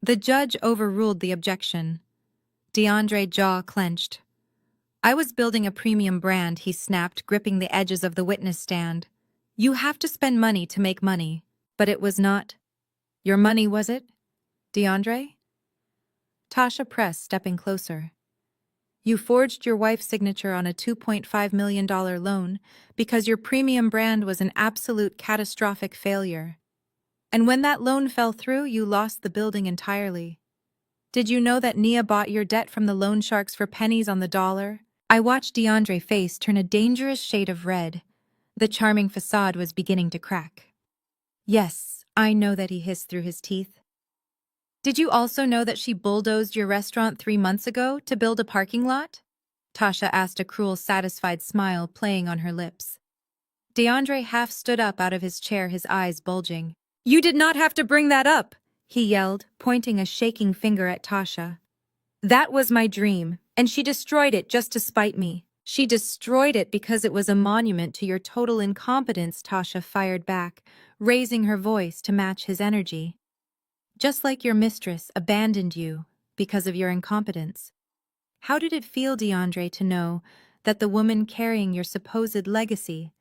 The judge overruled the objection. DeAndre's jaw clenched. I was building a premium brand, he snapped, gripping the edges of the witness stand. You have to spend money to make money, but it was not. Your money, was it, DeAndre? Tasha pressed, stepping closer. You forged your wife's signature on a $2.5 million loan because your premium brand was an absolute catastrophic failure. And when that loan fell through, you lost the building entirely. Did you know that Nia bought your debt from the loan sharks for pennies on the dollar? I watched DeAndre's face turn a dangerous shade of red. The charming facade was beginning to crack. Yes, I know that, he hissed through his teeth. Did you also know that she bulldozed your restaurant 3 months ago to build a parking lot? Tasha asked, a cruel, satisfied smile playing on her lips. DeAndre half stood up out of his chair, his eyes bulging. You did not have to bring that up, he yelled, pointing a shaking finger at Tasha. That was my dream, and she destroyed it just to spite me. She destroyed it because it was a monument to your total incompetence, Tasha fired back, raising her voice to match his energy. Just like your mistress abandoned you because of your incompetence. How did it feel, DeAndre, to know that the woman carrying your supposed legacy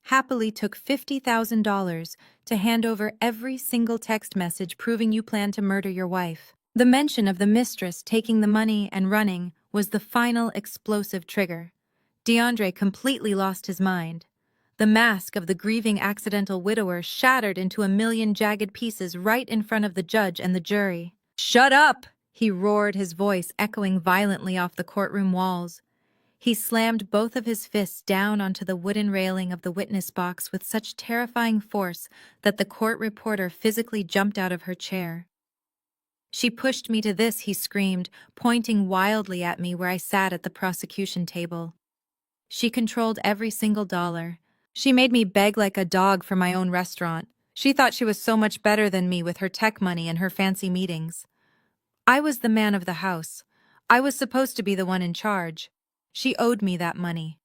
happily took $50,000 to hand over every single text message proving you planned to murder your wife? The mention of the mistress taking the money and running was the final explosive trigger. DeAndre completely lost his mind. The mask of the grieving accidental widower shattered into a million jagged pieces right in front of the judge and the jury. Shut up! He roared, his voice echoing violently off the courtroom walls. He slammed both of his fists down onto the wooden railing of the witness box with such terrifying force that the court reporter physically jumped out of her chair. She pushed me to this, he screamed, pointing wildly at me where I sat at the prosecution table. She controlled every single dollar. She made me beg like a dog for my own restaurant. She thought she was so much better than me with her tech money and her fancy meetings. I was the man of the house. I was supposed to be the one in charge. She owed me that money.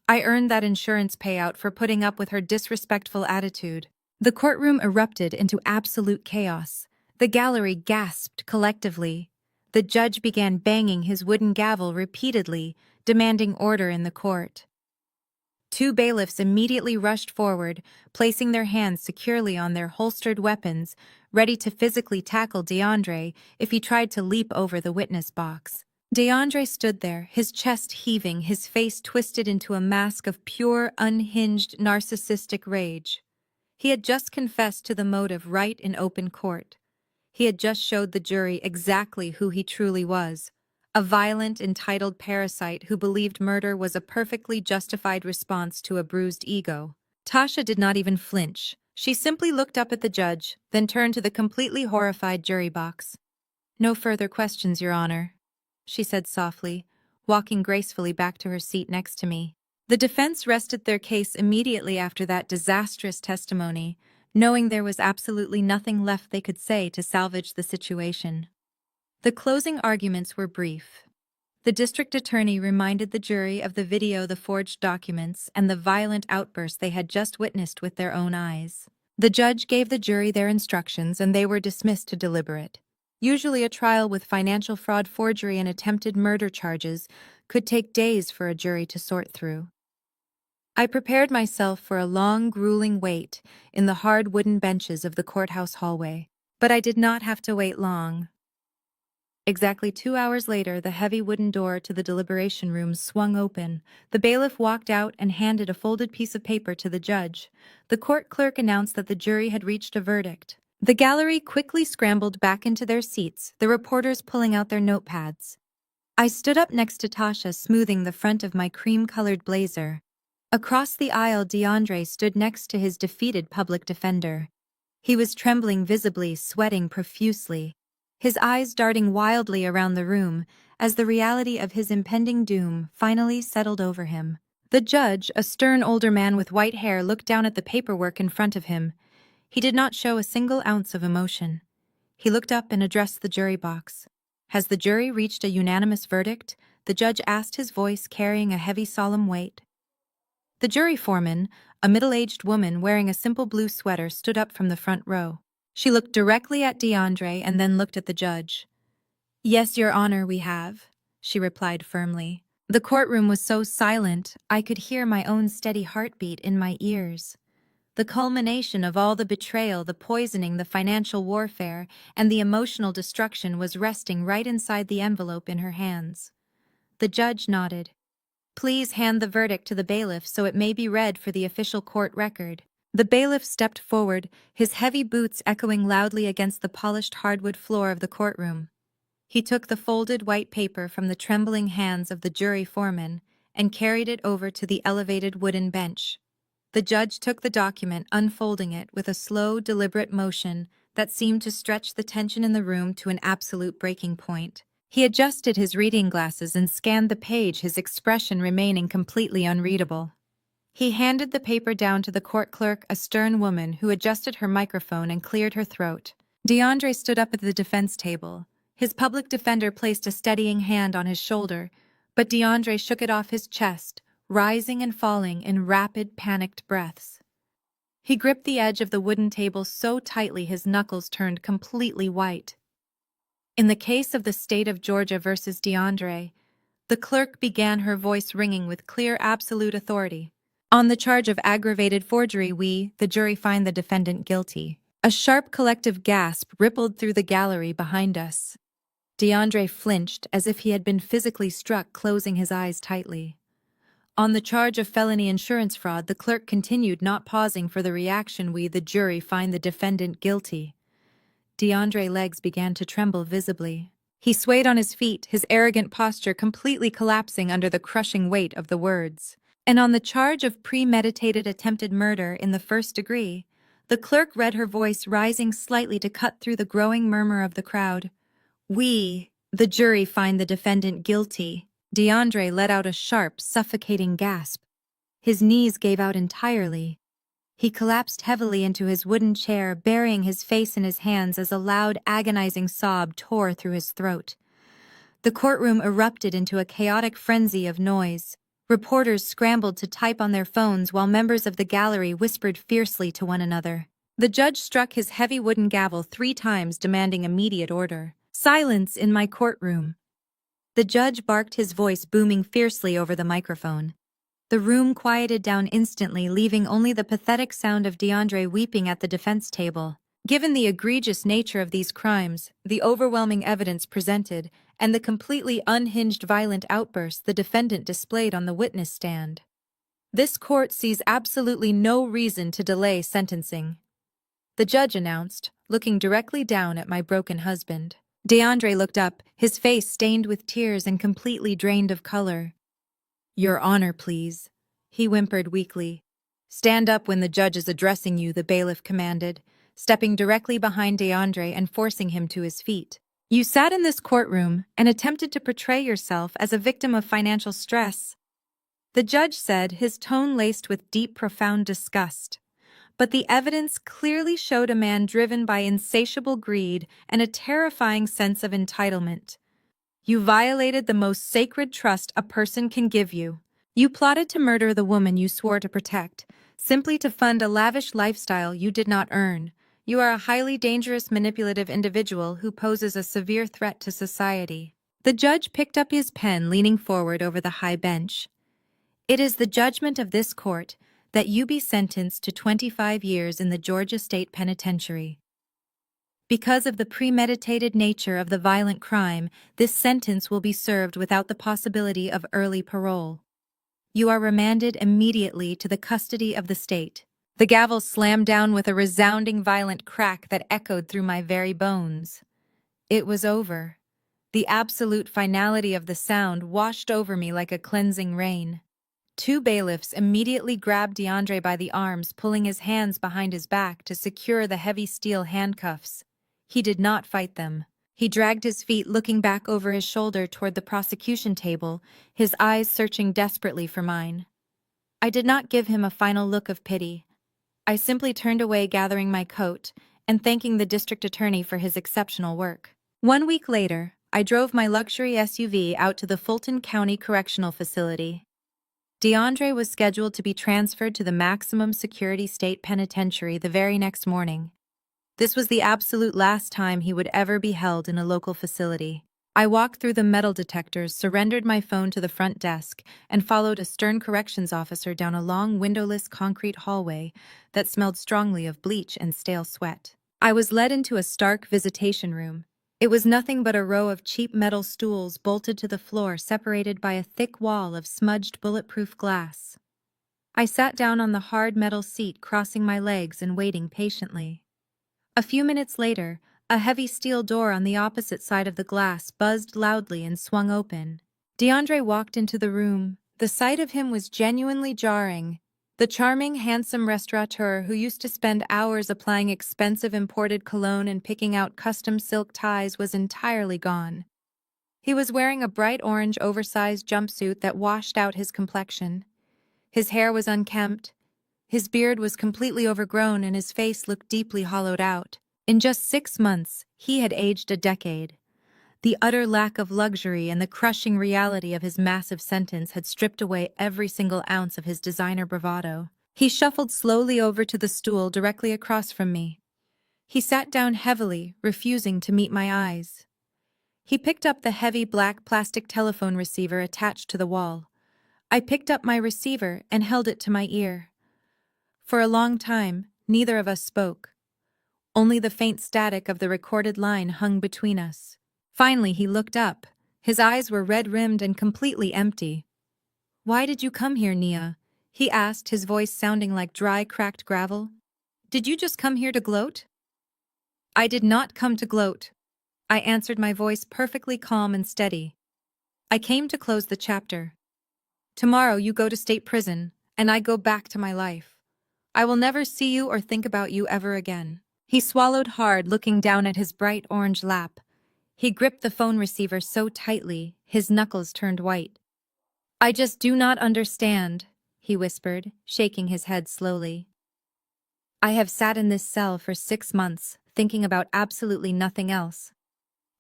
I earned that insurance payout for putting up with her disrespectful attitude. The courtroom erupted into absolute chaos. The gallery gasped collectively. The judge began banging his wooden gavel repeatedly, demanding order in the court. 2 bailiffs immediately rushed forward, placing their hands securely on their holstered weapons, ready to physically tackle DeAndre if he tried to leap over the witness box. DeAndre stood there, his chest heaving, his face twisted into a mask of pure, unhinged, narcissistic rage. He had just confessed to the motive right in open court. He had just showed the jury exactly who he truly was. A violent, entitled parasite who believed murder was a perfectly justified response to a bruised ego. Tasha did not even flinch. She simply looked up at the judge, then turned to the completely horrified jury box. No further questions, Your Honor, she said softly, walking gracefully back to her seat next to me. The defense rested their case immediately after that disastrous testimony, knowing there was absolutely nothing left they could say to salvage the situation. The closing arguments were brief. The district attorney reminded the jury of the video, the forged documents, and the violent outburst they had just witnessed with their own eyes. The judge gave the jury their instructions and they were dismissed to deliberate. Usually a trial with financial fraud, forgery, and attempted murder charges could take days for a jury to sort through. I prepared myself for a long, grueling wait in the hard wooden benches of the courthouse hallway. But I did not have to wait long. Exactly 2 hours later, the heavy wooden door to the deliberation room swung open. The bailiff walked out and handed a folded piece of paper to the judge. The court clerk announced that the jury had reached a verdict. The gallery quickly scrambled back into their seats, the reporters pulling out their notepads. I stood up next to Tasha, smoothing the front of my cream-colored blazer. Across the aisle, DeAndre stood next to his defeated public defender. He was trembling visibly, sweating profusely. his eyes darting wildly around the room as the reality of his impending doom finally settled over him. The judge, a stern older man with white hair, looked down at the paperwork in front of him. He did not show a single ounce of emotion. He looked up and addressed the jury box. Has the jury reached a unanimous verdict? The judge asked, his voice carrying a heavy, solemn weight. The jury foreman, a middle-aged woman wearing a simple blue sweater, stood up from the front row. She looked directly at DeAndre and then looked at the judge. Yes, Your Honor, we have, she replied firmly. The courtroom was so silent, I could hear my own steady heartbeat in my ears. The culmination of all the betrayal, the poisoning, the financial warfare, and the emotional destruction was resting right inside the envelope in her hands. The judge nodded. Please hand the verdict to the bailiff so it may be read for the official court record. The bailiff stepped forward, his heavy boots echoing loudly against the polished hardwood floor of the courtroom. He took the folded white paper from the trembling hands of the jury foreman and carried it over to the elevated wooden bench. The judge took the document, unfolding it with a slow, deliberate motion that seemed to stretch the tension in the room to an absolute breaking point. He adjusted his reading glasses and scanned the page, his expression remaining completely unreadable. He handed the paper down to the court clerk, a stern woman who adjusted her microphone and cleared her throat. DeAndre stood up at the defense table. His public defender placed a steadying hand on his shoulder, but DeAndre shook it off his chest, rising and falling in rapid, panicked breaths. He gripped the edge of the wooden table so tightly his knuckles turned completely white. In the case of the state of Georgia versus DeAndre, the clerk began, her voice ringing with clear, absolute authority. On the charge of aggravated forgery, we, the jury, find the defendant guilty. A sharp collective gasp rippled through the gallery behind us. DeAndre flinched as if he had been physically struck, closing his eyes tightly. On the charge of felony insurance fraud, the clerk continued, not pausing for the reaction, we, the jury, find the defendant guilty. DeAndre's legs began to tremble visibly. He swayed on his feet, his arrogant posture completely collapsing under the crushing weight of the words. And on the charge of premeditated attempted murder in the first degree, the clerk read, her voice rising slightly to cut through the growing murmur of the crowd. We, the jury, find the defendant guilty. DeAndre let out a sharp, suffocating gasp. His knees gave out entirely. He collapsed heavily into his wooden chair, burying his face in his hands as a loud, agonizing sob tore through his throat. The courtroom erupted into a chaotic frenzy of noise. Reporters scrambled to type on their phones while members of the gallery whispered fiercely to one another. The judge struck his heavy wooden gavel 3 times, demanding immediate order. Silence in my courtroom. The judge barked, his voice booming fiercely over the microphone. The room quieted down instantly, leaving only the pathetic sound of DeAndre weeping at the defense table. Given the egregious nature of these crimes, the overwhelming evidence presented, and the completely unhinged violent outbursts the defendant displayed on the witness stand, this court sees absolutely no reason to delay sentencing, the judge announced, looking directly down at my broken husband. DeAndre looked up, his face stained with tears and completely drained of color. Your Honor, please, he whimpered weakly. Stand up when the judge is addressing you, the bailiff commanded, stepping directly behind DeAndre and forcing him to his feet. You sat in this courtroom and attempted to portray yourself as a victim of financial stress, the judge said, his tone laced with deep, profound disgust. But the evidence clearly showed a man driven by insatiable greed and a terrifying sense of entitlement. You violated the most sacred trust a person can give you. You plotted to murder the woman you swore to protect, simply to fund a lavish lifestyle you did not earn. You are a highly dangerous, manipulative individual who poses a severe threat to society. The judge picked up his pen, leaning forward over the high bench. It is the judgment of this court that you be sentenced to 25 years in the Georgia State Penitentiary. Because of the premeditated nature of the violent crime, this sentence will be served without the possibility of early parole. You are remanded immediately to the custody of the state. The gavel slammed down with a resounding, violent crack that echoed through my very bones. It was over. The absolute finality of the sound washed over me like a cleansing rain. 2 bailiffs immediately grabbed DeAndre by the arms, pulling his hands behind his back to secure the heavy steel handcuffs. He did not fight them. He dragged his feet, looking back over his shoulder toward the prosecution table, his eyes searching desperately for mine. I did not give him a final look of pity. I simply turned away, gathering my coat and thanking the district attorney for his exceptional work. 1 week later, I drove my luxury SUV out to the Fulton County Correctional Facility. DeAndre was scheduled to be transferred to the maximum security state penitentiary the very next morning. This was the absolute last time he would ever be held in a local facility. I walked through the metal detectors, surrendered my phone to the front desk, and followed a stern corrections officer down a long, windowless concrete hallway that smelled strongly of bleach and stale sweat. I was led into a stark visitation room. It was nothing but a row of cheap metal stools bolted to the floor, separated by a thick wall of smudged bulletproof glass. I sat down on the hard metal seat, crossing my legs and waiting patiently. A few minutes later, a heavy steel door on the opposite side of the glass buzzed loudly and swung open. DeAndre walked into the room. The sight of him was genuinely jarring. The charming, handsome restaurateur who used to spend hours applying expensive imported cologne and picking out custom silk ties was entirely gone. He was wearing a bright orange oversized jumpsuit that washed out his complexion. His hair was unkempt, his beard was completely overgrown, and his face looked deeply hollowed out. In just 6 months, he had aged a decade. The utter lack of luxury and the crushing reality of his massive sentence had stripped away every single ounce of his designer bravado. He shuffled slowly over to the stool directly across from me. He sat down heavily, refusing to meet my eyes. He picked up the heavy black plastic telephone receiver attached to the wall. I picked up my receiver and held it to my ear. For a long time, neither of us spoke. Only the faint static of the recorded line hung between us. Finally, he looked up. His eyes were red-rimmed and completely empty. "Why did you come here, Nia?" he asked, his voice sounding like dry, cracked gravel. "Did you just come here to gloat?" "I did not come to gloat," I answered, my voice perfectly calm and steady. "I came to close the chapter. Tomorrow you go to state prison, and I go back to my life. I will never see you or think about you ever again." He swallowed hard, looking down at his bright orange lap. He gripped the phone receiver so tightly, his knuckles turned white. "I just do not understand," he whispered, shaking his head slowly. "I have sat in this cell for 6 months, thinking about absolutely nothing else.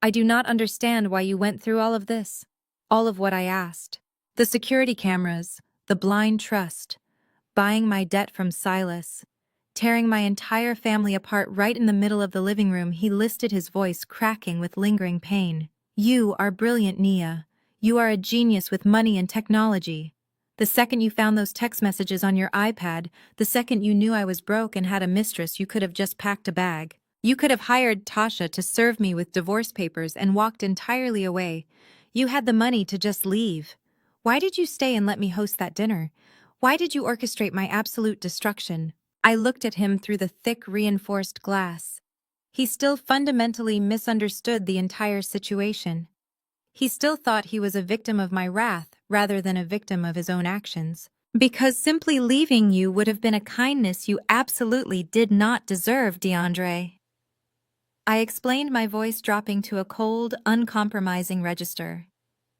I do not understand why you went through all of this. All of what I asked. The security cameras, the blind trust, buying my debt from Silas, tearing my entire family apart right in the middle of the living room." He listed, his voice cracking with lingering pain. "You are brilliant, Nia. You are a genius with money and technology. The second you found those text messages on your iPad, the second you knew I was broke and had a mistress, you could have just packed a bag. You could have hired Tasha to serve me with divorce papers and walked entirely away. You had the money to just leave. Why did you stay and let me host that dinner? Why did you orchestrate my absolute destruction?" I looked at him through the thick, reinforced glass. He still fundamentally misunderstood the entire situation. He still thought he was a victim of my wrath rather than a victim of his own actions. "Because simply leaving you would have been a kindness you absolutely did not deserve, DeAndre," I explained, my voice dropping to a cold, uncompromising register.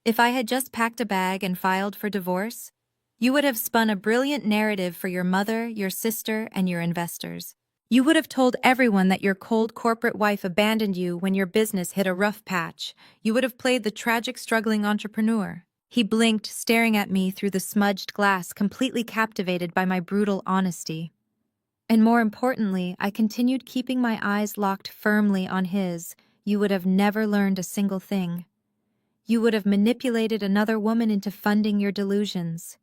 "If I had just packed a bag and filed for divorce, you would have spun a brilliant narrative for your mother, your sister, and your investors. You would have told everyone that your cold corporate wife abandoned you when your business hit a rough patch. You would have played the tragic, struggling entrepreneur." He blinked, staring at me through the smudged glass, completely captivated by my brutal honesty. And more importantly, I continued, keeping my eyes locked firmly on his. "You would have never learned a single thing. You would have manipulated another woman into funding your delusions.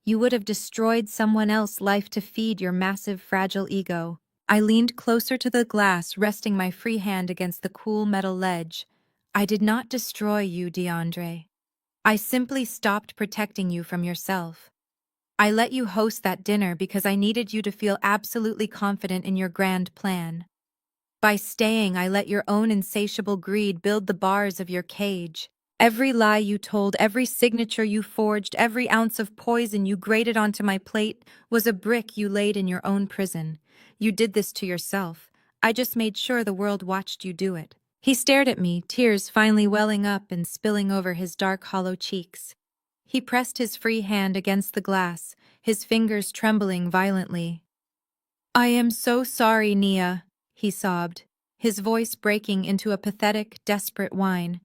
You would have destroyed someone else's life to feed your massive, fragile ego." I leaned closer to the glass, resting my free hand against the cool metal ledge. "I did not destroy you, DeAndre. I simply stopped protecting you from yourself. I let you host that dinner because I needed you to feel absolutely confident in your grand plan. By staying, I let your own insatiable greed build the bars of your cage. Every lie you told, every signature you forged, every ounce of poison you grated onto my plate was a brick you laid in your own prison. You did this to yourself. I just made sure the world watched you do it." He stared at me, tears finally welling up and spilling over his dark, hollow cheeks. He pressed his free hand against the glass, his fingers trembling violently. "I am so sorry, Nia," he sobbed, his voice breaking into a pathetic, desperate whine.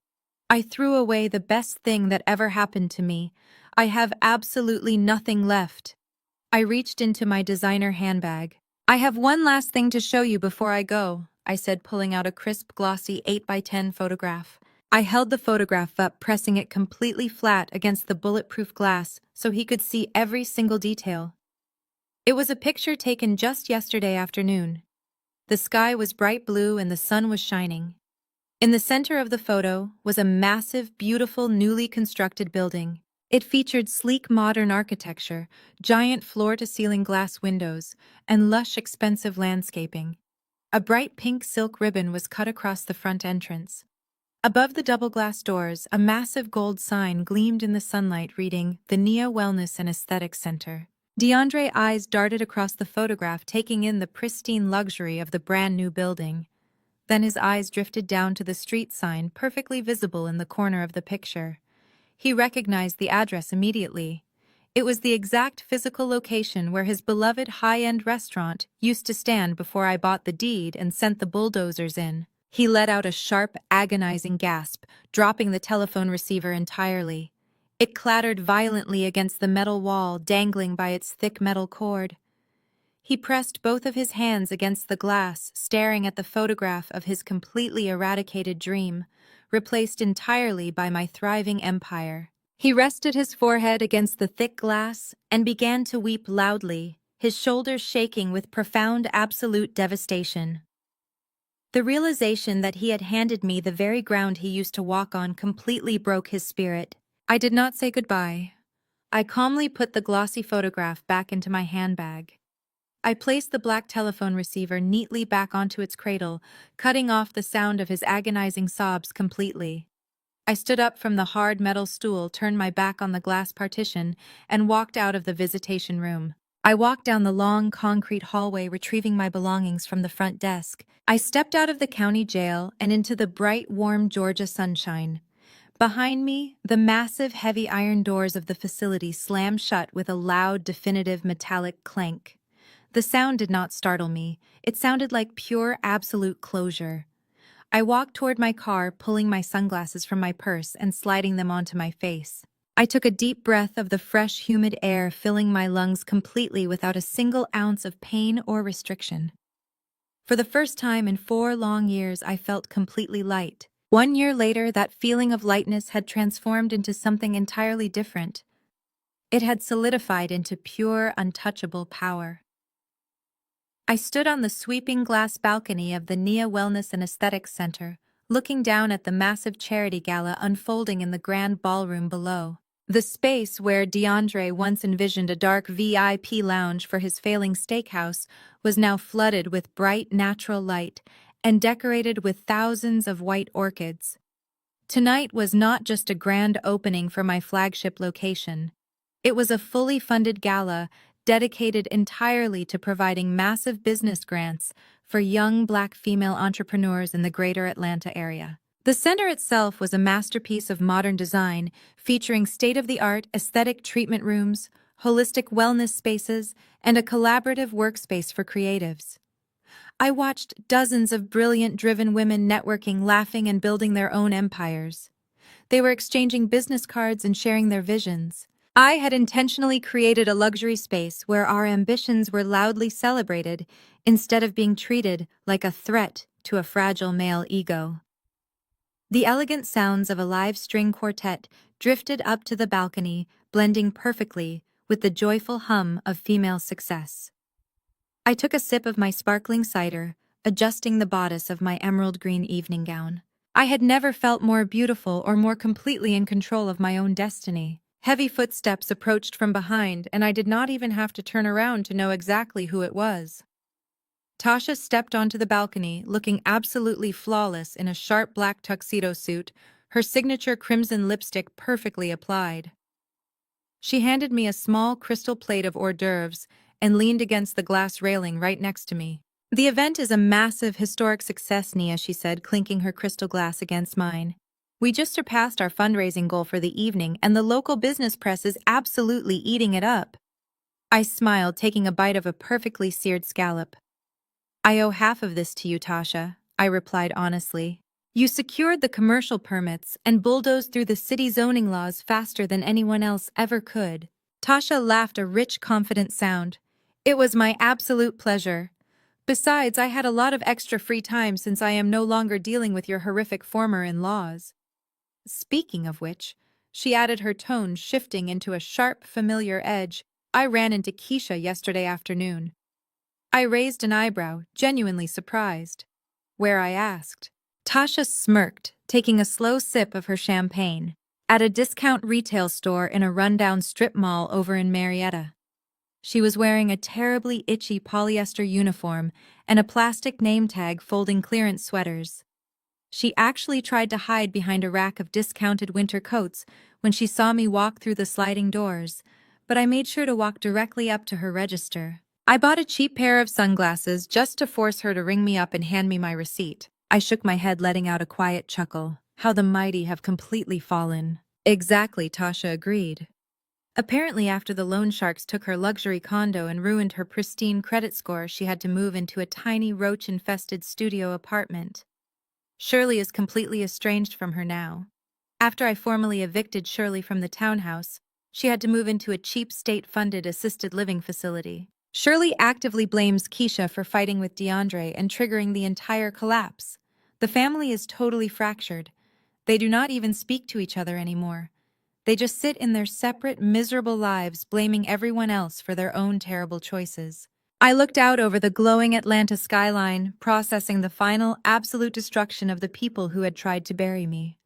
"I threw away the best thing that ever happened to me. I have absolutely nothing left." I reached into my designer handbag. "I have one last thing to show you before I go," I said, pulling out a crisp, glossy 8x10 photograph. I held the photograph up, pressing it completely flat against the bulletproof glass so he could see every single detail. It was a picture taken just yesterday afternoon. The sky was bright blue and the sun was shining. In the center of the photo was a massive, beautiful, newly constructed building. It featured sleek modern architecture, giant floor-to-ceiling glass windows, and lush, expensive landscaping. A bright pink silk ribbon was cut across the front entrance. Above the double glass doors, a massive gold sign gleamed in the sunlight reading, "The Nia Wellness and Aesthetics Center." DeAndre's eyes darted across the photograph, taking in the pristine luxury of the brand-new building. Then his eyes drifted down to the street sign, perfectly visible in the corner of the picture. He recognized the address immediately. It was the exact physical location where his beloved high-end restaurant used to stand before I bought the deed and sent the bulldozers in. He let out a sharp, agonizing gasp, dropping the telephone receiver entirely. It clattered violently against the metal wall, dangling by its thick metal cord. He pressed both of his hands against the glass, staring at the photograph of his completely eradicated dream, replaced entirely by my thriving empire. He rested his forehead against the thick glass and began to weep loudly, his shoulders shaking with profound, absolute devastation. The realization that he had handed me the very ground he used to walk on completely broke his spirit. I did not say goodbye. I calmly put the glossy photograph back into my handbag. I placed the black telephone receiver neatly back onto its cradle, cutting off the sound of his agonizing sobs completely. I stood up from the hard metal stool, turned my back on the glass partition, and walked out of the visitation room. I walked down the long concrete hallway, retrieving my belongings from the front desk. I stepped out of the county jail and into the bright, warm Georgia sunshine. Behind me, the massive, heavy iron doors of the facility slammed shut with a loud, definitive metallic clank. The sound did not startle me. It sounded like pure, absolute closure. I walked toward my car, pulling my sunglasses from my purse and sliding them onto my face. I took a deep breath of the fresh, humid air, filling my lungs completely without a single ounce of pain or restriction. For the first time in 4 long years, I felt completely light. 1 year later, that feeling of lightness had transformed into something entirely different. It had solidified into pure, untouchable power. I stood on the sweeping glass balcony of the Nia Wellness and Aesthetics Center, looking down at the massive charity gala unfolding in the grand ballroom below. The space where DeAndre once envisioned a dark VIP lounge for his failing steakhouse was now flooded with bright, natural light and decorated with thousands of white orchids. Tonight was not just a grand opening for my flagship location. It was a fully funded gala dedicated entirely to providing massive business grants for young Black female entrepreneurs in the greater Atlanta area. The center itself was a masterpiece of modern design, featuring state-of-the-art aesthetic treatment rooms, holistic wellness spaces, and a collaborative workspace for creatives. I watched dozens of brilliant, driven women networking, laughing, and building their own empires. They were exchanging business cards and sharing their visions. I had intentionally created a luxury space where our ambitions were loudly celebrated instead of being treated like a threat to a fragile male ego. The elegant sounds of a live string quartet drifted up to the balcony, blending perfectly with the joyful hum of female success. I took a sip of my sparkling cider, adjusting the bodice of my emerald green evening gown. I had never felt more beautiful or more completely in control of my own destiny. Heavy footsteps approached from behind, and I did not even have to turn around to know exactly who it was. Tasha stepped onto the balcony, looking absolutely flawless in a sharp black tuxedo suit, her signature crimson lipstick perfectly applied. She handed me a small crystal plate of hors d'oeuvres and leaned against the glass railing right next to me. The event is a massive historic success, Nia, she said, clinking her crystal glass against mine. We just surpassed our fundraising goal for the evening, and the local business press is absolutely eating it up. I smiled, taking a bite of a perfectly seared scallop. I owe half of this to you, Tasha, I replied honestly. You secured the commercial permits and bulldozed through the city zoning laws faster than anyone else ever could. Tasha laughed a rich, confident sound. It was my absolute pleasure. Besides, I had a lot of extra free time since I am no longer dealing with your horrific former-in-laws. Speaking of which, she added, her tone shifting into a sharp, familiar edge, I ran into Keisha yesterday afternoon. I raised an eyebrow, genuinely surprised. Where, I asked. Tasha smirked, taking a slow sip of her champagne. At a discount retail store in a rundown strip mall over in Marietta. She was wearing a terribly itchy polyester uniform and a plastic name tag folding clearance sweaters. She actually tried to hide behind a rack of discounted winter coats when she saw me walk through the sliding doors, but I made sure to walk directly up to her register. I bought a cheap pair of sunglasses just to force her to ring me up and hand me my receipt. I shook my head, letting out a quiet chuckle. How the mighty have completely fallen. Exactly, Tasha agreed. Apparently, after the loan sharks took her luxury condo and ruined her pristine credit score, she had to move into a tiny roach-infested studio apartment. Shirley is completely estranged from her now. After I formally evicted Shirley from the townhouse, she had to move into a cheap state-funded assisted living facility. Shirley actively blames Keisha for fighting with DeAndre and triggering the entire collapse. The family is totally fractured. They do not even speak to each other anymore. They just sit in their separate, miserable lives, blaming everyone else for their own terrible choices. I looked out over the glowing Atlanta skyline, processing the final, absolute destruction of the people who had tried to bury me.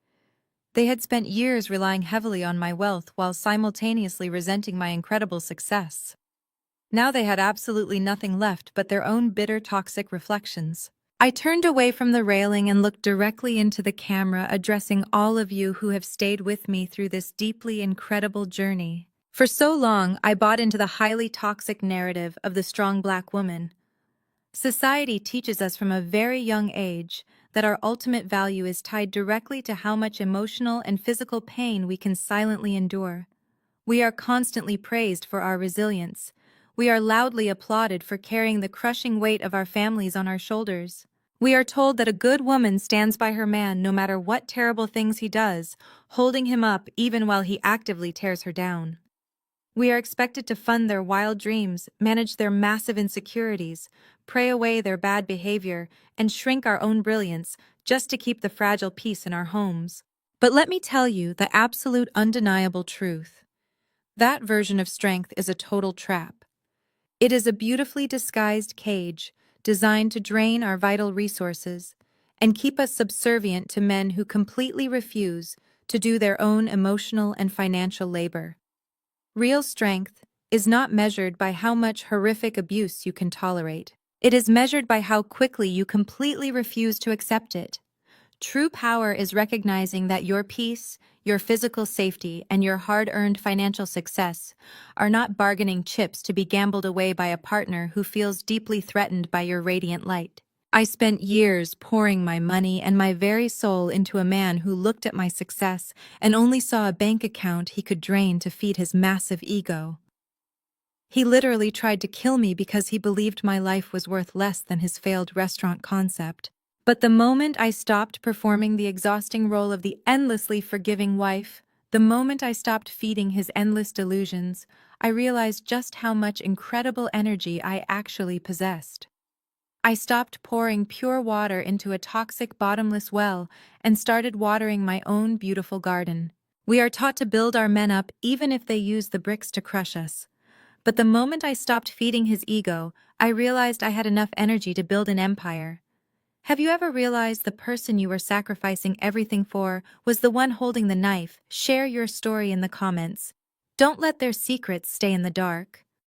They had spent years relying heavily on my wealth while simultaneously resenting my incredible success. Now they had absolutely nothing left but their own bitter, toxic reflections. I turned away from the railing and looked directly into the camera, addressing all of you who have stayed with me through this deeply incredible journey. For so long, I bought into the highly toxic narrative of the strong Black woman. Society teaches us from a very young age that our ultimate value is tied directly to how much emotional and physical pain we can silently endure. We are constantly praised for our resilience. We are loudly applauded for carrying the crushing weight of our families on our shoulders. We are told that a good woman stands by her man no matter what terrible things he does, holding him up even while he actively tears her down. We are expected to fund their wild dreams, manage their massive insecurities, pray away their bad behavior, and shrink our own brilliance just to keep the fragile peace in our homes. But let me tell you the absolute undeniable truth. That version of strength is a total trap. It is a beautifully disguised cage designed to drain our vital resources and keep us subservient to men who completely refuse to do their own emotional and financial labor. Real strength is not measured by how much horrific abuse you can tolerate. It is measured by how quickly you completely refuse to accept it. True power is recognizing that your peace, your physical safety, and your hard-earned financial success are not bargaining chips to be gambled away by a partner who feels deeply threatened by your radiant light. I spent years pouring my money and my very soul into a man who looked at my success and only saw a bank account he could drain to feed his massive ego. He literally tried to kill me because he believed my life was worth less than his failed restaurant concept. But the moment I stopped performing the exhausting role of the endlessly forgiving wife, the moment I stopped feeding his endless delusions, I realized just how much incredible energy I actually possessed. I stopped pouring pure water into a toxic, bottomless well and started watering my own beautiful garden. We are taught to build our men up even if they use the bricks to crush us. But the moment I stopped feeding his ego, I realized I had enough energy to build an empire. Have you ever realized the person you were sacrificing everything for was the one holding the knife? Share your story in the comments. Don't let their secrets stay in the dark.